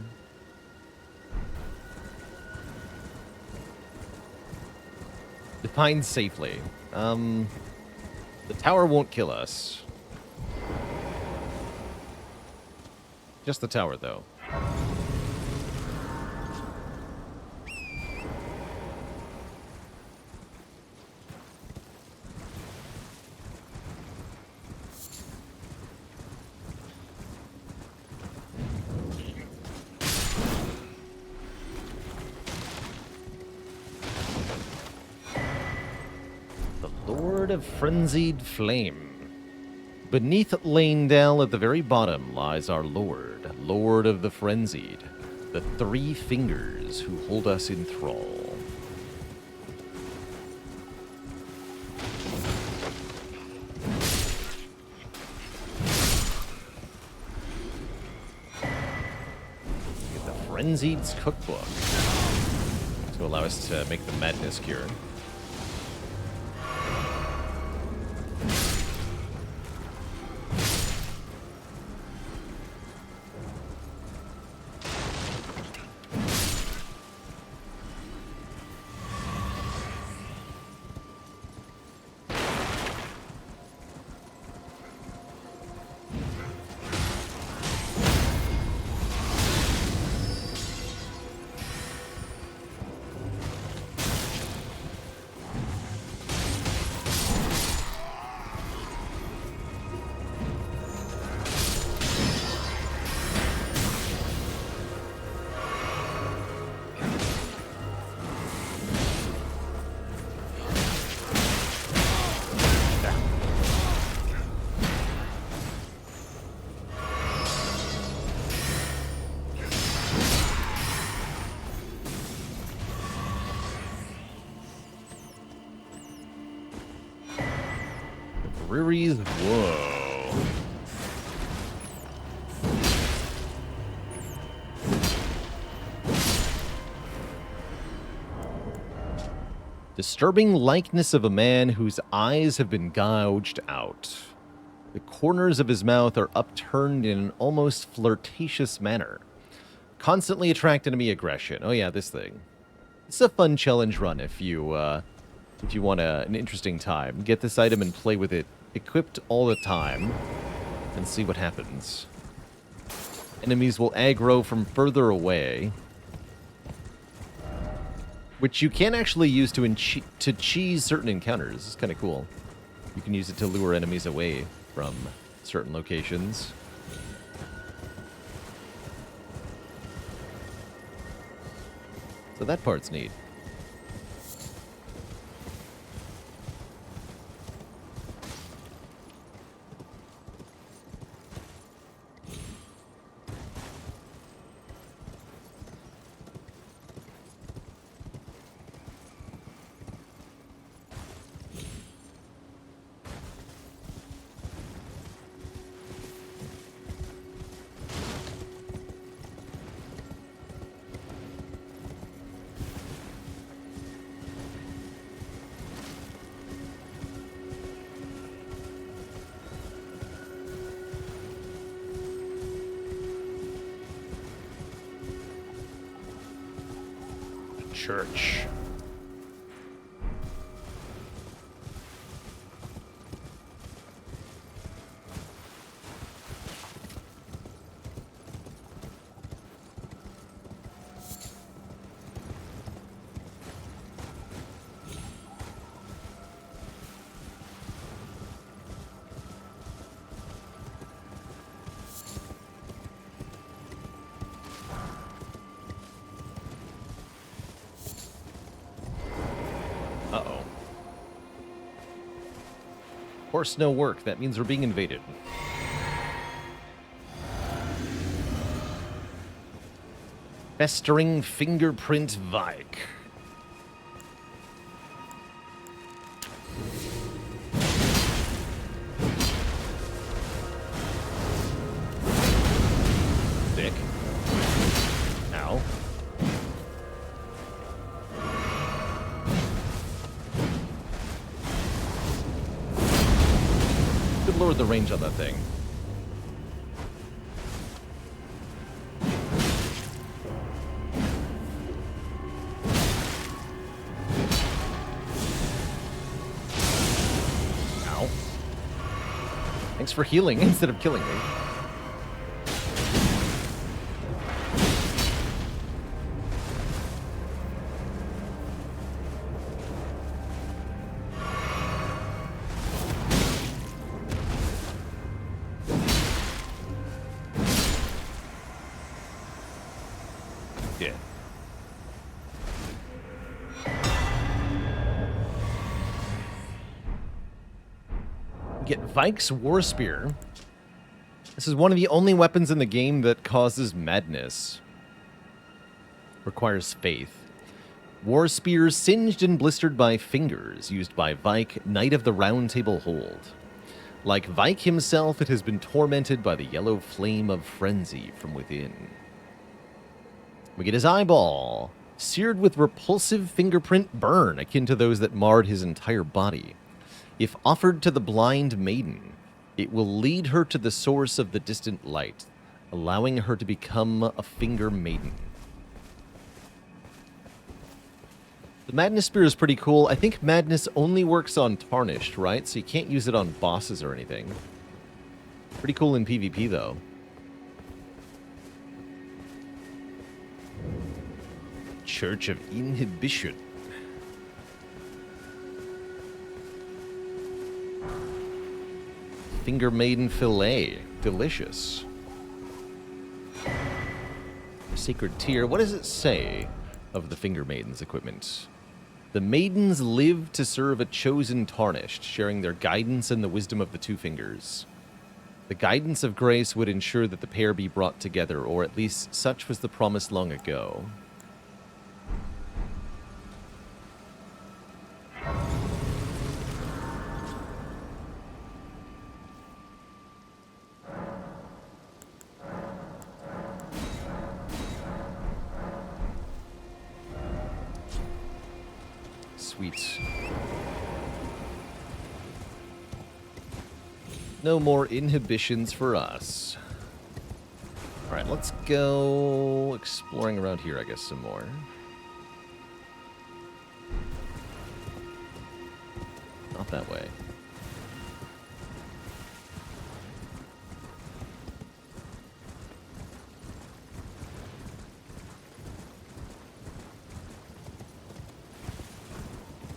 Define safely. The tower won't kill us. Just the tower, though. Of frenzied flame. Beneath Lanedale at the very bottom lies our Lord of the Frenzied, the Three Fingers who hold us in thrall. Get the Frenzied's cookbook to allow us to make the madness cure. Riri's whoa. Disturbing likeness of a man whose eyes have been gouged out. The corners of his mouth are upturned in an almost flirtatious manner. Constantly attract enemy aggression. Oh yeah, this thing. It's a fun challenge run if you want an interesting time. Get this item and play with it equipped all the time and see what happens. Enemies will aggro from further away, which you can actually use to cheese certain encounters. It's kind of cool. You can use it to lure enemies away from certain locations. So that part's neat. Church. course, no work. That means we're being invaded. Festering fingerprint Vike. Dick. Ow. Good lord, the range on that thing. Ow. Thanks for healing instead of killing me. Yeah. Get Vike's War Spear. This is one of the only weapons in the game that causes madness. Requires faith. War Spear singed and blistered by fingers, used by Vike, Knight of the Round Table Hold. Like Vike himself, it has been tormented by the yellow flame of frenzy from within. We get his eyeball, seared with repulsive fingerprint burn, akin to those that marred his entire body. If offered to the blind maiden, it will lead her to the source of the distant light, allowing her to become a finger maiden. The Madness Spear is pretty cool. I think Madness only works on Tarnished, right? So you can't use it on bosses or anything. Pretty cool in PvP, though. Church of Inhibition. Finger Maiden Fillet. Delicious. Sacred Tear. What does it say of the Finger Maiden's equipment? The maidens live to serve a chosen tarnished, sharing their guidance and the wisdom of the two fingers. The guidance of grace would ensure that the pair be brought together, or at least such was the promise long ago. Sweet. No more inhibitions for us. Alright, let's go exploring around here, I guess, some more. Not that way.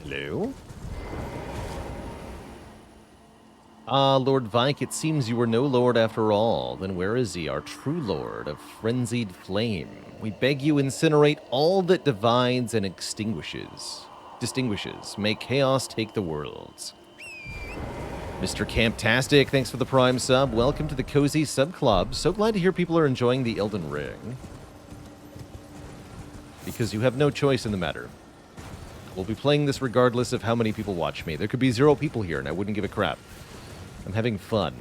Hello? Ah, Lord Vike, it seems you were no lord after all. Then where is he, our true lord of frenzied flame? We beg you incinerate all that divides and distinguishes. May chaos take the worlds. Mr. Camptastic, thanks for the Prime sub. Welcome to the Cozy Sub Club. So glad to hear people are enjoying the Elden Ring. Because you have no choice in the matter. We'll be playing this regardless of how many people watch me. There could be 0 people here, and I wouldn't give a crap. I'm having fun.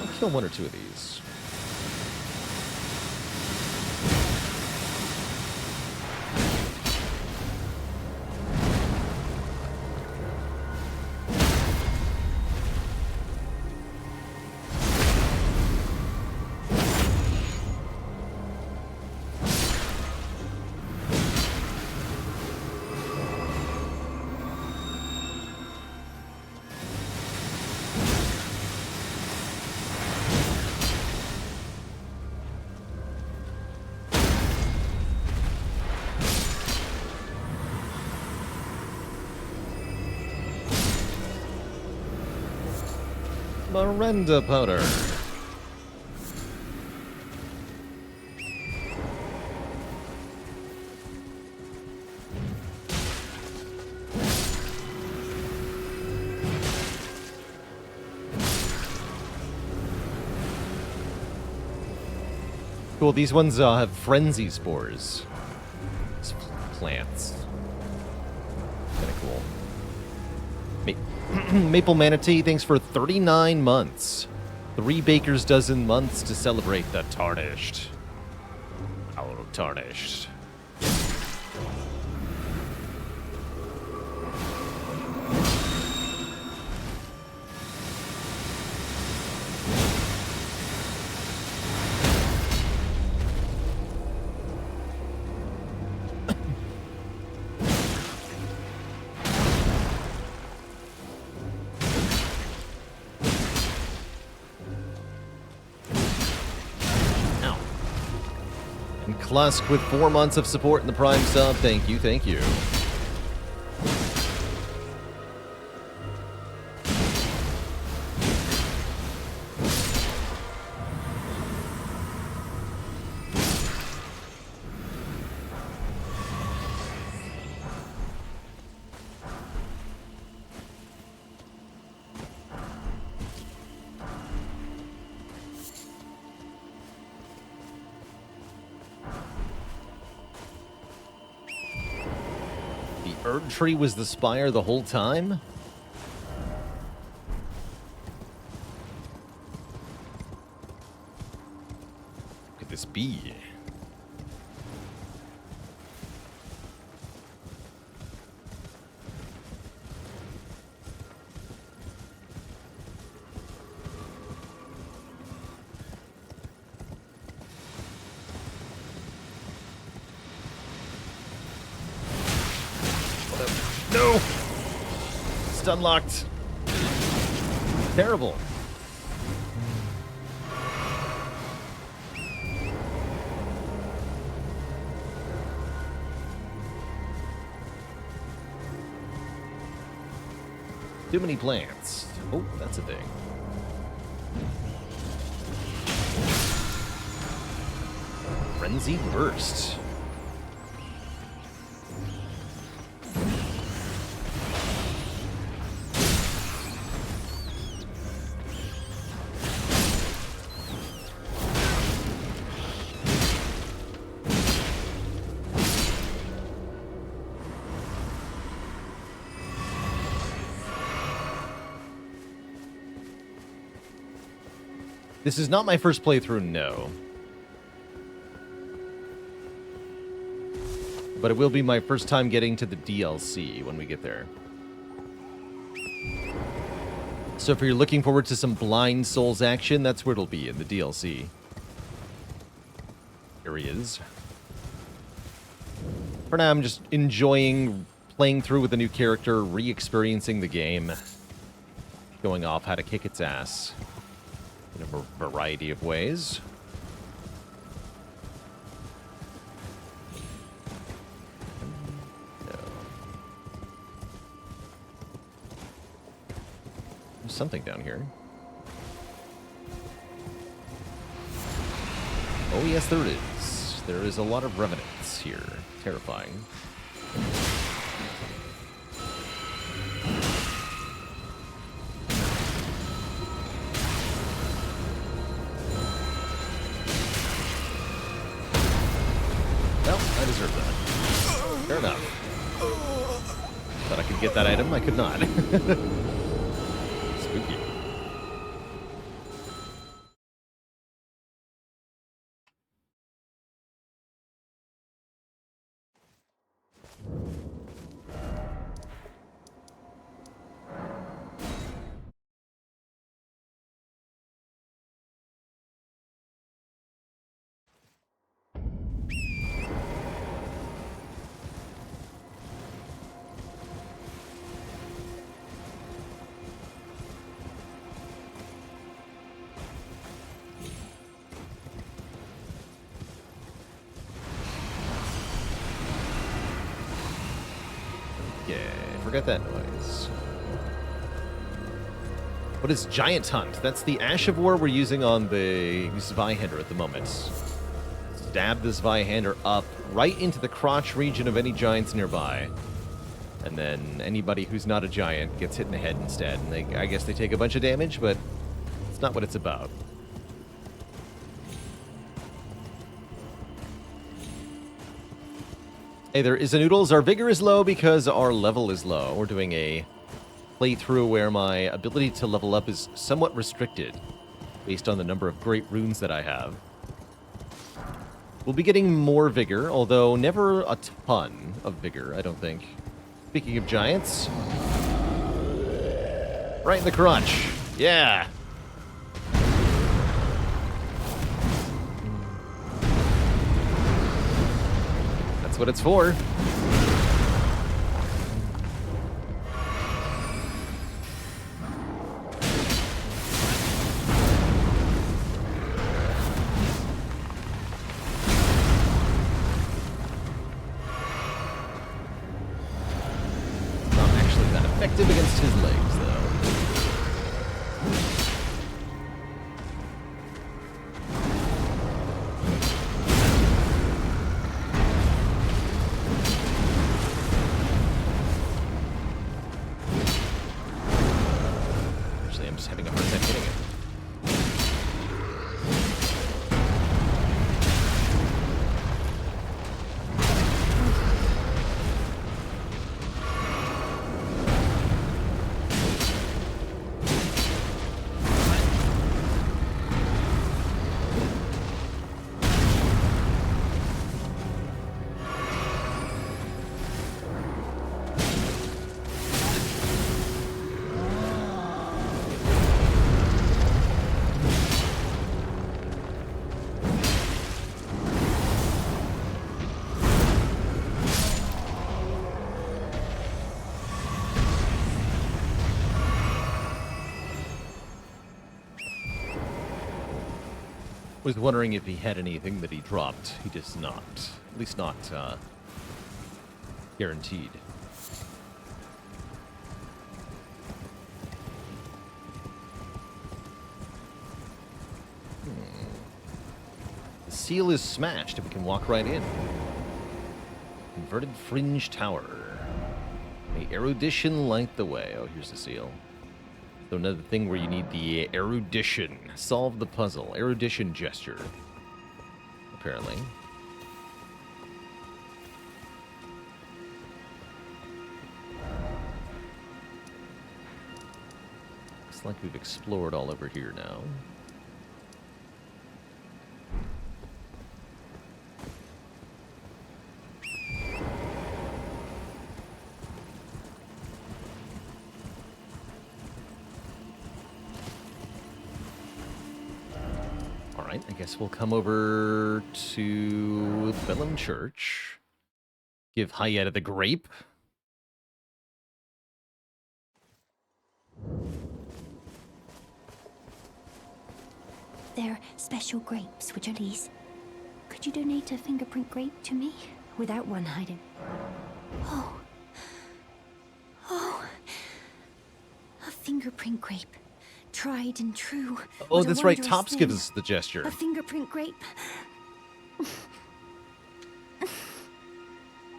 I'll kill 1 or 2 of these. Miranda powder. Cool, these ones have frenzy spores. These plants. Kinda cool. Maple Manatee, thanks for 39 months. 3 baker's dozen months to celebrate the Tarnished. Our Tarnished. Klusk with 4 months of support in the Prime sub. Thank you, thank you. Erd tree was the spire the whole time? Could this be? No! It's unlocked. Terrible. Too many plants. Oh, that's a thing. Frenzied Burst. This is not my first playthrough, no. But it will be my first time getting to the DLC when we get there. So if you're looking forward to some Blind Souls action, that's where it'll be, in the DLC. Here he is. For now, I'm just enjoying playing through with a new character, re-experiencing the game, showing off how to kick its ass in a variety of ways. No. There's something down here. Oh yes, there is. There is a lot of revenants here. Terrifying. I deserve that. Fair enough. Thought I could get that item, I could not. Spooky. Forget that noise. What is Giant Hunt? That's the Ash of War we're using on the Zweihander at the moment. Stab the Zweihander up right into the crotch region of any giants nearby. And then anybody who's not a giant gets hit in the head instead. And I guess they take a bunch of damage, but it's not what it's about. Hey there, Is Noodles. Our vigor is low because our level is low. We're doing a playthrough where my ability to level up is somewhat restricted based on the number of great runes that I have. We'll be getting more vigor, although never a ton of vigor, I don't think. Speaking of giants, right in the crunch. Yeah. That's what it's for. Effective against his legs, though. Actually, I'm just having a hard time hitting it. Was wondering if he had anything that he dropped. He does not. At least not guaranteed. The seal is smashed and we can walk right in. Inverted Fringe Tower. May erudition light the way. Oh, here's the seal. So another thing where you need the erudition. Solve the puzzle. Erudition gesture. Apparently. Looks like we've explored all over here now. I guess we'll come over to the Bellum Church. Give Hayeta the grape. They're special grapes, would you please? Could you donate a fingerprint grape to me? Without one hiding. Oh. Oh. A fingerprint grape. Tried and true. Oh, What a that's right. wondrous Tops thing. gives us the gesture. A fingerprint grape.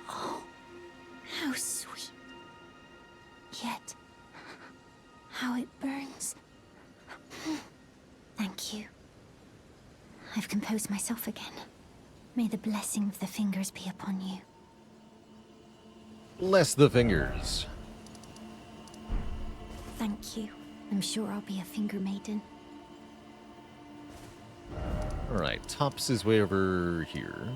Oh, how sweet. Yet, how it burns. Thank you. I've composed myself again. May the blessing of the fingers be upon you. Bless the fingers. Thank you. I'm sure I'll be a finger maiden. Alright, Tops is way over here.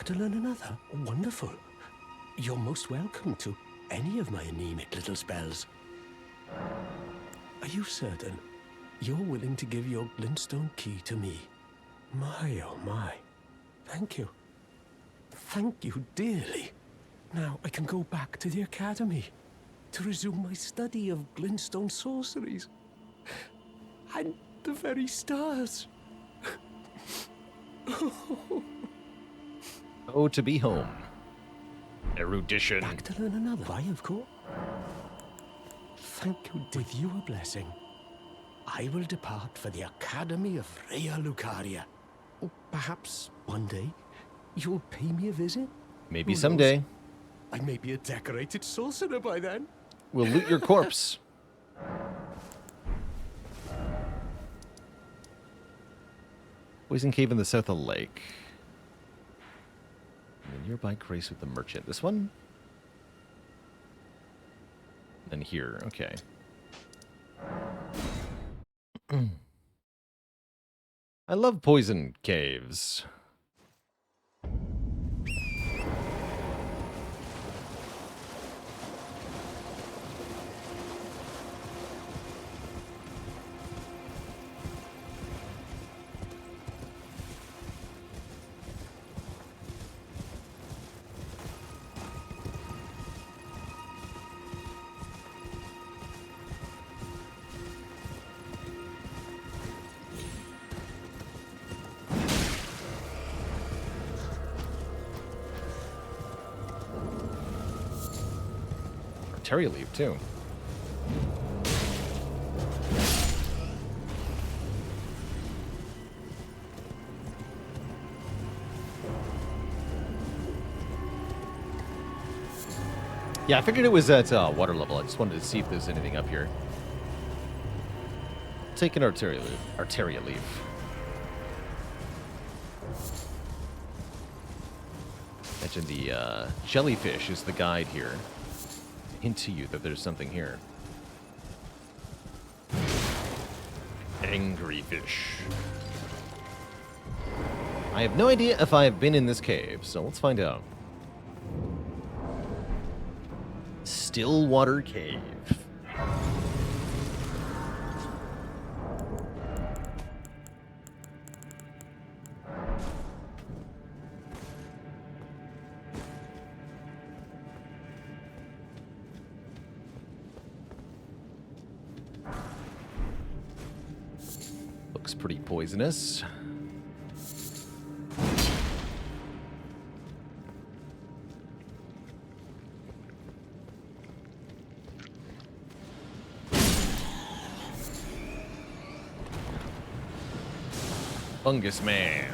To learn another? Wonderful. You're most welcome to any of my anemic little spells. Are you certain you're willing to give your glintstone key to me? My, oh my. Thank you. Thank you dearly. Now I can go back to the academy to resume my study of glintstone sorceries. And the very stars. Oh, to be home. Erudition. Back to learn another. Why, of course. Thank you. With your blessing, I will depart for the Academy of Rea Lucaria. Or perhaps one day you'll pay me a visit? Maybe Who knows? someday. I may be a decorated sorcerer by then. We'll loot your corpse. Poison cave in the south of the lake. And the nearby grace with the merchant. This one? And here, okay. I love poison caves. Terry leaf too. Yeah, I figured it was at water level. I just wanted to see if there's anything up here. Take an Arteria leaf. Imagine the jellyfish is the guide here. Hint to you that there's something here. Angry fish. I have no idea if I have been in this cave, so let's find out. Stillwater Cave. Looks pretty poisonous. Fungus Man.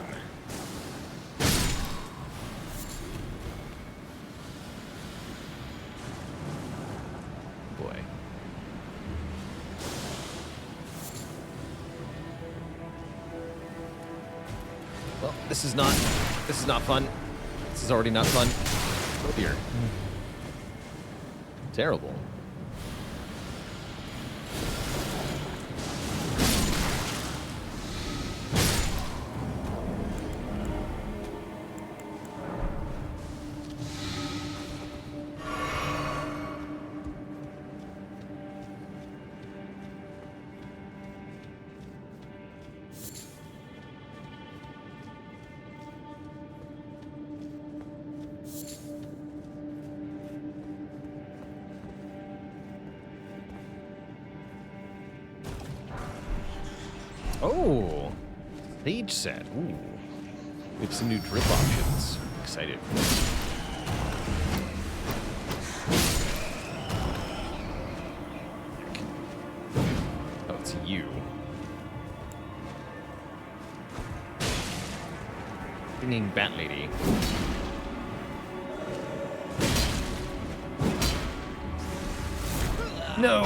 Boy. Well, this is not fun. This is already not fun. Oh dear. Terrible. Oh, stage set. Ooh, we have some new drip options. Excited. Oh, it's you. Singing Bat Lady. No.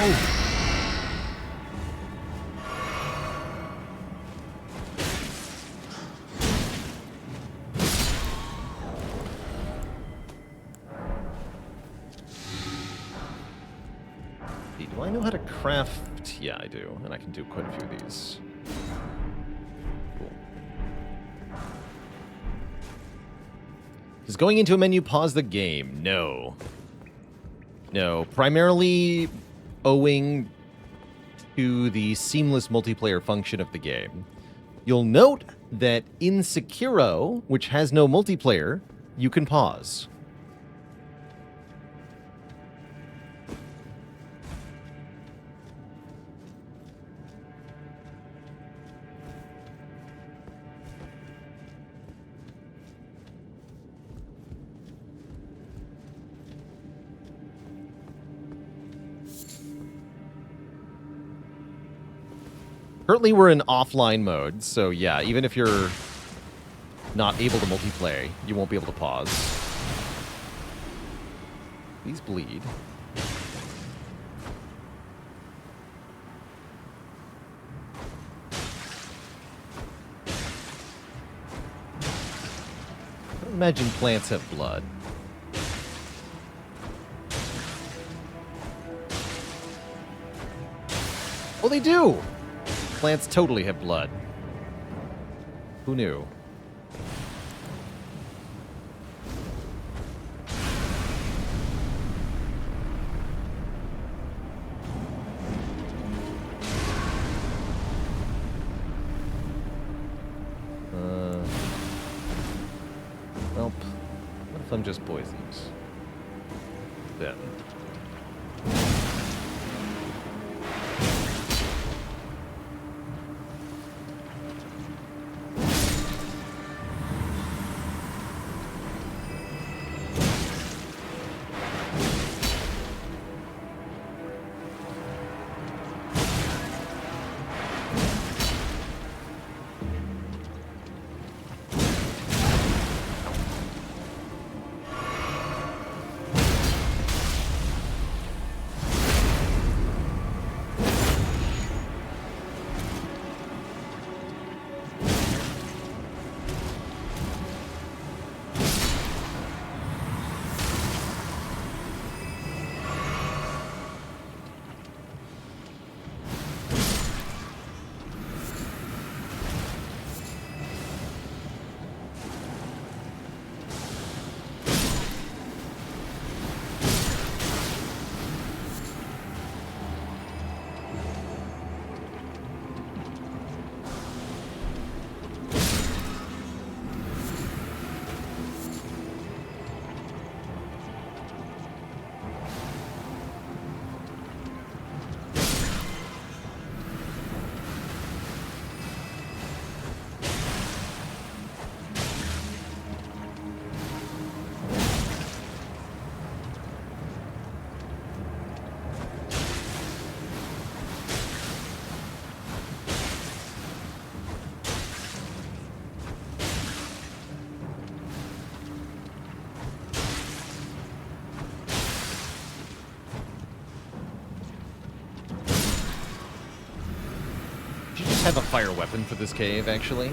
Do I know how to craft? Yeah, I do. And I can do quite a few of these. Cool. Does going into a menu pause the game? No. No. Primarily owing to the seamless multiplayer function of the game. You'll note that in Sekiro, which has no multiplayer, you can pause. Currently, we're in offline mode, so yeah, even if you're not able to multiplay, you won't be able to pause. These bleed. I don't imagine plants have blood. Oh, they do! Plants totally have blood. Who knew? Well, what if I'm just poisoned? Then. Should just have a fire weapon for this cave, actually.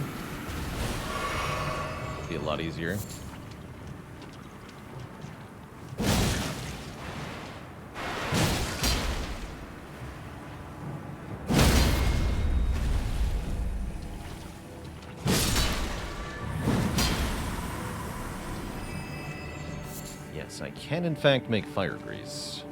Be a lot easier. Yes, I can in fact make fire grease.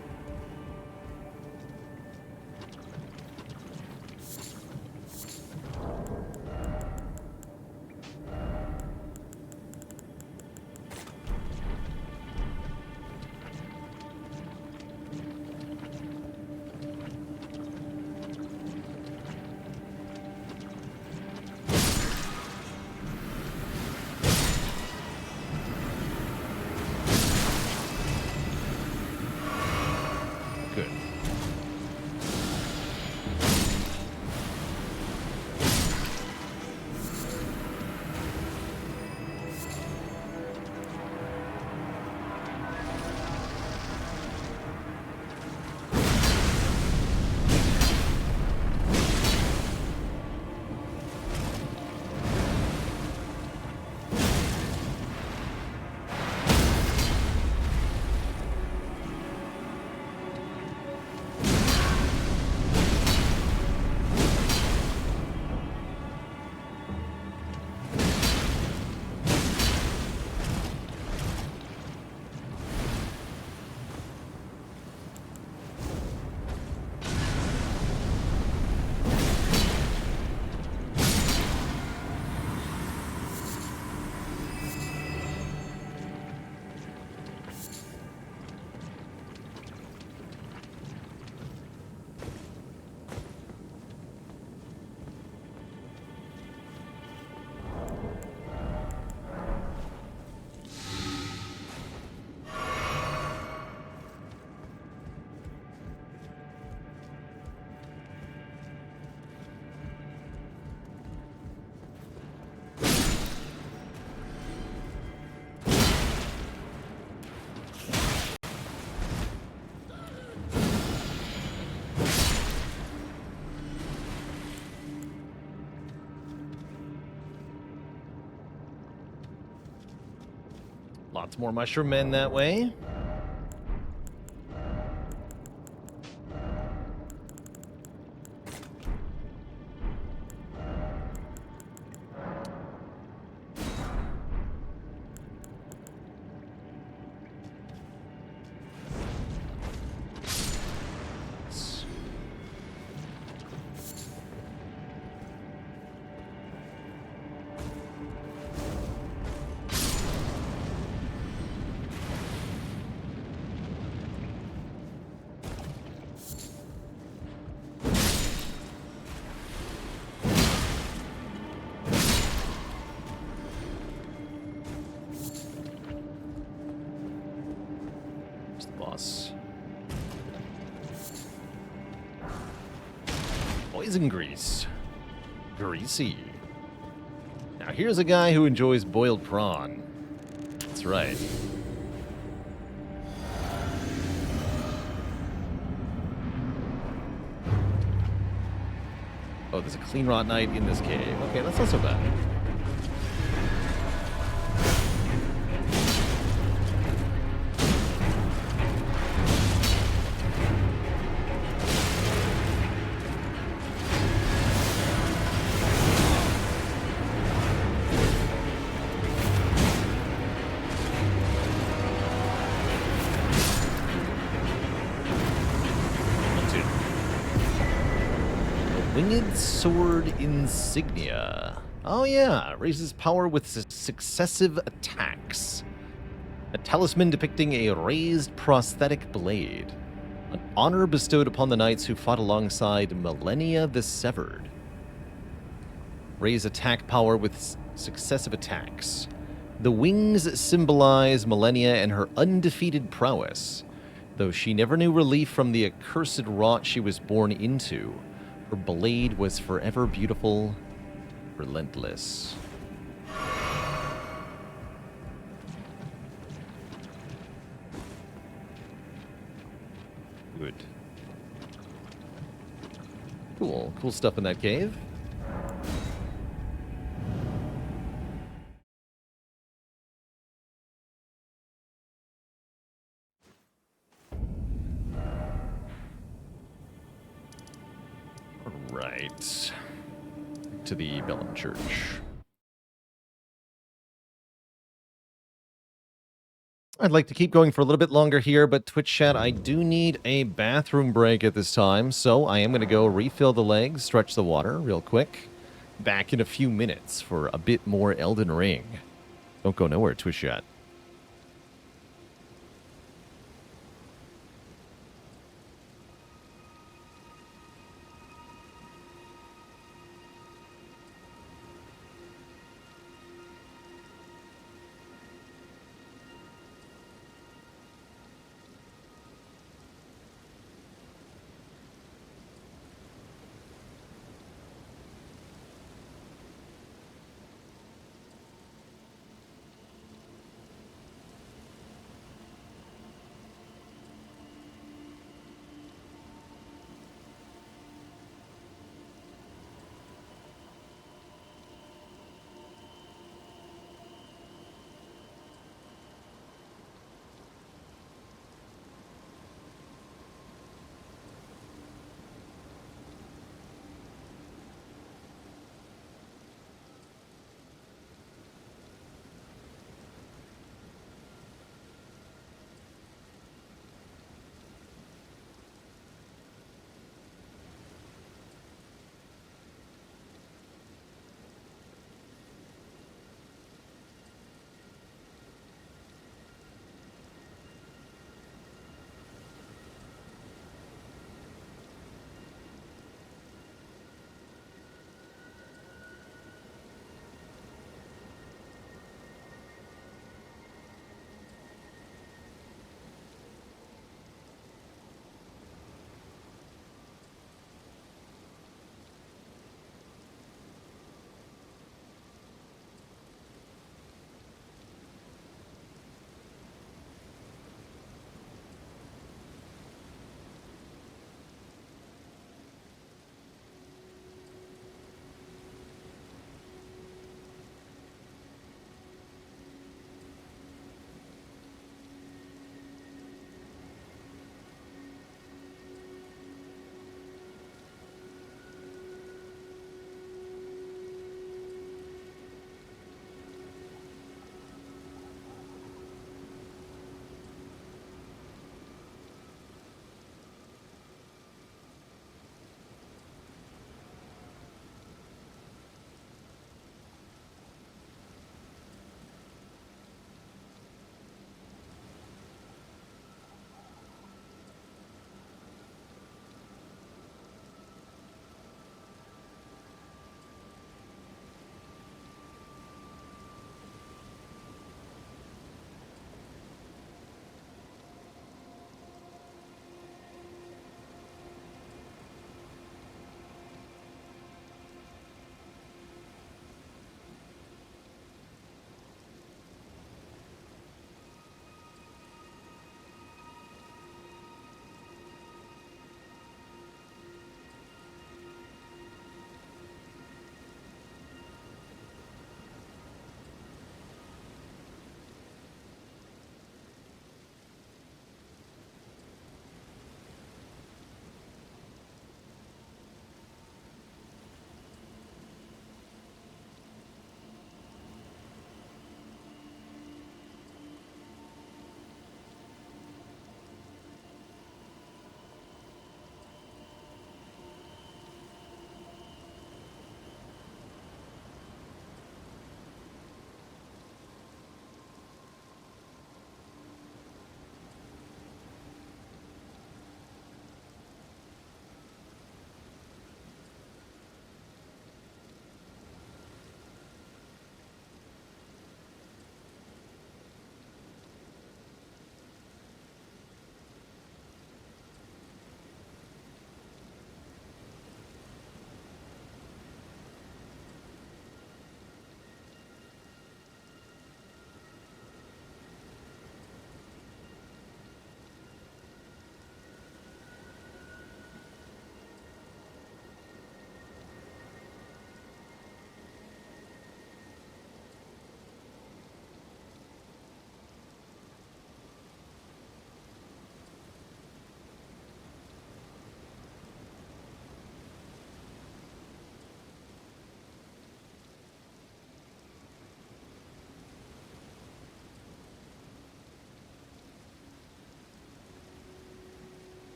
Lots more mushroom men that way. Poison grease. Greasy. Now here's a guy who enjoys boiled prawn. That's right. Oh, there's a clean rot knight in this cave. Okay, that's not so bad. Winged Sword Insignia. Oh yeah, raises power with successive attacks. A talisman depicting a raised prosthetic blade. An honor bestowed upon the knights who fought alongside Millennia the Severed. Raise attack power with successive attacks. The wings symbolize Millennia and her undefeated prowess. Though she never knew relief from the accursed rot she was born into, her blade was forever beautiful, relentless. Good. Cool. Cool stuff in that cave. Right. To the Bellum Church. I'd like to keep going for a little bit longer here, but Twitch chat, I do need a bathroom break at this time, so I am going to go refill the legs, stretch the water real quick. Back in a few minutes for a bit more Elden Ring. Don't go nowhere, Twitch chat.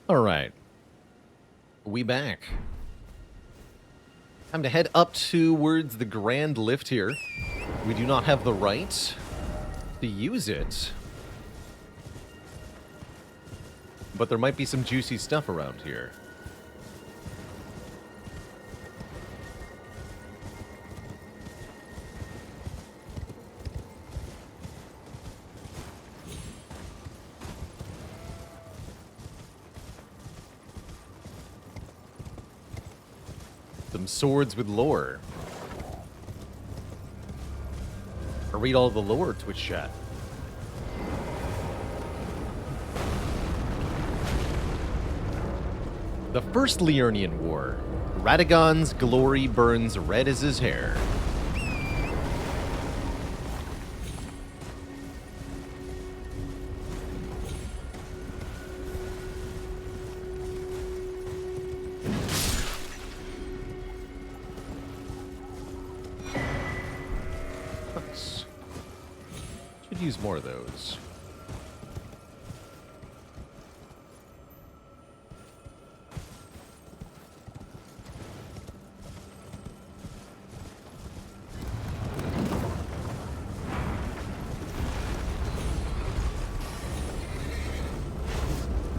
All right. We back. Time to head up towards the Grand Lift here. We do not have the right to use it, but there might be some juicy stuff around here. Some swords with lore. Or read all the lore, Twitch chat. The First Liurnian War. Radagon's glory burns red as his hair. Nice. Should use more of those.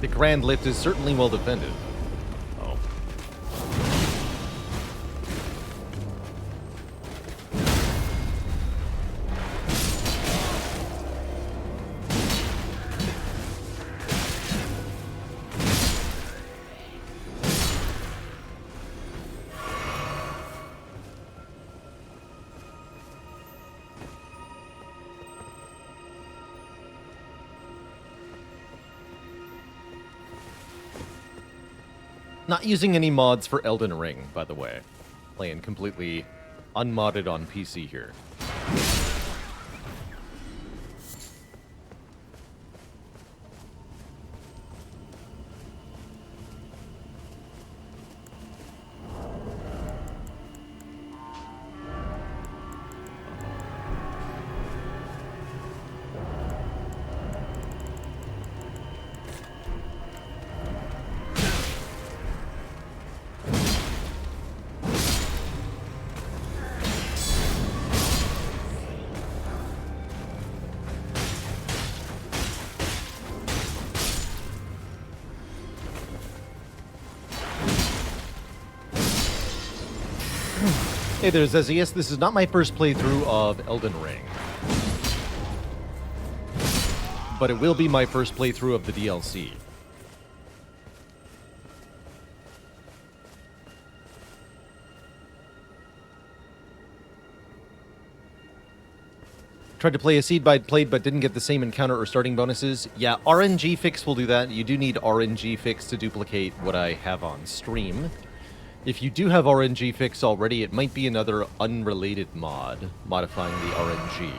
The Grand Lift is certainly well defended. Oh. Not using any mods for Elden Ring, by the way. Playing completely unmodded on PC here. Hey there, Zezius. This is not my first playthrough of Elden Ring. But it will be my first playthrough of the DLC. Tried to play a seed I'd played but didn't get the same encounter or starting bonuses. Yeah, RNG Fix will do that. You do need RNG Fix to duplicate what I have on stream. If you do have RNG Fix already, it might be another unrelated mod modifying the RNG.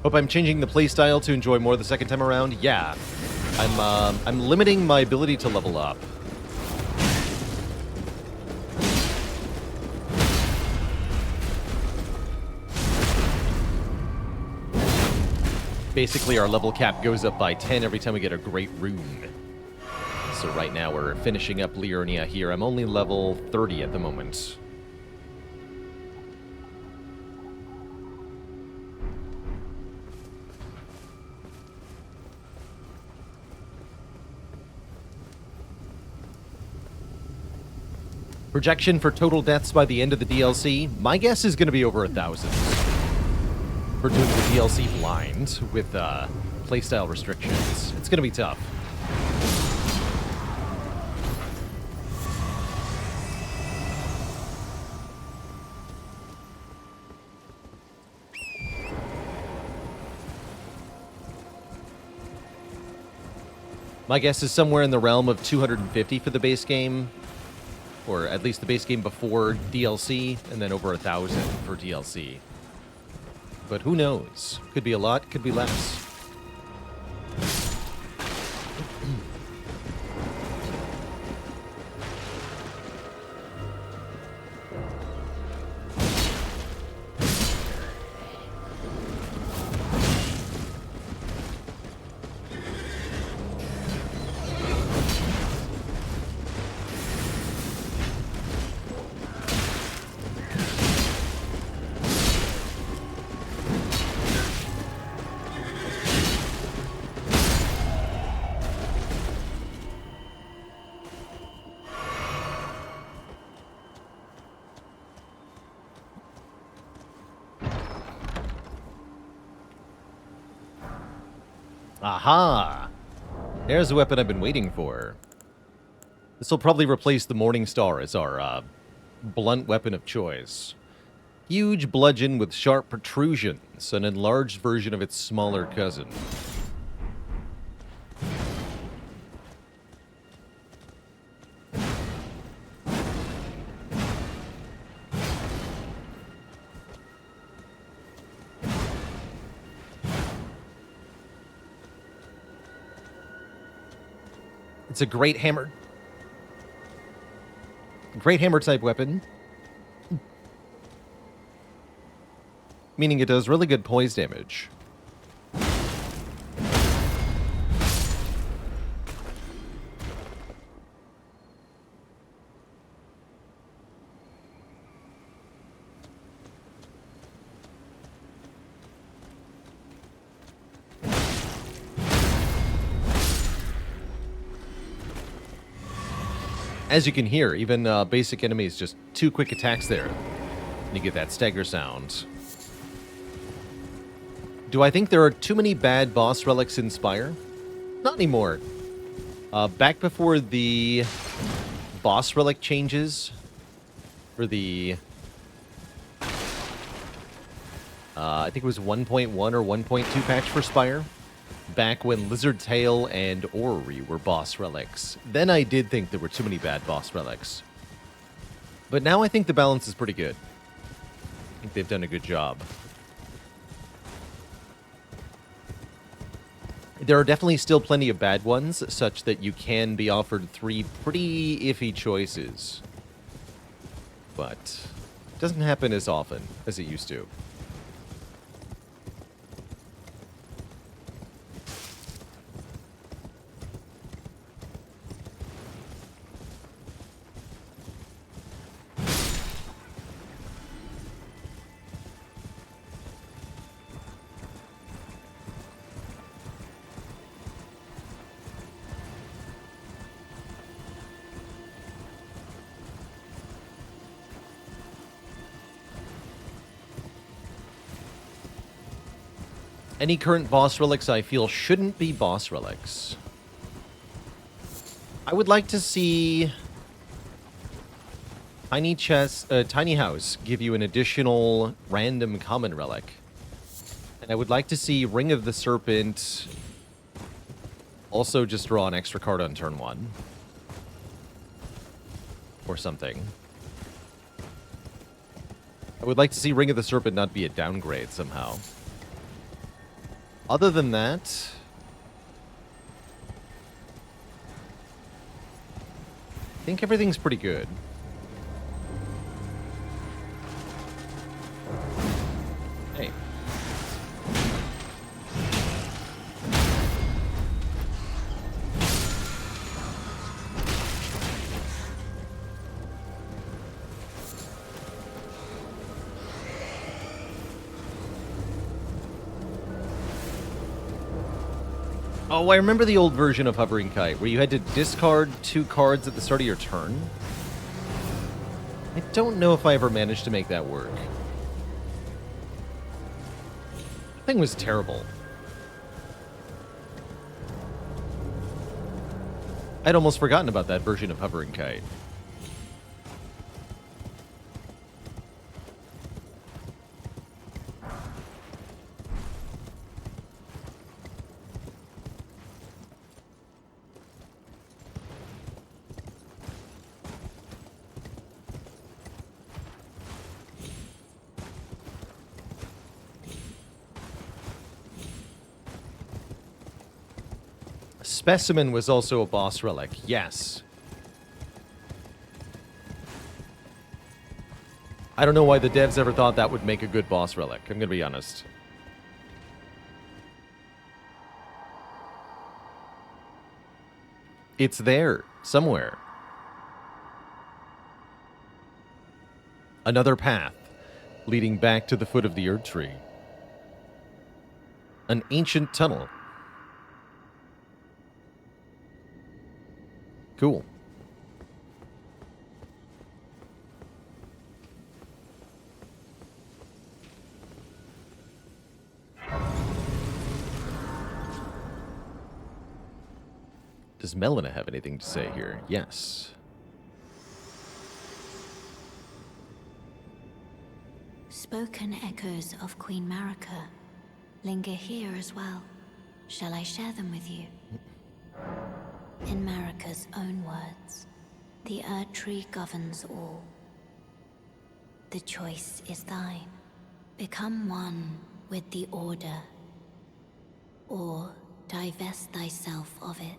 Hope I'm changing the playstyle to enjoy more the second time around. Yeah, I'm limiting my ability to level up. Basically, our level cap goes up by 10 every time we get a great rune. So right now we're finishing up Liurnia here. I'm only level 30 at the moment. Projection for total deaths by the end of the DLC? My guess is going to be over 1,000. For doing the DLC blind with playstyle restrictions. It's going to be tough. My guess is somewhere in the realm of 250 for the base game. Or at least the base game before DLC, and then over 1,000 for DLC. But who knows? Could be a lot, could be less. Aha! There's a weapon I've been waiting for. This will probably replace the Morning Star as our blunt weapon of choice. Huge bludgeon with sharp protrusions, an enlarged version of its smaller cousin. It's a great hammer type weapon. Meaning it does really good poise damage. As you can hear, even basic enemies, just 2 quick attacks there. And you get that stagger sound. Do I think there are too many bad boss relics in Spire? Not anymore. Back before the boss relic changes, for the... I think it was 1.1 or 1.2 patch for Spire. Back when Lizard Tail and Orrery were boss relics. Then I did think there were too many bad boss relics. But now I think the balance is pretty good. I think they've done a good job. There are definitely still plenty of bad ones, such that you can be offered 3 pretty iffy choices. But it doesn't happen as often as it used to. Any current boss relics I feel shouldn't be boss relics. I would like to see Tiny House give you an additional random common relic. And I would like to see Ring of the Serpent also just draw an extra card on turn 1. Or something. I would like to see Ring of the Serpent not be a downgrade somehow. Other than that, I think everything's pretty good. Hey. Oh, I remember the old version of Hovering Kite, where you had to discard 2 cards at the start of your turn. I don't know if I ever managed to make that work. The thing was terrible. I'd almost forgotten about that version of Hovering Kite. Specimen was also a boss relic, yes. I don't know why the devs ever thought that would make a good boss relic, I'm gonna be honest. It's there, somewhere. Another path, leading back to the foot of the Erd Tree. An ancient tunnel. Cool. Does Melina have anything to say here? Yes. Spoken echoes of Queen Marika linger here as well. Shall I share them with you? In Marika's own words, the Erd Tree governs all. The choice is thine. Become one with the Order, or divest thyself of it,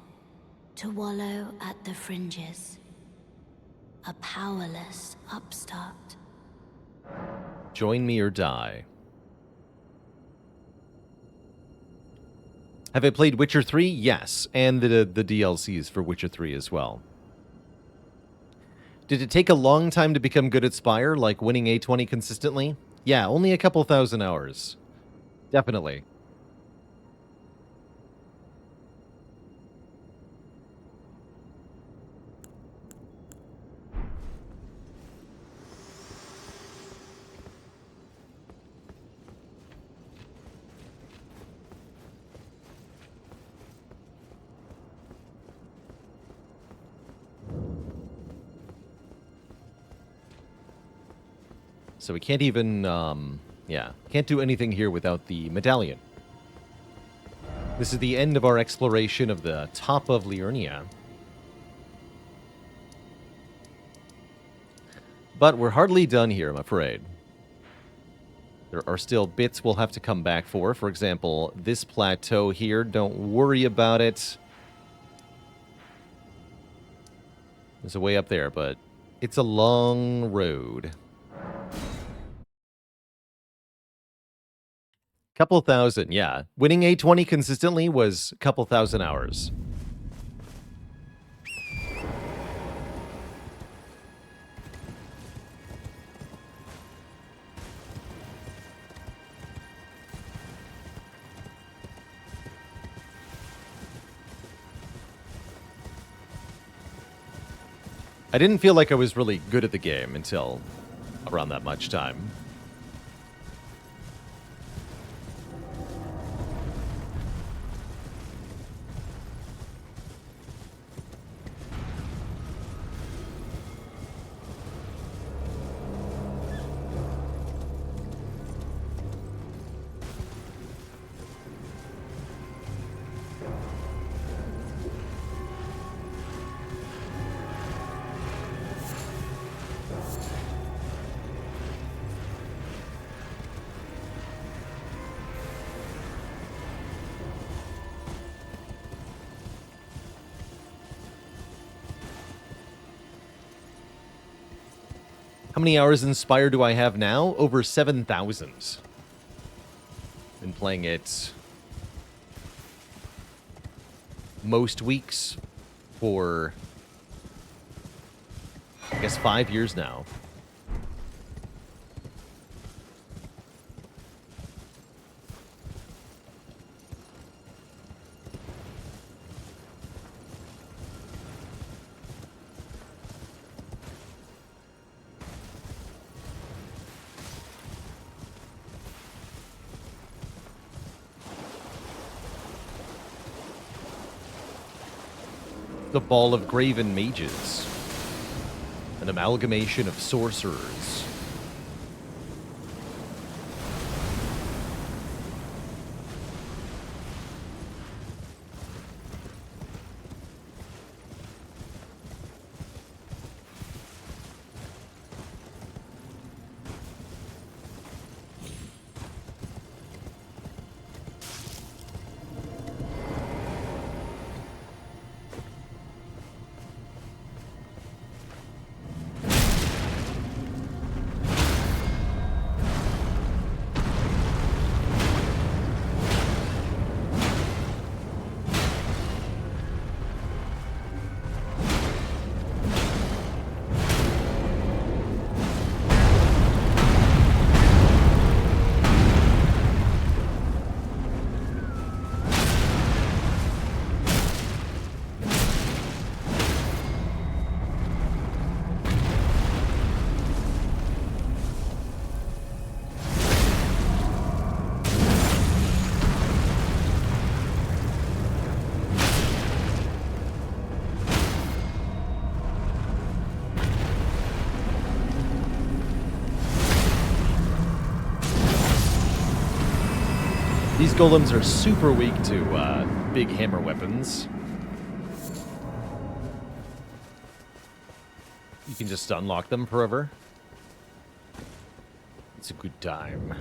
to wallow at the fringes, a powerless upstart. Join me or die. Have I played Witcher 3? Yes, and the DLCs for Witcher 3 as well. Did it take a long time to become good at Spire, like winning A20 consistently? Yeah, only a couple thousand hours. Definitely. So we can't even, can't do anything here without the medallion. This is the end of our exploration of the top of Liurnia. But we're hardly done here, I'm afraid. There are still bits we'll have to come back for. For example, this plateau here, don't worry about it. There's a way up there, but it's a long road. Couple thousand, yeah. Winning A20 consistently was a couple thousand hours. I didn't feel like I was really good at the game until around that much time. How many hours in Spire do I have now? Over 7,000. Been playing it most weeks for, I guess, 5 years now. The Ball of Graven Mages. An amalgamation of sorcerers. These golems are super weak to big hammer weapons. You can just unlock them forever. It's a good time.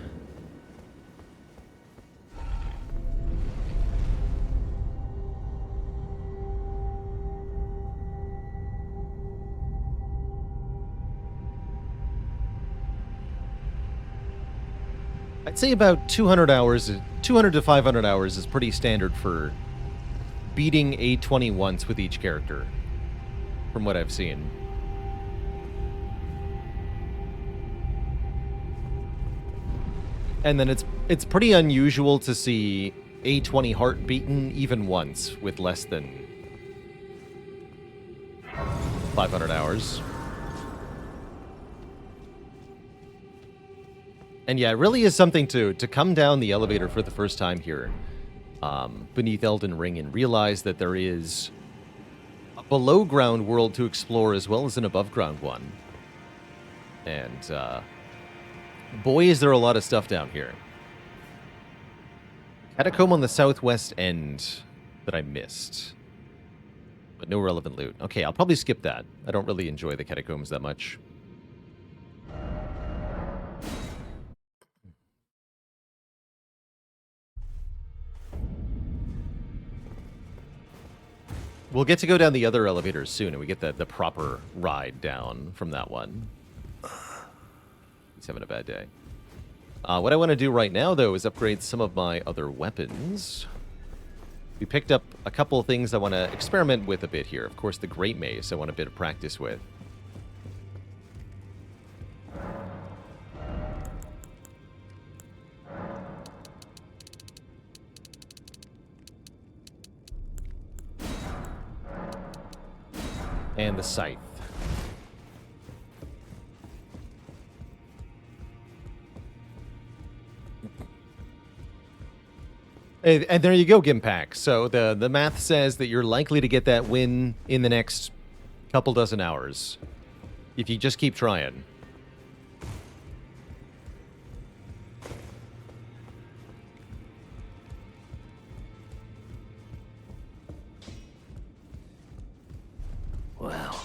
I'd say about 200 hours, 200 to 500 hours is pretty standard for beating A20 once with each character, from what I've seen. And then it's pretty unusual to see A20 heart beaten even once with less than 500 hours. And yeah, it really is something to come down the elevator for the first time here beneath Elden Ring and realize that there is a below-ground world to explore as well as an above-ground one. And boy, is there a lot of stuff down here. Catacomb on the southwest end that I missed. But no relevant loot. Okay, I'll probably skip that. I don't really enjoy the catacombs that much. We'll get to go down the other elevators soon, and we get the proper ride down from that one. He's having a bad day. What I want to do right now, though, is upgrade some of my other weapons. We picked up a couple of things I want to experiment with a bit here. Of course, the Great Mace I want a bit of practice with. And the Scythe. And there you go, Gimpack. So the math says that you're likely to get that win in the next couple dozen hours. If you just keep trying. Well,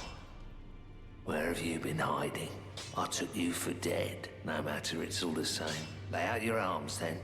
where have you been hiding? I took you for dead. No matter, it's all the same. Lay out your arms, then.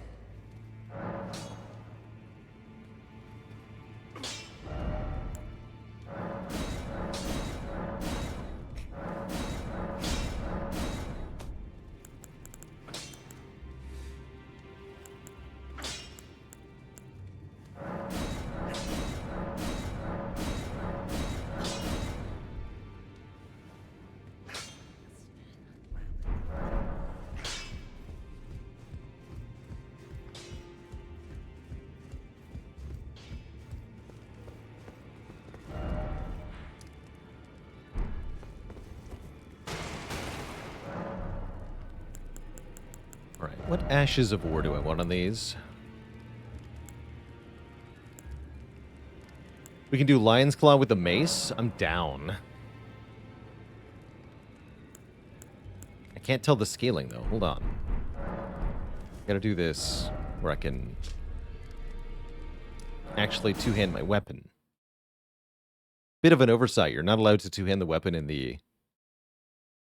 What Ashes of War do I want on these? We can do Lion's Claw with the mace. I'm down. I can't tell the scaling, though. Hold on. Gotta do this where I can actually two-hand my weapon. Bit of an oversight. You're not allowed to two-hand the weapon in the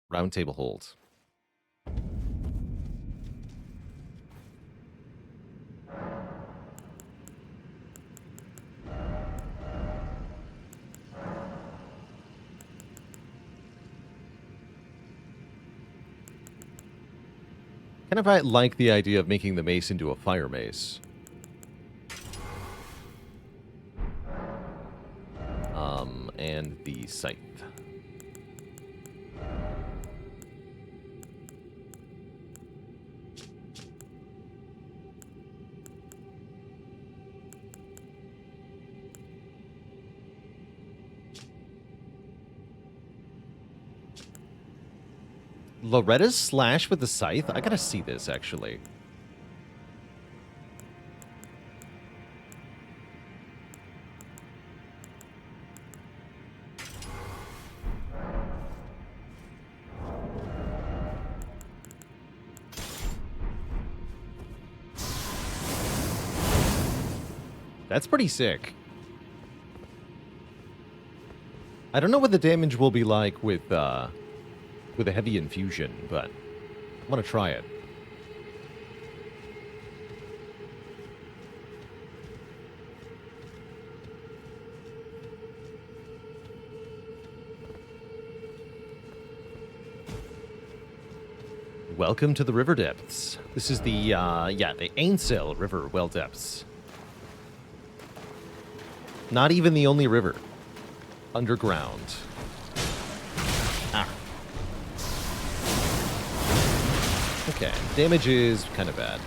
round table hold. Kind of like the idea of making the mace into a fire mace. And the scythe. Loretta's slash with the scythe? I gotta see this, actually. That's pretty sick. I don't know what the damage will be like with a heavy infusion, but I want to try it. Welcome to the river depths. This is the the Ainsel River well depths. Not even the only river. Underground. Ah. Okay, damage is kind of bad.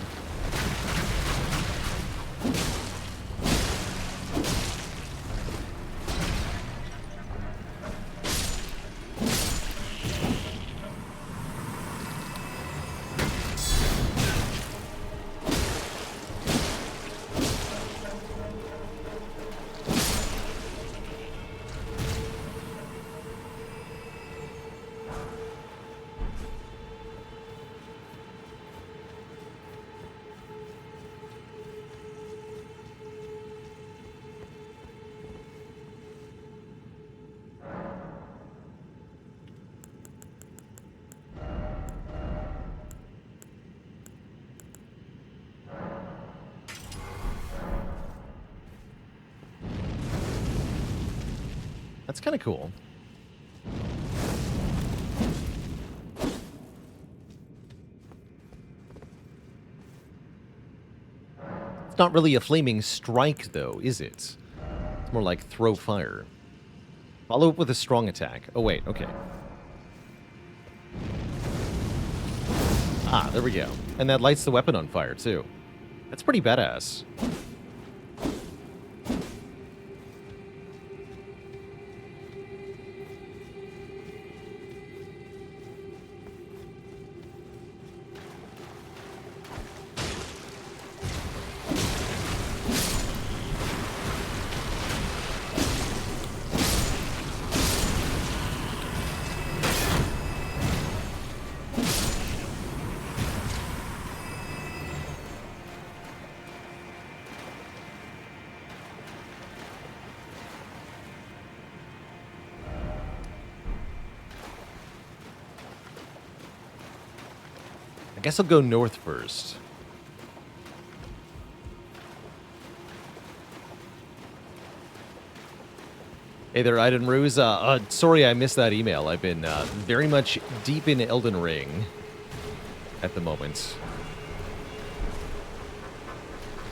That's kind of cool. It's not really a flaming strike, though, is it? It's more like throw fire. Follow up with a strong attack. Oh, wait, okay. Ah, there we go. And that lights the weapon on fire, too. That's pretty badass. I guess I'll go north first. Hey there, Iden Ruse. Sorry I missed that email. I've been very much deep in Elden Ring at the moment.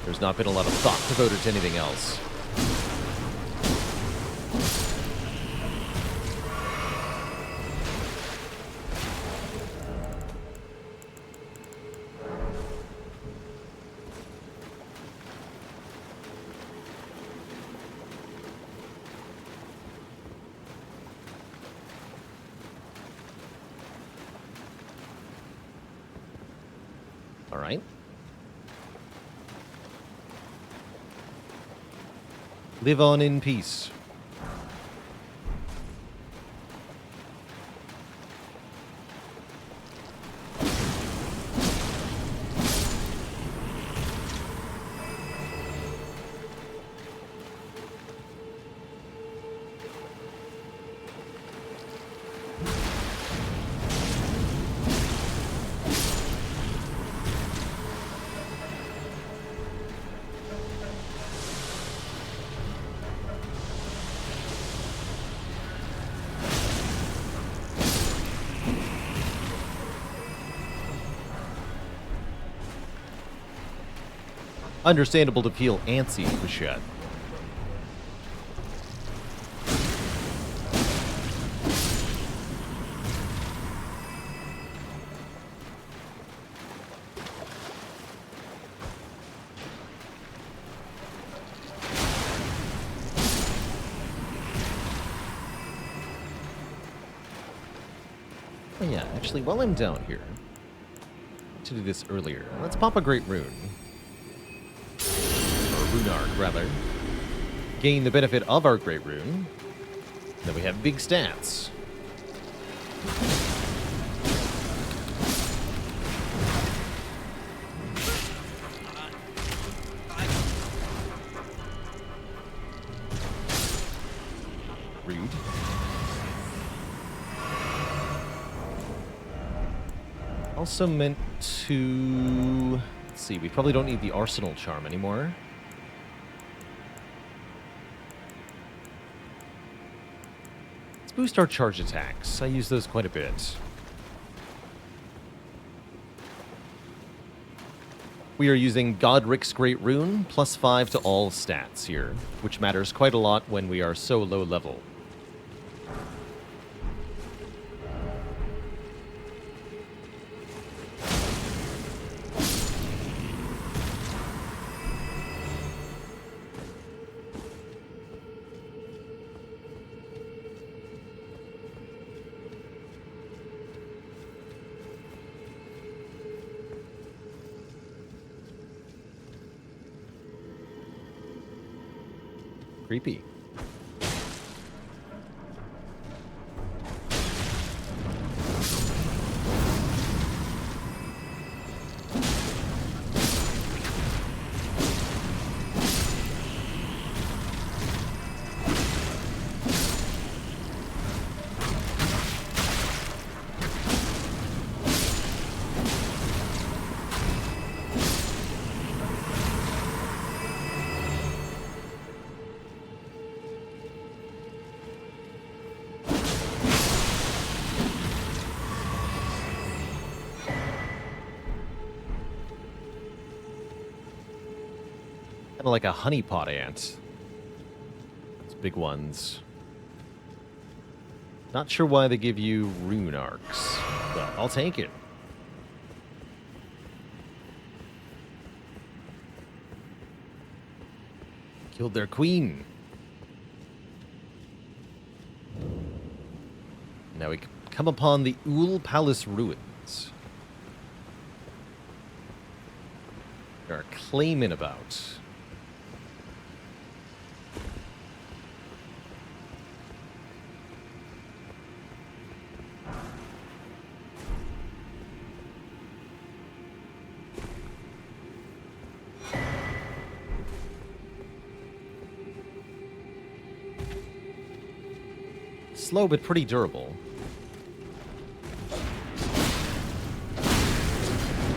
There's not been a lot of thought devoted to anything else. All right. Live on in peace. Understandable to feel antsy, Bichette. Oh yeah, actually, while I'm down here, to do this earlier, let's pop a Great Rune. Runard, rather. Gain the benefit of our Great Rune. Then we have big stats. Also meant to... Let's see, we probably don't need the Arsenal Charm anymore. Let's boost our charge attacks. I use those quite a bit. We are using Godric's Great Rune, +5 to all stats here, which matters quite a lot when we are so low level. Creepy. Kind of like a honeypot ant. Those big ones. Not sure why they give you rune arcs, but I'll take it. Killed their queen. Now we come upon the Ul Palace ruins. They are claiming about. Slow but pretty durable.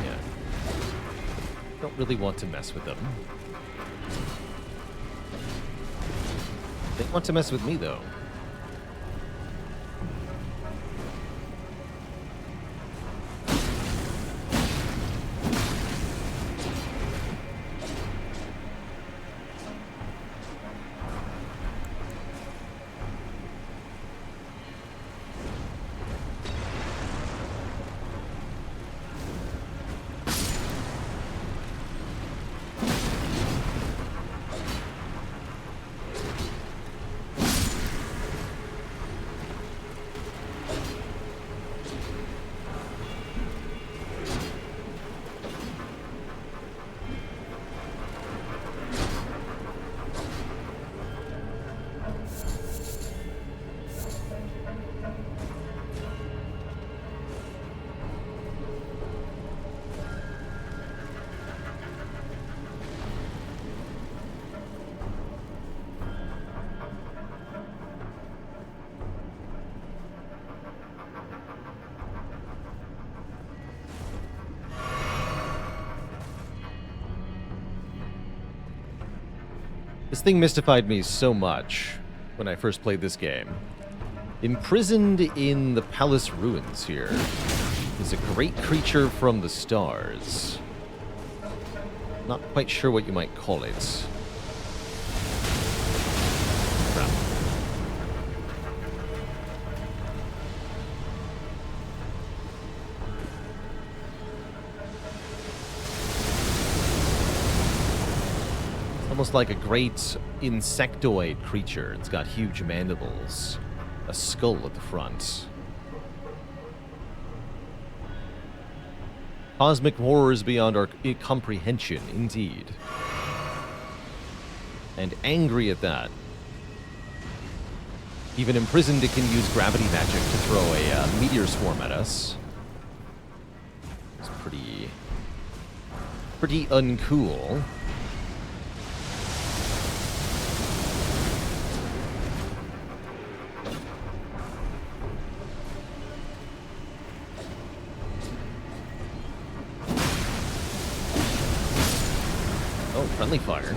Yeah. Don't really want to mess with them. They want to mess with me, though. This thing mystified me so much when I first played this game. Imprisoned in the palace ruins here is a great creature from the stars. Not quite sure what you might call it. Crap. Almost like a great insectoid creature. It's got huge mandibles, a skull at the front. Cosmic horrors beyond our comprehension, indeed. And angry at that. Even imprisoned, it can use gravity magic to throw a meteor swarm at us. It's pretty uncool. Oh, friendly fire.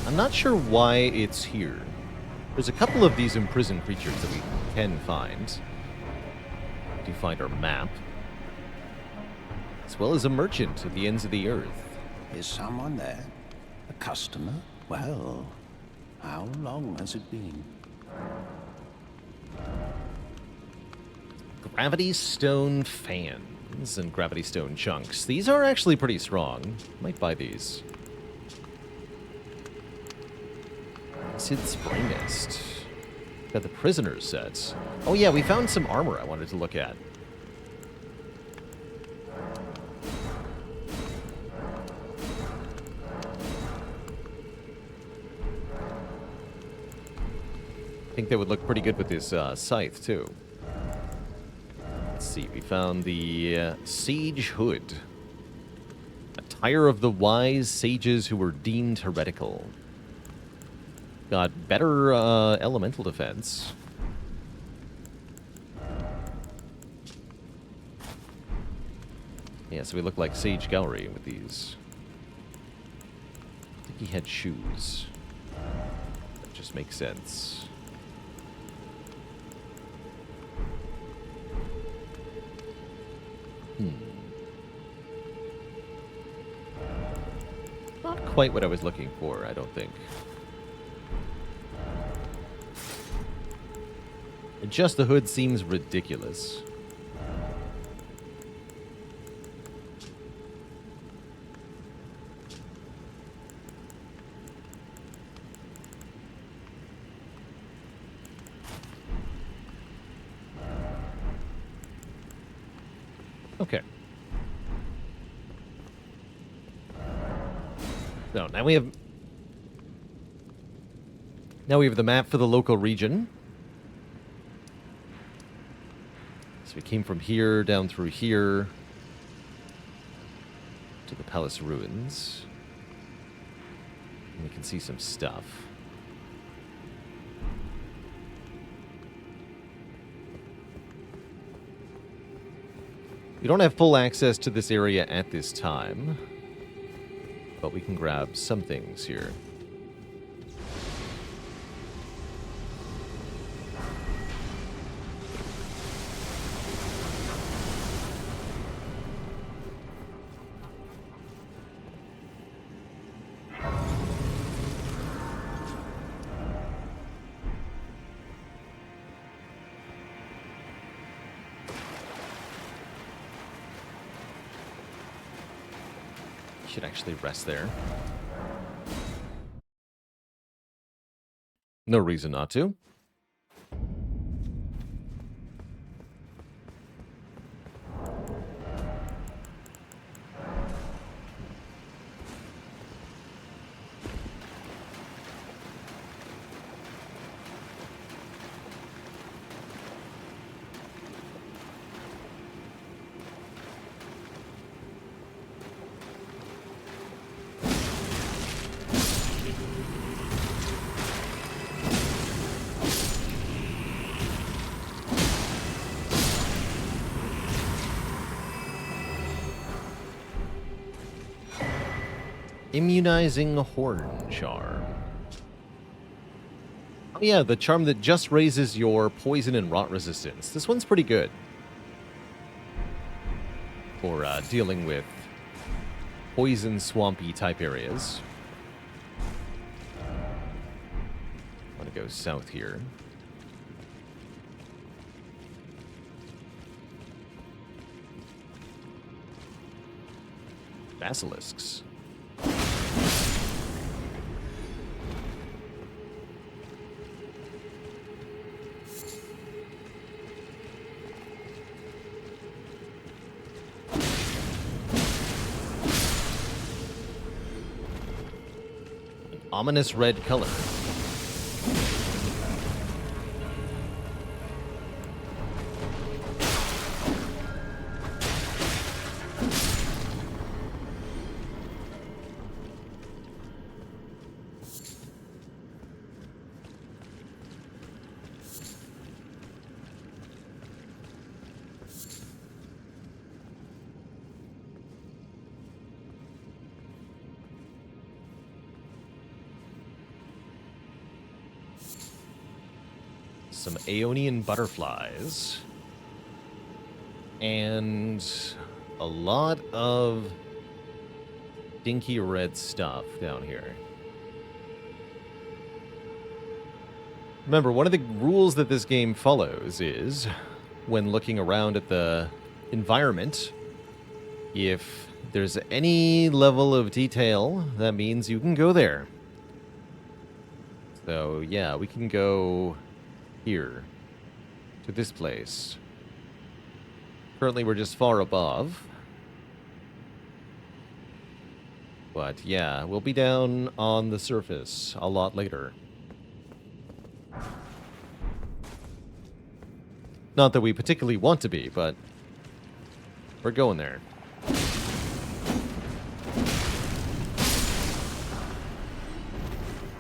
I'm not sure why it's here. There's a couple of these imprisoned creatures that we can find. To find our map. As well as a merchant at the ends of the earth. Is someone there? A customer? Well, how long has it been? Gravity stone fans and gravity stone chunks. These are actually pretty strong. Might buy these. Acid spray mist. Got the prisoner's set. Oh yeah, we found some armor I wanted to look at. I think that would look pretty good with this scythe, too. Let's see, we found the Sage Hood. Attire of the wise sages who were deemed heretical. Got better elemental defense. Yeah, so we look like Sage Gallery with these. I think he had shoes. That just makes sense. Not quite what I was looking for, I don't think. And just the hood seems ridiculous. Okay. So now we have the map for the local region. So we came from here down through here to the palace ruins. And we can see some stuff. We don't have full access to this area at this time, but we can grab some things here. Should actually rest there. No reason not to. Immunizing Horn Charm. Oh yeah, the charm that just raises your poison and rot resistance. This one's pretty good for dealing with poison swampy type areas. I want to go south here. Basilisks. Ominous red color. some Aeonian butterflies. And a lot of dinky red stuff down here. Remember, one of the rules that this game follows is, when looking around at the environment, if there's any level of detail, that means you can go there. So, yeah, we can go here, to this place. Currently, we're just far above. But, yeah, we'll be down on the surface a lot later. Not that we particularly want to be, but we're going there.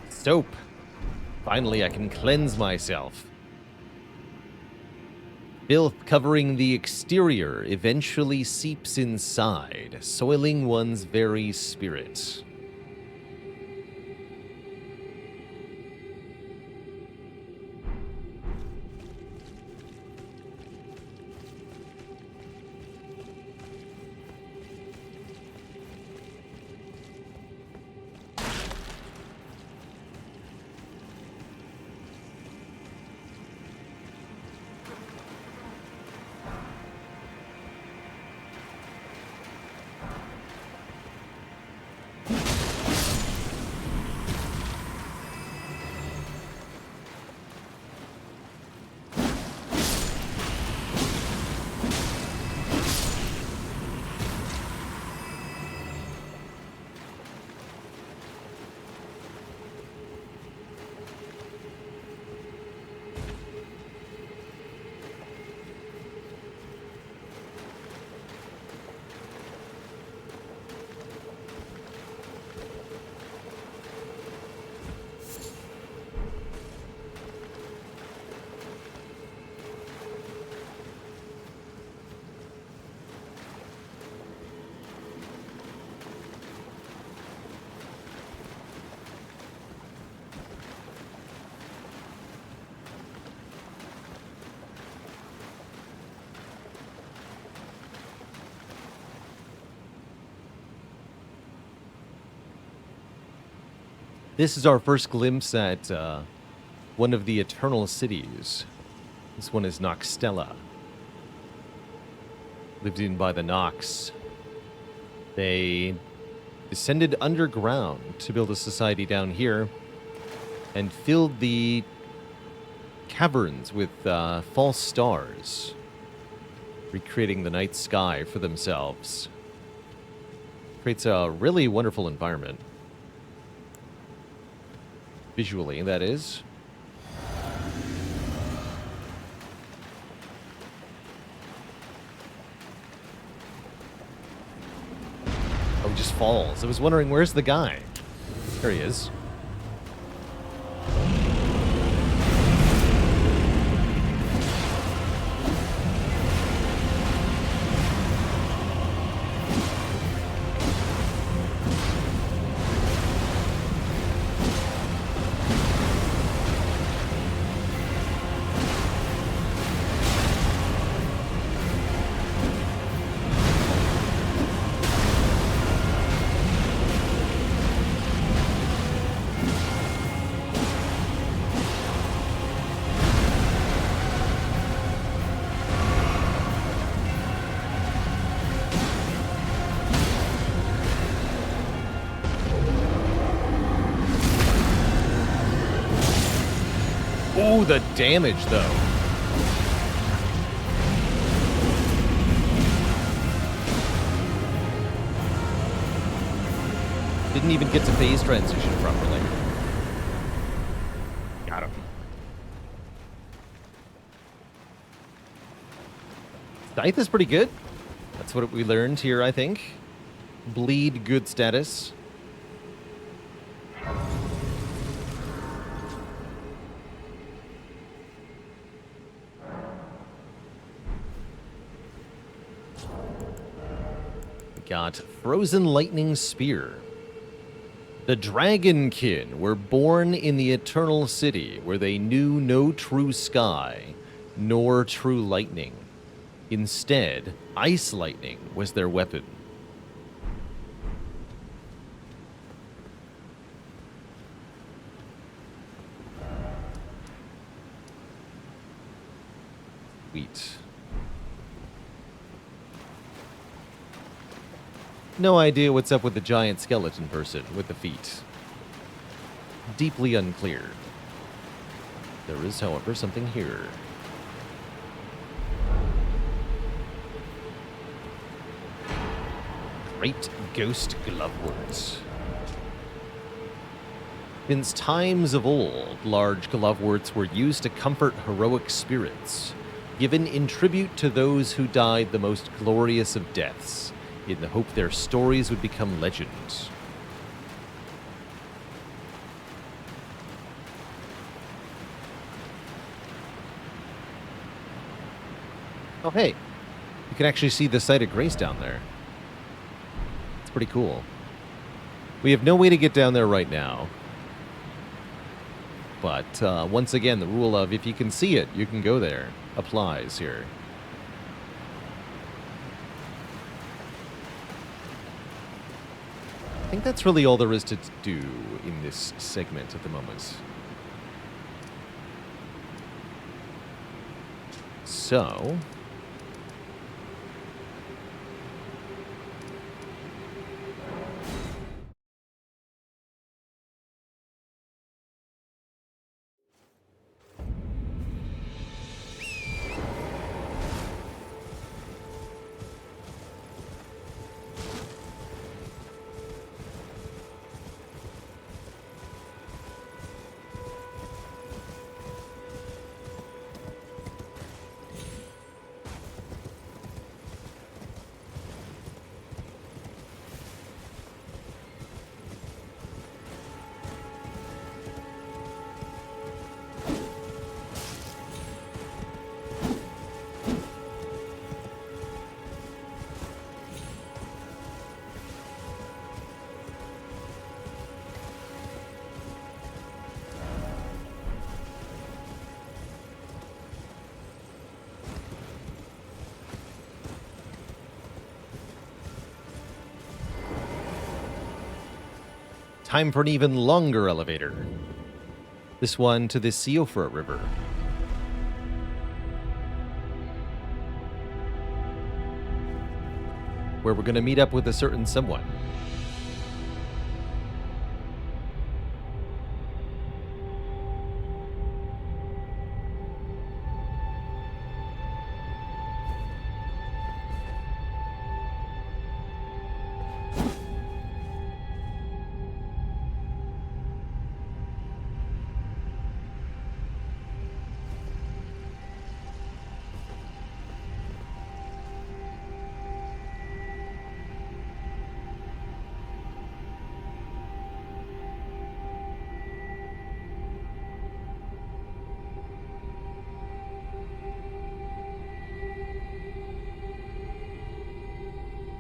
Soap. Finally, I can cleanse myself. Filth covering the exterior eventually seeps inside, soiling one's very spirit. This is our first glimpse at one of the Eternal Cities. This one is Noxtella. Lived in by the Nox. They descended underground to build a society down here and filled the caverns with false stars, recreating the night sky for themselves. Creates a really wonderful environment. Visually, that is. Oh, he just falls. I was wondering, where's the guy? There he is. Ooh, the damage, though. Didn't even get to phase transition properly. Got him. Scythe is pretty good. That's what we learned here, I think. Bleed, good status. Got Frozen Lightning Spear. The Dragonkin were born in the Eternal City, where they knew no true sky, nor true lightning. Instead, ice lightning was their weapon. Sweet. No idea what's up with the giant skeleton person with the feet. Deeply unclear. There is, however, something here. Great ghost gloveworts. Since times of old, large gloveworts were used to comfort heroic spirits, given in tribute to those who died the most glorious of deaths, in the hope their stories would become legends. Oh, hey, you can actually see the site of grace down there. It's pretty cool. We have no way to get down there right now. But once again, the rule of if you can see it, you can go there applies here. I think that's really all there is to do in this segment at the moment. So... time for an even longer elevator. This one to the Siofra River. Where we're going to meet up with a certain someone.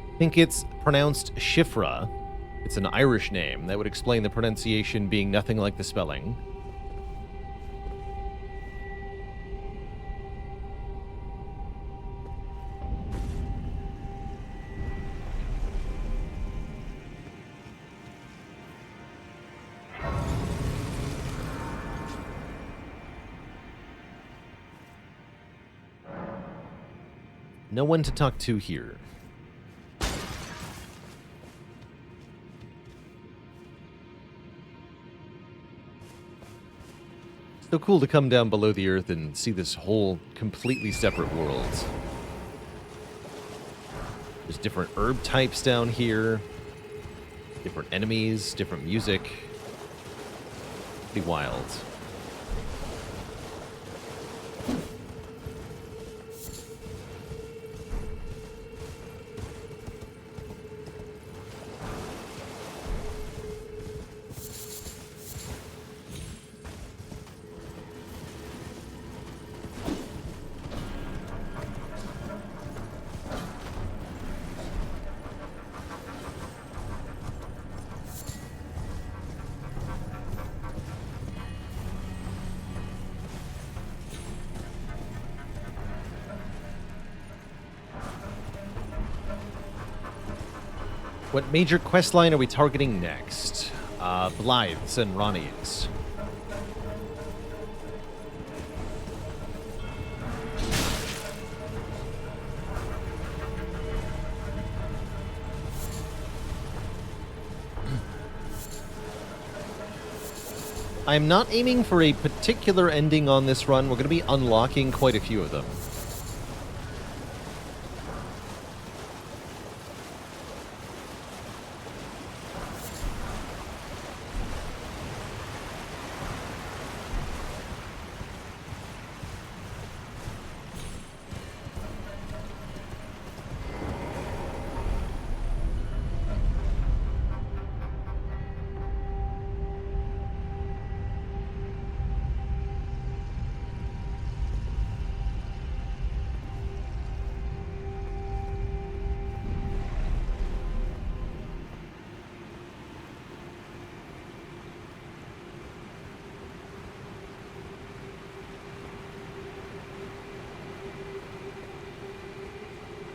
I think it's pronounced Shifra. It's an Irish name. That would explain the pronunciation being nothing like the spelling. No one to talk to here. So cool to come down below the earth and see this whole completely separate world. There's different herb types down here, different enemies, different music. Pretty wild. What major quest line are we targeting next? Blythes and Ronnie's. I'm not aiming for a particular ending on this run. We're going to be unlocking quite a few of them.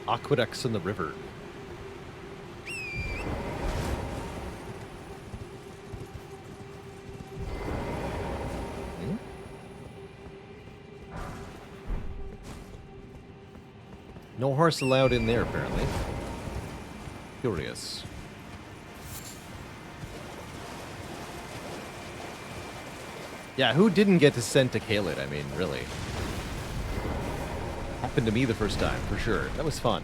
Aqueducts in the river. No horse allowed in there, apparently. Curious. Yeah, who didn't get to send to Caelid? I mean, really. Happened to me the first time, for sure. That was fun.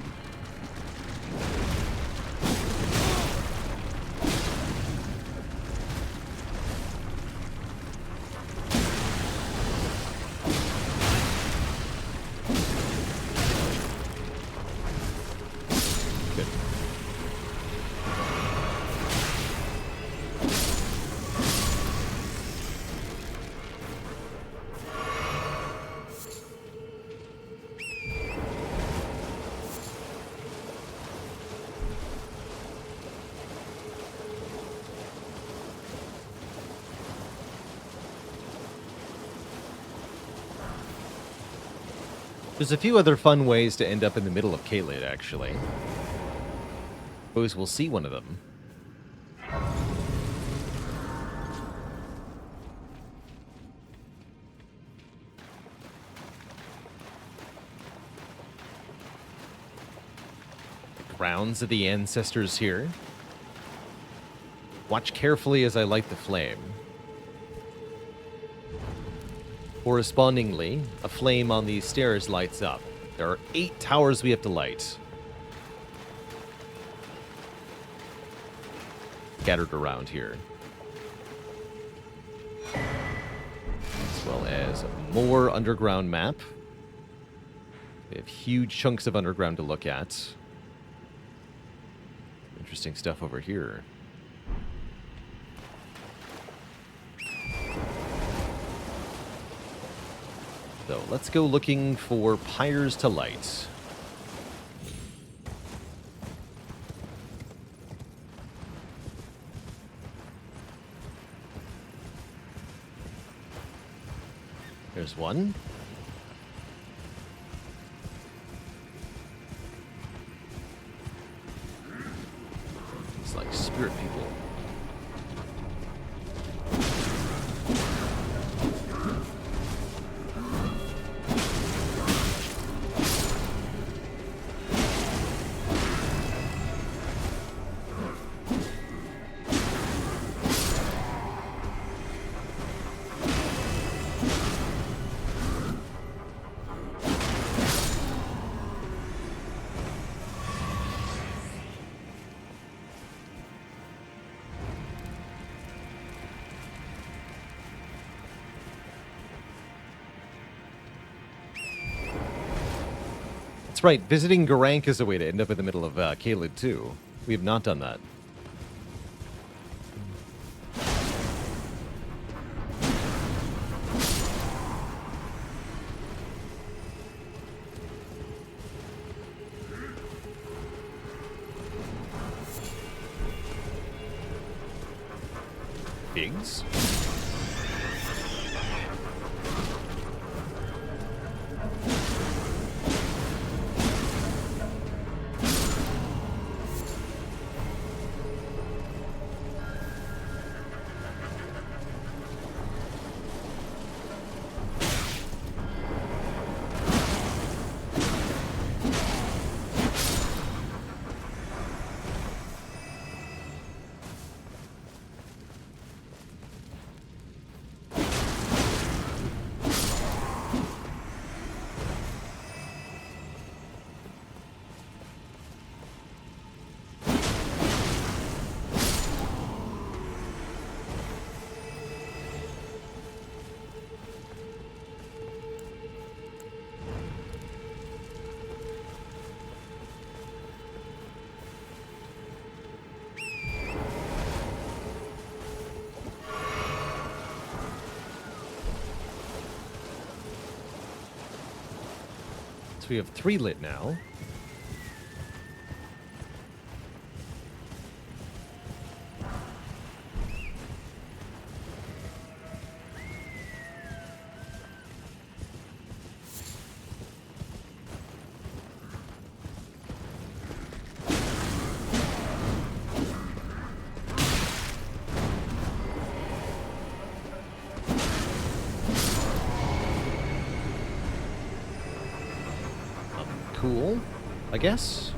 Good. There's a few other fun ways to end up in the middle of Caelid, actually. Suppose we'll see one of them. Grounds of the ancestors here. Watch carefully as I light the flame. Correspondingly, a flame on these stairs lights up. There are 8 towers we have to light. Scattered around here. As well as more underground map. We have huge chunks of underground to look at. Interesting stuff over here. So let's go looking for pyres to light. There's one. It's like spirit people. That's right, visiting Garank is a way to end up in the middle of Caelid too. We have not done that. Pigs? So we have 3 lit now. Cool, I guess.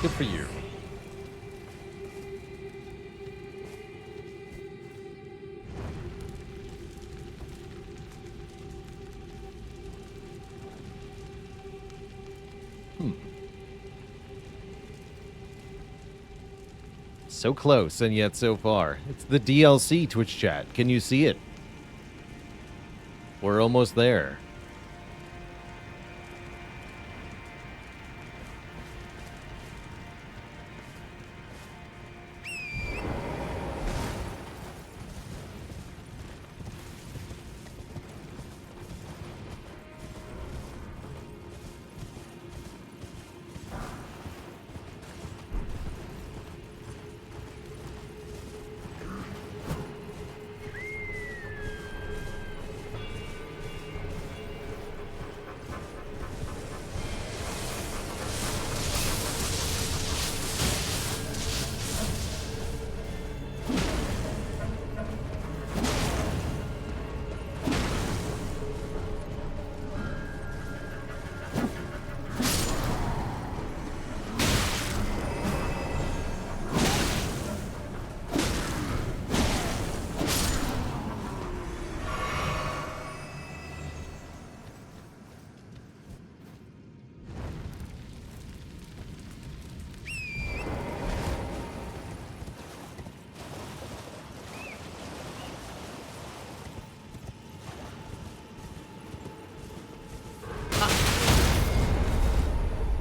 Good for you. So close, and yet so far. It's the DLC Twitch chat. Can you see it? We're almost there.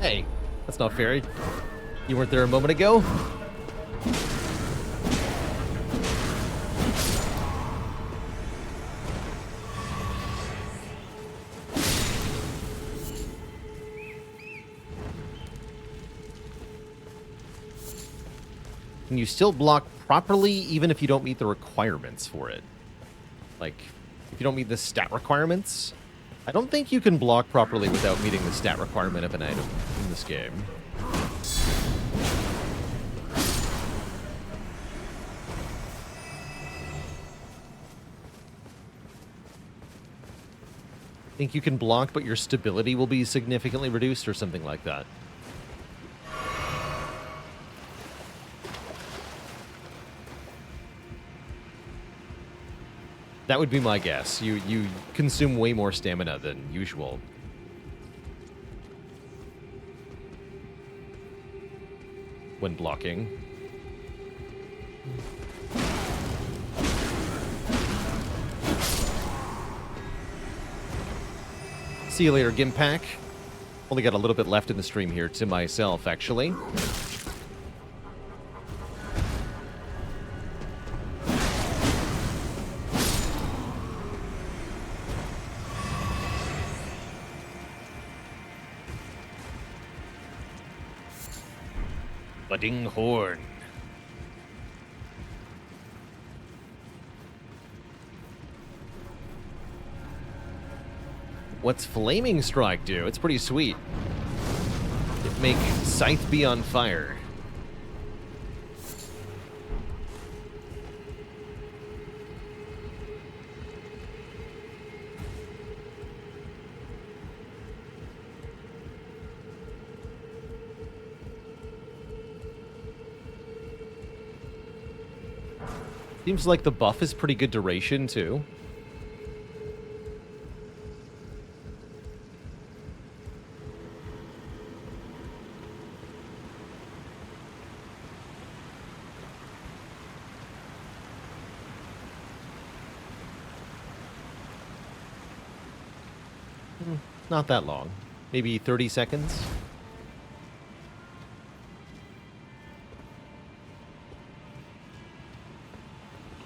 Hey, that's not fair. You weren't there a moment ago? Can you still block properly even if you don't meet the requirements for it? Like, if you don't meet the stat requirements? I don't think you can block properly without meeting the stat requirement of an item in this game. I think you can block, but your stability will be significantly reduced or something like that. That would be my guess. You consume way more stamina than usual. When blocking. See you later, Gimpack. Only got a little bit left in the stream here to myself, actually. Budding Horn. What's Flaming Strike do? It's pretty sweet. It make Scythe be on fire. Seems like the buff is pretty good duration, too. Not that long. Maybe 30 seconds.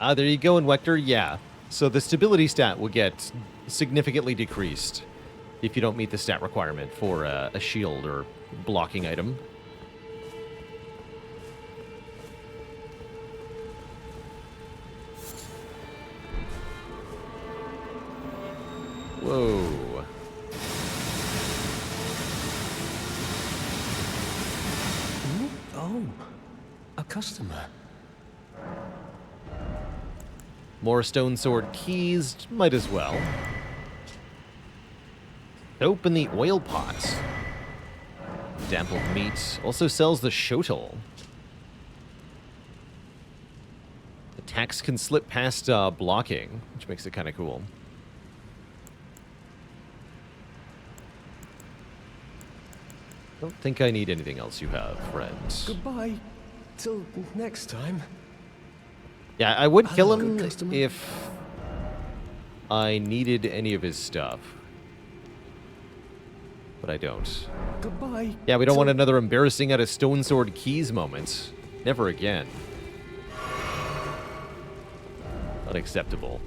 There you go, Invector. Yeah. So the stability stat will get significantly decreased if you don't meet the stat requirement for a shield or blocking item. Whoa. Oh, a customer. More stone sword keys, might as well. Open the oil pot. Dampled meat also sells the shotl. Attacks can slip past blocking, which makes it kind of cool. Don't think I need anything else you have, friends. Goodbye. Till next time. Yeah, I would kill Hello, him good customer. if I needed any of his stuff. But I don't. Goodbye. Yeah, we don't till- want another embarrassing out of stone sword keys moment. Never again. Unacceptable.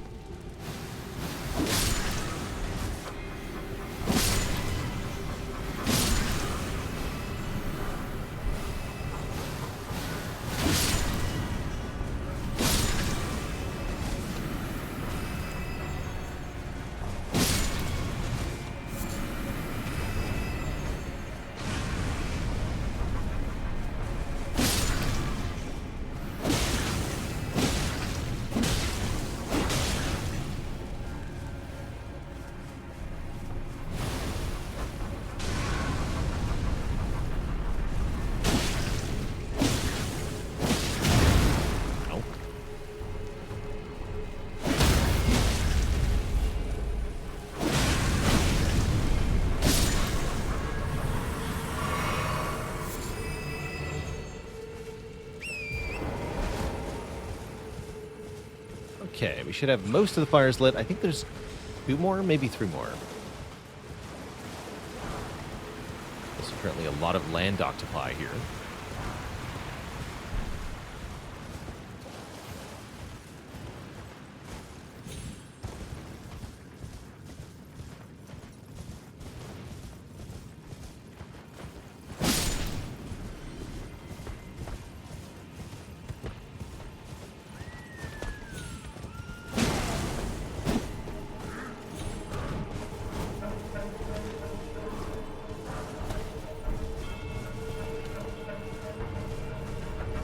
Okay, we should have most of the fires lit. I think there's 2 more, maybe 3 more. There's apparently a lot of land octopi here.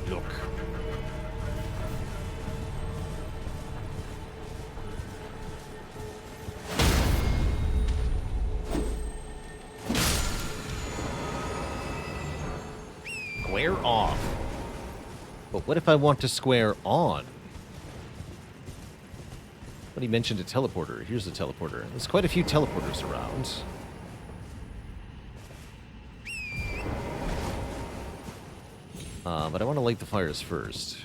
Look. Square off. But what if I want to square on? But he mentioned a teleporter. Here's a teleporter. There's quite a few teleporters around. But I want to light the fires first.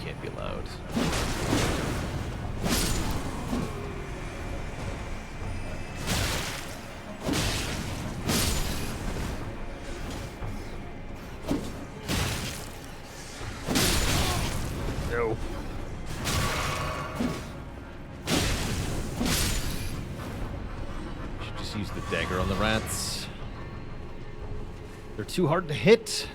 Can't be loud. No. Should just use the dagger on the rats. They're too hard to hit.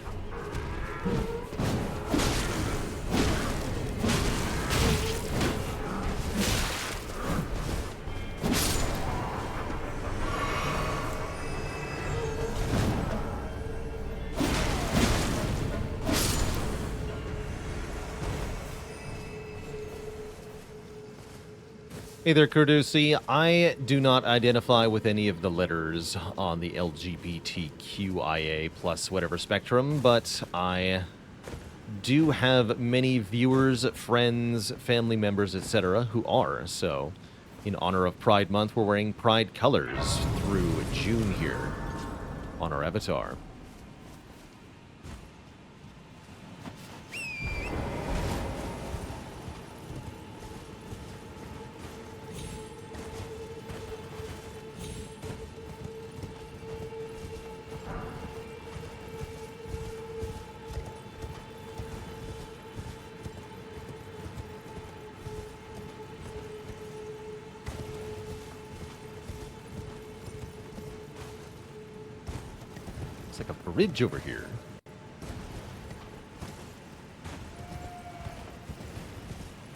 Hey there, Kurdusi. I do not identify with any of the letters on the LGBTQIA plus whatever spectrum, but I do have many viewers, friends, family members, etc. who are. So, in honor of Pride Month, we're wearing Pride colors through June here on our avatar. It's like a bridge over here.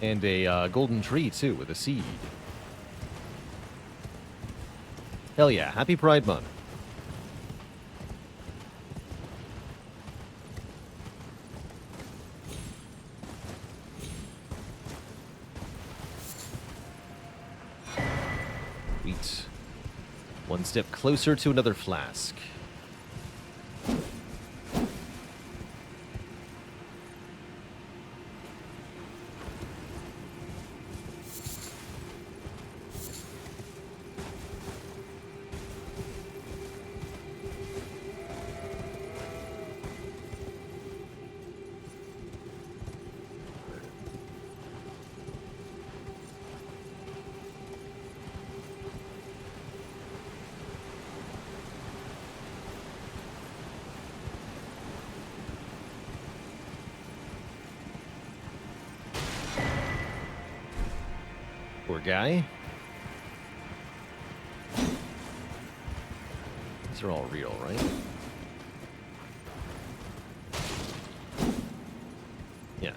And a golden tree, too, with a seed. Hell yeah. Happy Pride Month. Sweet. One step closer to another flask. Poor guy. These are all real, right? Yeah.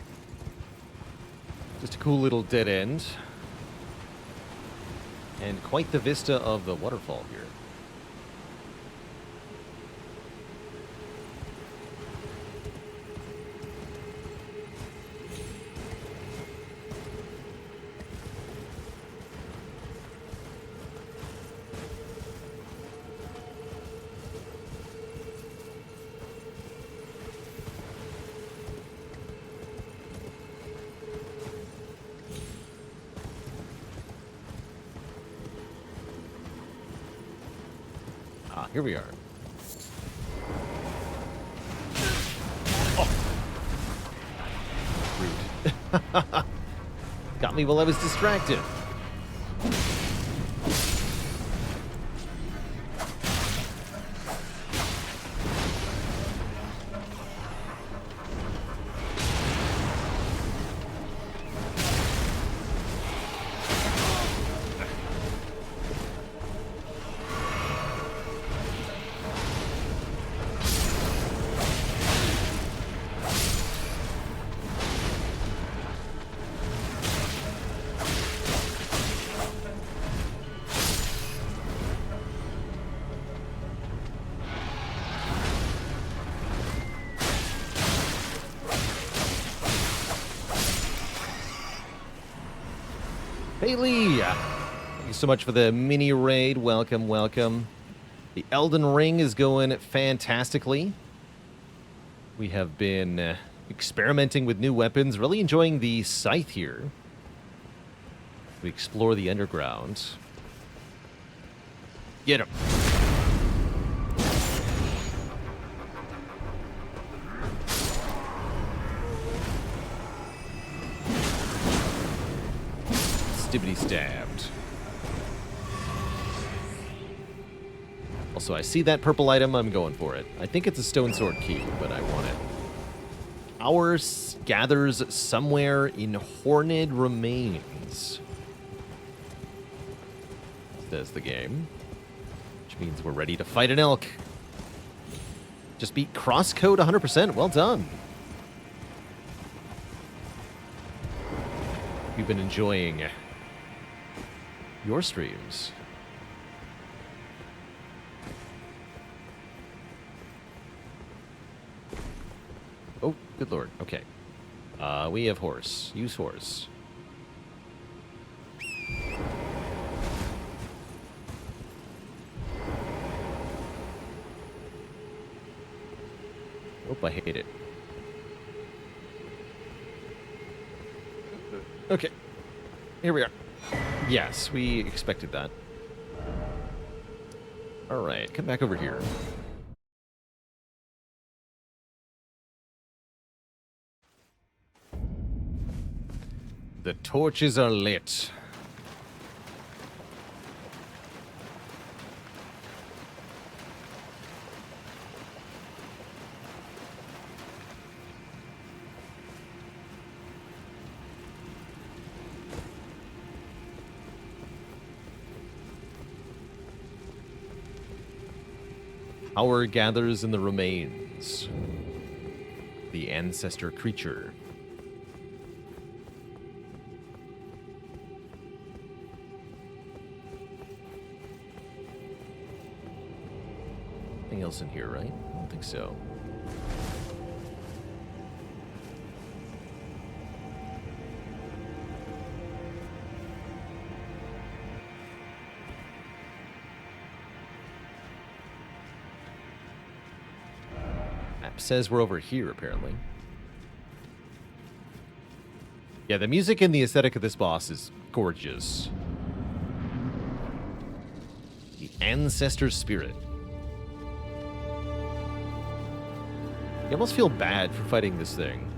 Just a cool little dead end. And quite the vista of the waterfall here. Here we are. Oh. Rude. Got me while I was distracted. Haley, thank you so much for the mini raid. Welcome, welcome. The Elden Ring is going fantastically. We have been experimenting with new weapons, really enjoying the scythe here. We explore the underground. Get him. Stibbity stabbed. Also, I see that purple item, I'm going for it. I think it's a stone sword key, but I want it. Ours gathers somewhere in Horned Remains, says the game. Which means we're ready to fight an elk. Just beat crosscode 100%. Well done. You've been enjoying your streams. Oh, good lord. Okay. We have horse. Use horse. I hate it. Okay. Here we are. Yes, we expected that. Alright, come back over here. The torches are lit. Power gathers in the remains. The ancestor creature. Nothing else in here, right? I don't think so. Map says we're over here, apparently. Yeah, the music and the aesthetic of this boss is gorgeous. The ancestor spirit. You almost feel bad for fighting this thing.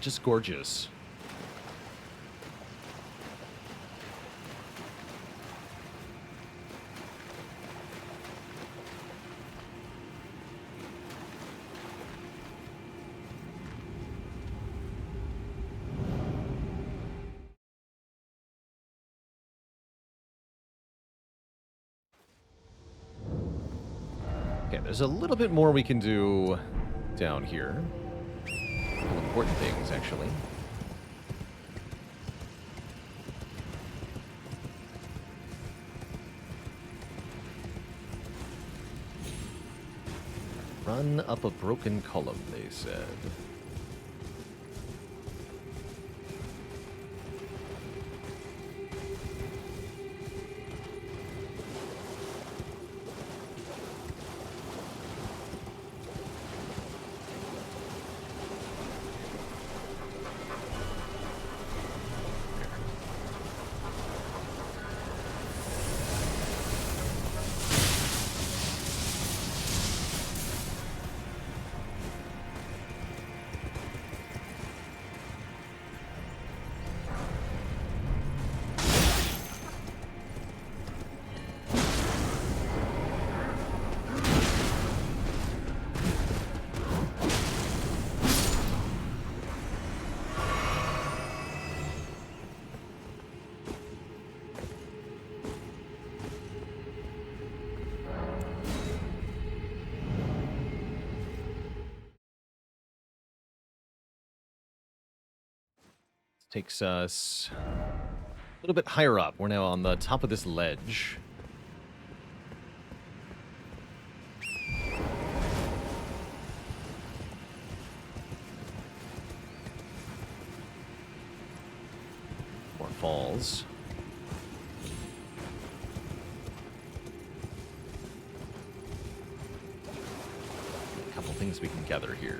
Just gorgeous. Okay, there's a little bit more we can do down here. Important things, actually. Run up a broken column, they said. Takes us a little bit higher up. We're now on the top of this ledge. More falls. A couple things we can gather here.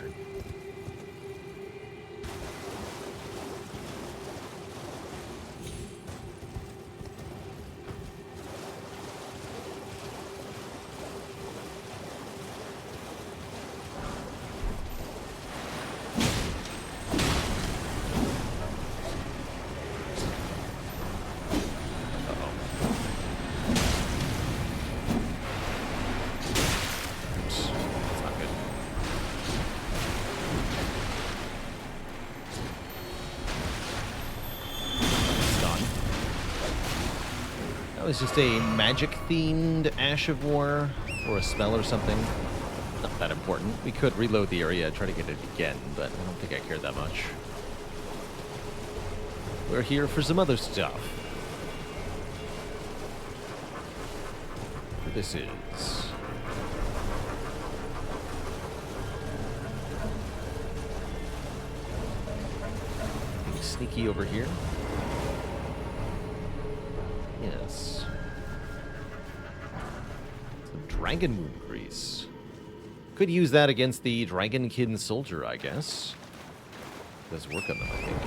It's just a magic-themed Ash of War, or a spell or something. Not that important. We could reload the area, try to get it again, but I don't think I care that much. We're here for some other stuff. What this is. Being sneaky over here. Yes. Some dragon wound grease. Could use that against the dragonkin soldier, I guess. Does work on them, I think.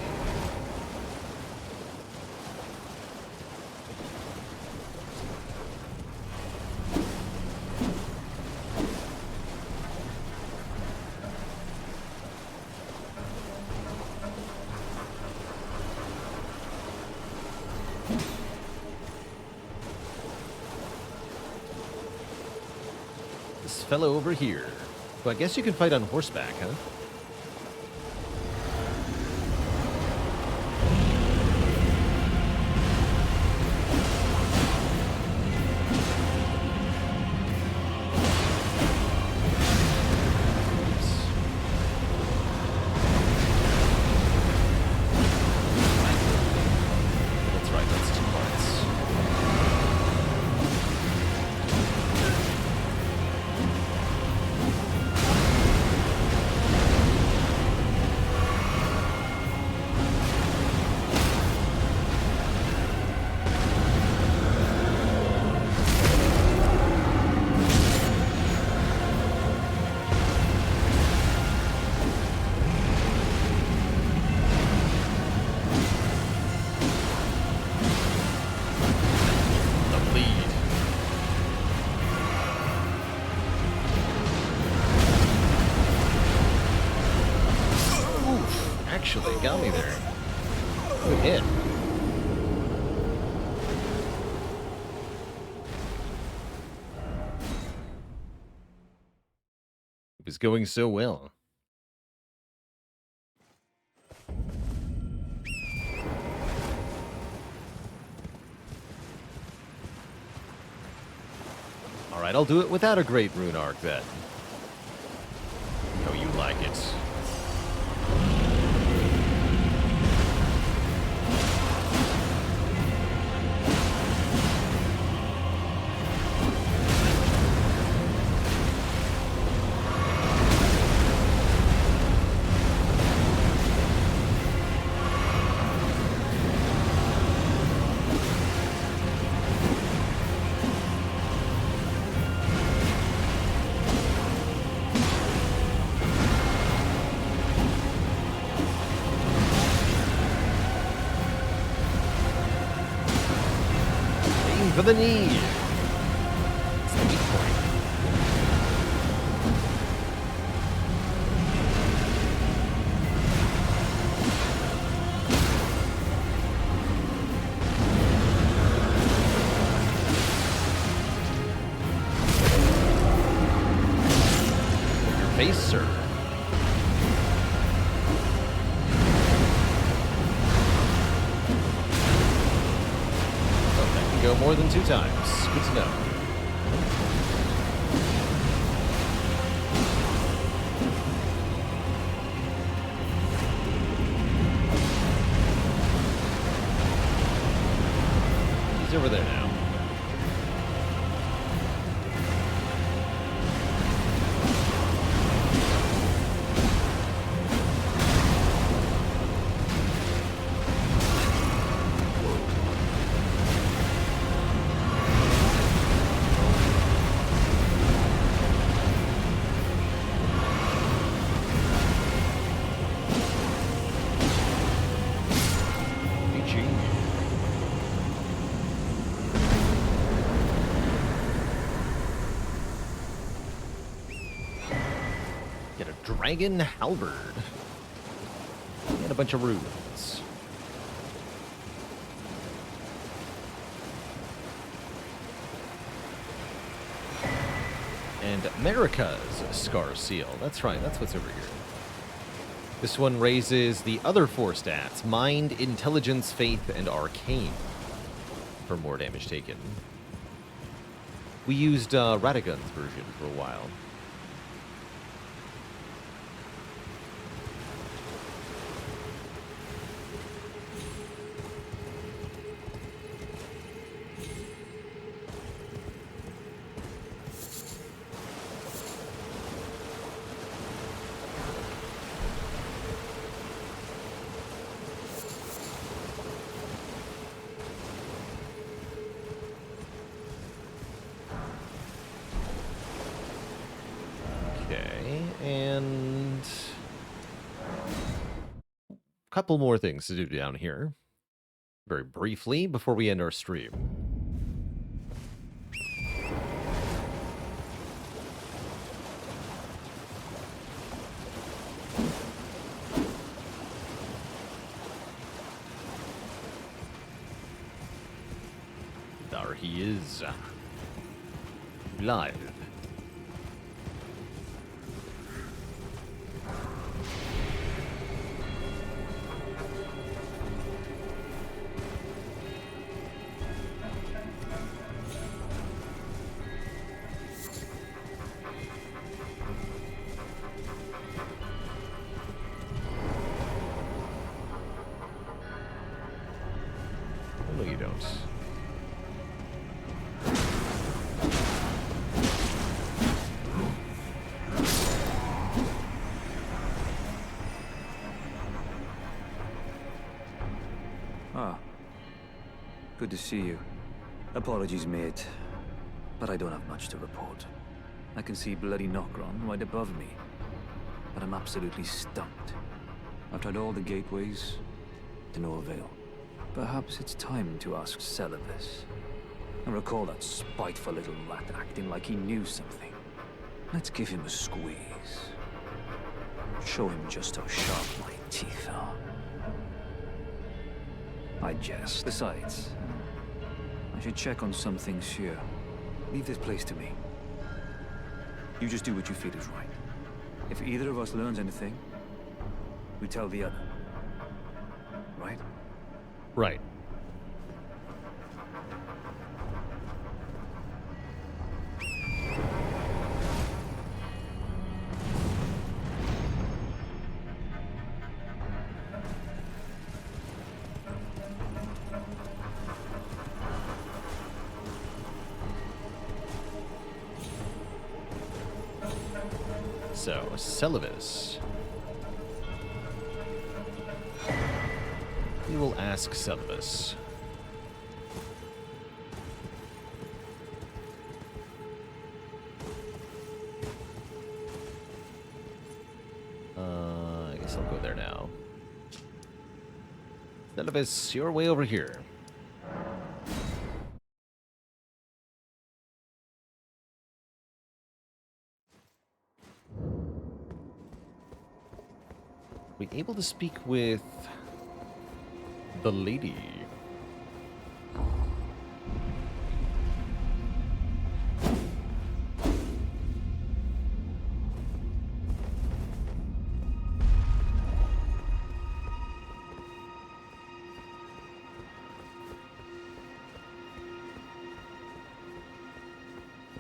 Fellow over here. Well, I guess you can fight on horseback, huh? Actually, got me there. Good hit. It was going so well. Alright, I'll do it without a great rune arc then. Know you like it. For the knee. It's the weak point. Your face, sir. Go more than 2 times. Good to know. He's over there now. dragon halberd. And a bunch of runes. And America's Scar Seal. That's right, that's what's over here. This one raises the other 4 stats, Mind, Intelligence, Faith, and Arcane, for more damage taken. We used Radagon's version for a while. And a couple more things to do down here, very briefly, before we end our stream. There he is, live. No, you don't. Ah. Good to see you. Apologies, mate. But I don't have much to report. I can see bloody Nokron right above me. But I'm absolutely stumped. I've tried all the gateways, to no avail. Perhaps it's time to ask Celevis. I recall that spiteful little rat acting like he knew something. Let's give him a squeeze. Show him just how sharp my teeth are. I jest. Besides, I should check on some things here. Leave this place to me. You just do what you feel is right. If either of us learns anything, we tell the other. Right? Right. So, Celevis. We will ask Celevis. I guess I'll go there now. Celevis, your way over here. We able to speak with the lady?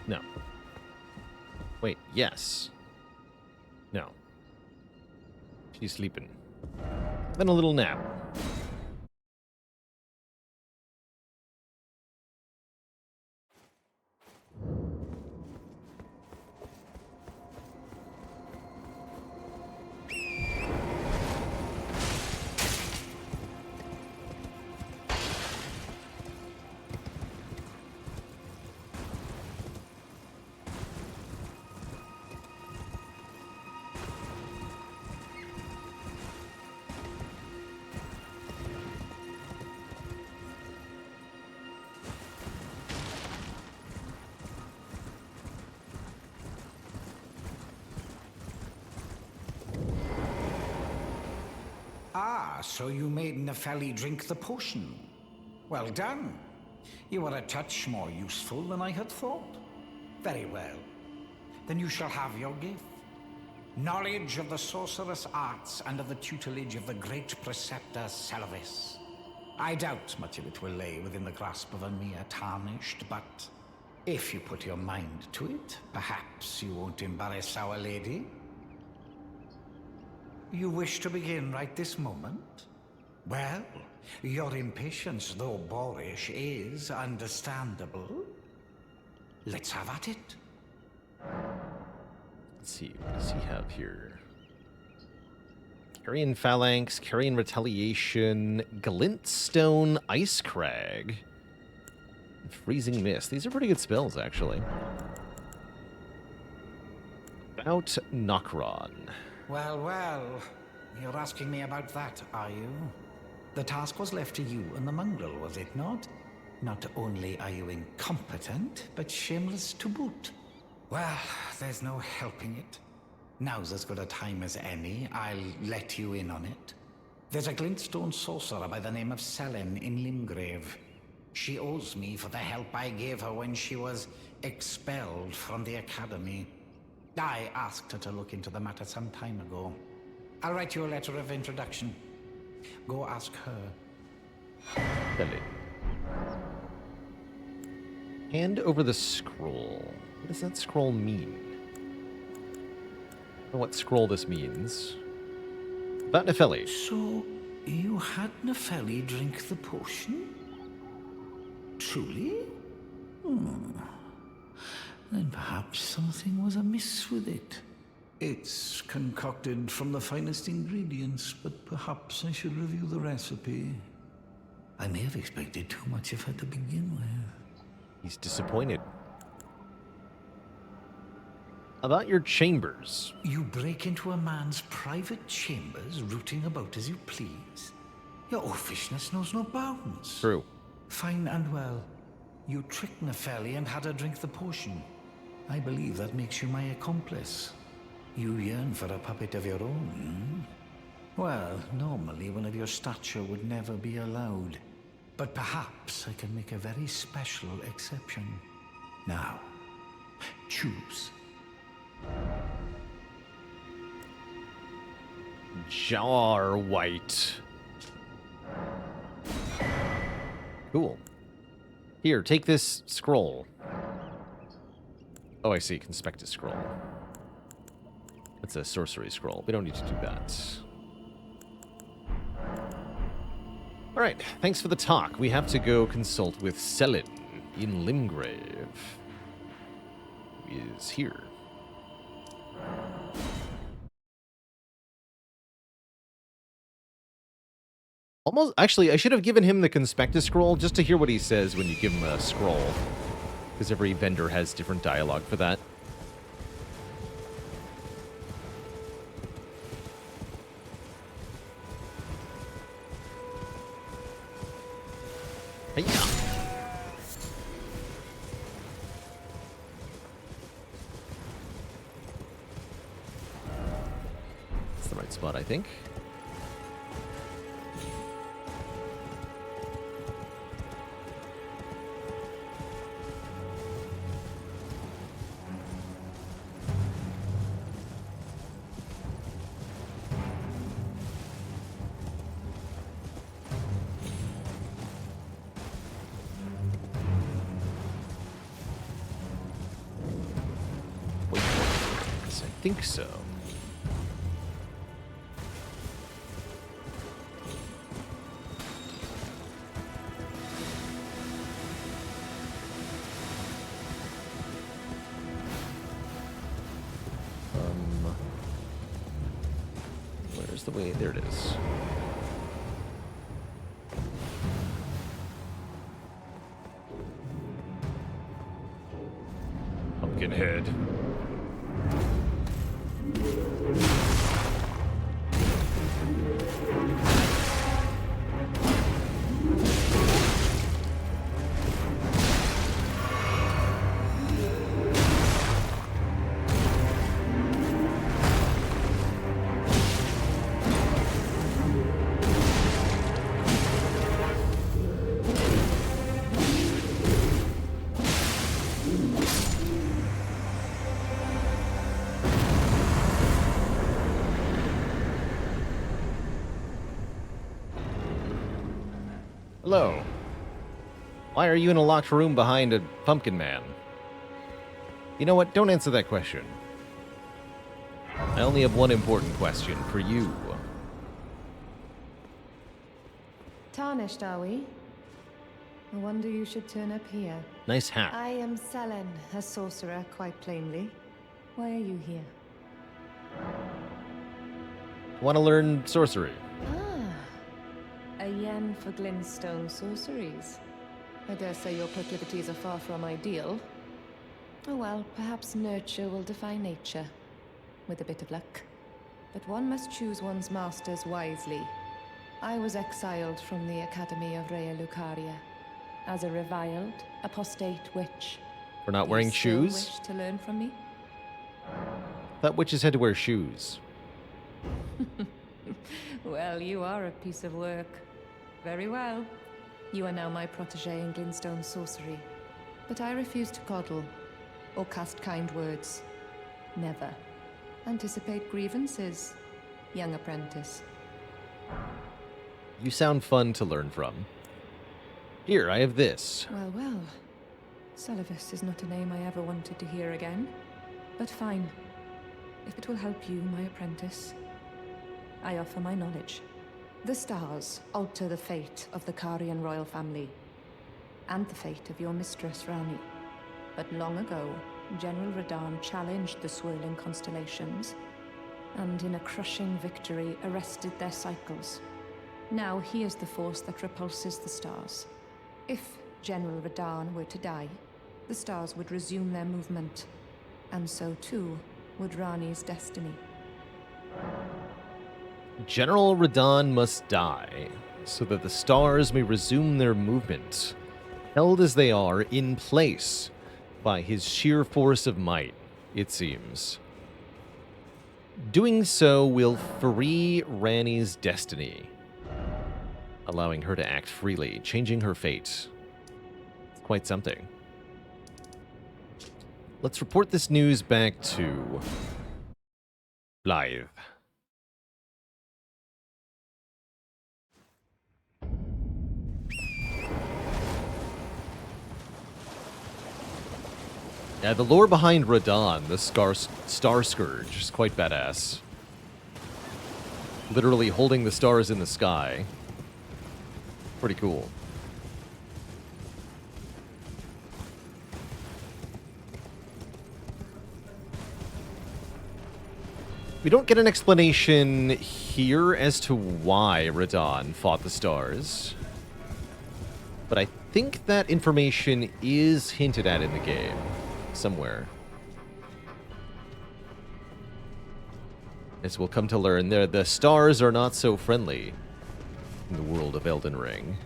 No. Wait, yes. No. She's sleeping. Then a little nap. so you made Nepheli drink the potion. Well done. You are a touch more useful than I had thought. Very well. Then you shall have your gift. Knowledge of the sorcerous arts under the tutelage of the great preceptor Selvis. I doubt much of it will lay within the grasp of a mere tarnished, but if you put your mind to it, perhaps you won't embarrass our lady. You wish to begin right this moment? Well, your impatience, though boorish, is understandable. Let's have at it. Let's see, what does he have here? Carian Phalanx, Carian Retaliation, Glintstone, Ice Crag, and Freezing Mist. These are pretty good spells, actually. About Nokron. Well, well. You're asking me about that, are you? The task was left to you and the mongrel, was it not? Not only are you incompetent, but shameless to boot. Well, there's no helping it. Now's as good a time as any. I'll let you in on it. There's a glintstone sorcerer by the name of Selene in Limgrave. She owes me for the help I gave her when she was expelled from the academy. I asked her to look into the matter some time ago. I'll write you a letter of introduction. Go ask her. Selene. Hand over the scroll. What does that scroll mean? I don't know what scroll this means. About Nepheli. So, you had Nepheli drink the potion? Truly? Then perhaps something was amiss with it. It's concocted from the finest ingredients, but perhaps I should review the recipe. I may have expected too much of her to begin with. He's disappointed. About your chambers. You break into a man's private chambers, rooting about as you please. Your oafishness knows no bounds. True. Fine and well. You tricked Nepheli and had her drink the potion. I believe that makes you my accomplice. You yearn for a puppet of your own. Well, normally one of your stature would never be allowed. But perhaps I can make a very special exception. Now, choose. Jar White. Cool. Here, take this scroll. Oh, I see. Conspectus scroll. It's a sorcery scroll. We don't need to do that. All right. Thanks for the talk. We have to go consult with Selene in Limgrave. Who is here? Almost, actually, I should have given him the Conspectus scroll just to hear what he says when you give him a scroll. Because every vendor has different dialogue for that. Hey, yeah. That's the right spot, I think. I think so. Where's the way? There it is. Pumpkinhead. Hello. Why are you in a locked room behind a pumpkin man? You know what? Don't answer that question. I only have one important question for you. Tarnished, are we? I wonder you should turn up here. Nice hat. I am Selen, a sorcerer, quite plainly. Why are you here? Want to learn sorcery? Ah, a yen for glintstone sorceries. I dare say your proclivities are far from ideal. Oh well, perhaps nurture will defy nature, with a bit of luck. But one must choose one's masters wisely. I was exiled from the Academy of Rea Lucaria as a reviled, apostate witch. For not wearing Do you shoes? still wish to learn from me? Thought witches had to wear shoes. Well, you are a piece of work. Very well. You are now my protege in glintstone sorcery. But I refuse to coddle or cast kind words. Never. Anticipate grievances, young apprentice. You sound fun to learn from. Here, I have this. Well, well. Sullivis is not a name I ever wanted to hear again. But fine. If it will help you, my apprentice, I offer my knowledge. The stars alter the fate of the Carian royal family, and the fate of your mistress, Rani. But long ago, General Radahn challenged the swirling constellations, and in a crushing victory arrested their cycles. Now he is the force that repulses the stars. If General Radahn were to die, the stars would resume their movement, and so too would Rani's destiny. General Radahn must die, so that the stars may resume their movement, held as they are in place by his sheer force of might, it seems. Doing so will free Rani's destiny, allowing her to act freely, changing her fate. It's quite something. Let's report this news back to Blythe. Yeah, the lore behind Radahn, the Star Scourge, is quite badass. Literally holding the stars in the sky. Pretty cool. We don't get an explanation here as to why Radahn fought the stars. But I think that information is hinted at in the game. Somewhere. As we'll come to learn, the stars are not so friendly in the world of Elden Ring.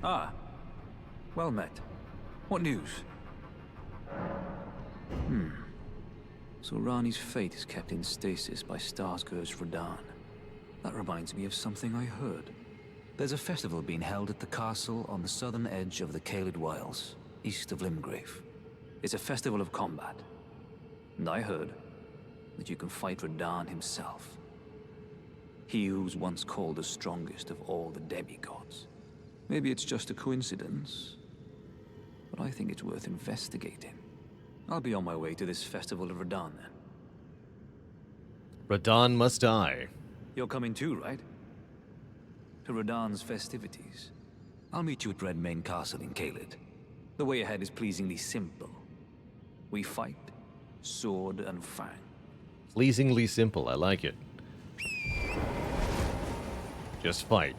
Ah. Well met. What news? So Rani's fate is kept in stasis by Starscourge Radahn. That reminds me of something I heard. There's a festival being held at the castle on the southern edge of the Caelid Wilds, east of Limgrave. It's a festival of combat. And I heard that you can fight Radahn himself. He who was once called the strongest of all the demigods. Maybe it's just a coincidence, but I think it's worth investigating. I'll be on my way to this festival of Radahn then. Radahn must die. You're coming too, right? To Radahn's festivities. I'll meet you at Redmane Castle in Caelid. The way ahead is pleasingly simple. We fight, sword and fang. Pleasingly simple, I like it. Just fight.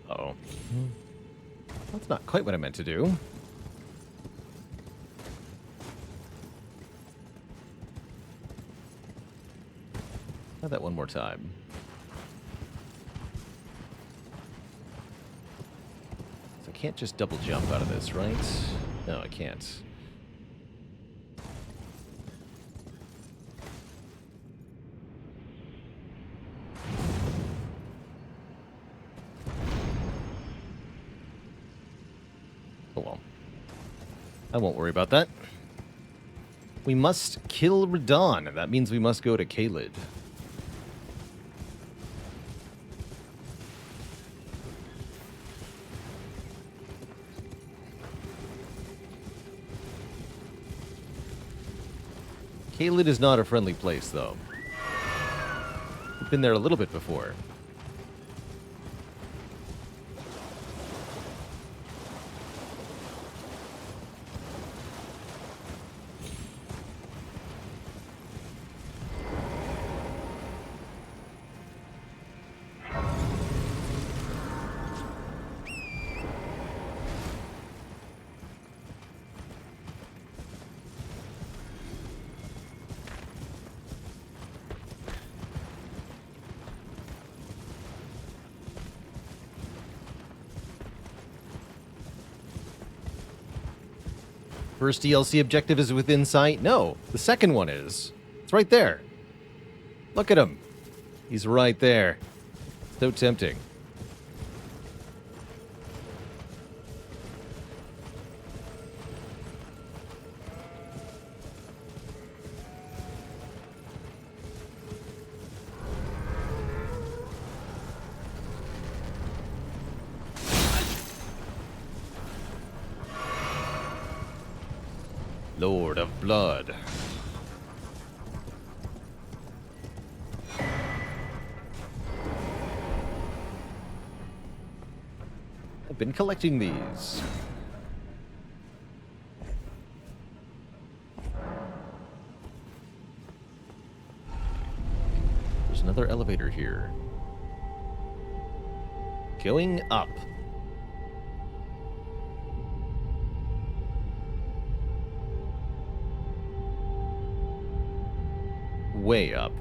Uh-oh. That's not quite what I meant to do. Try that one more time. So I can't just double jump out of this, right? No, I can't. Oh well. I won't worry about that. We must kill Radon, and that means we must go to Caelid. Caelid is not a friendly place, though. We've been there a little bit before. First DLC objective is within sight? No, the second one is. It's right there. Look at him. He's right there. So tempting. Lord of Blood. I've been collecting these. There's another elevator here. Going up. Way up.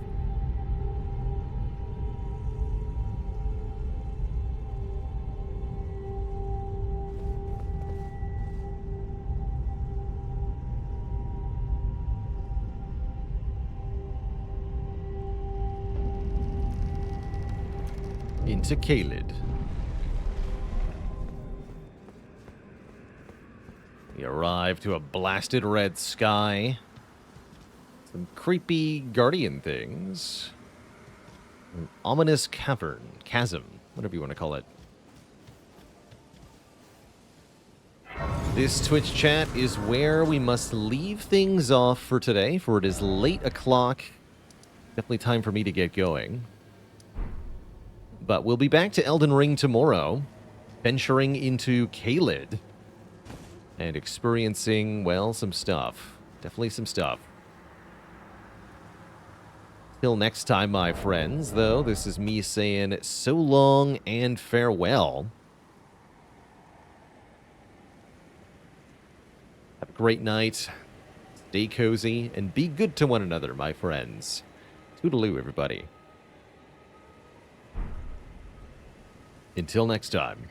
Into Caelid. We arrive to a blasted red sky. Some creepy guardian things. An ominous chasm, whatever you want to call it. This Twitch chat is where we must leave things off for today, for it is late o'clock. Definitely time for me to get going. But we'll be back to Elden Ring tomorrow, venturing into Caelid, and experiencing, well, some stuff. Definitely some stuff. Till next time, my friends, though, this is me saying so long and farewell. Have a great night, stay cozy, and be good to one another, my friends. Toodaloo, everybody. Until next time.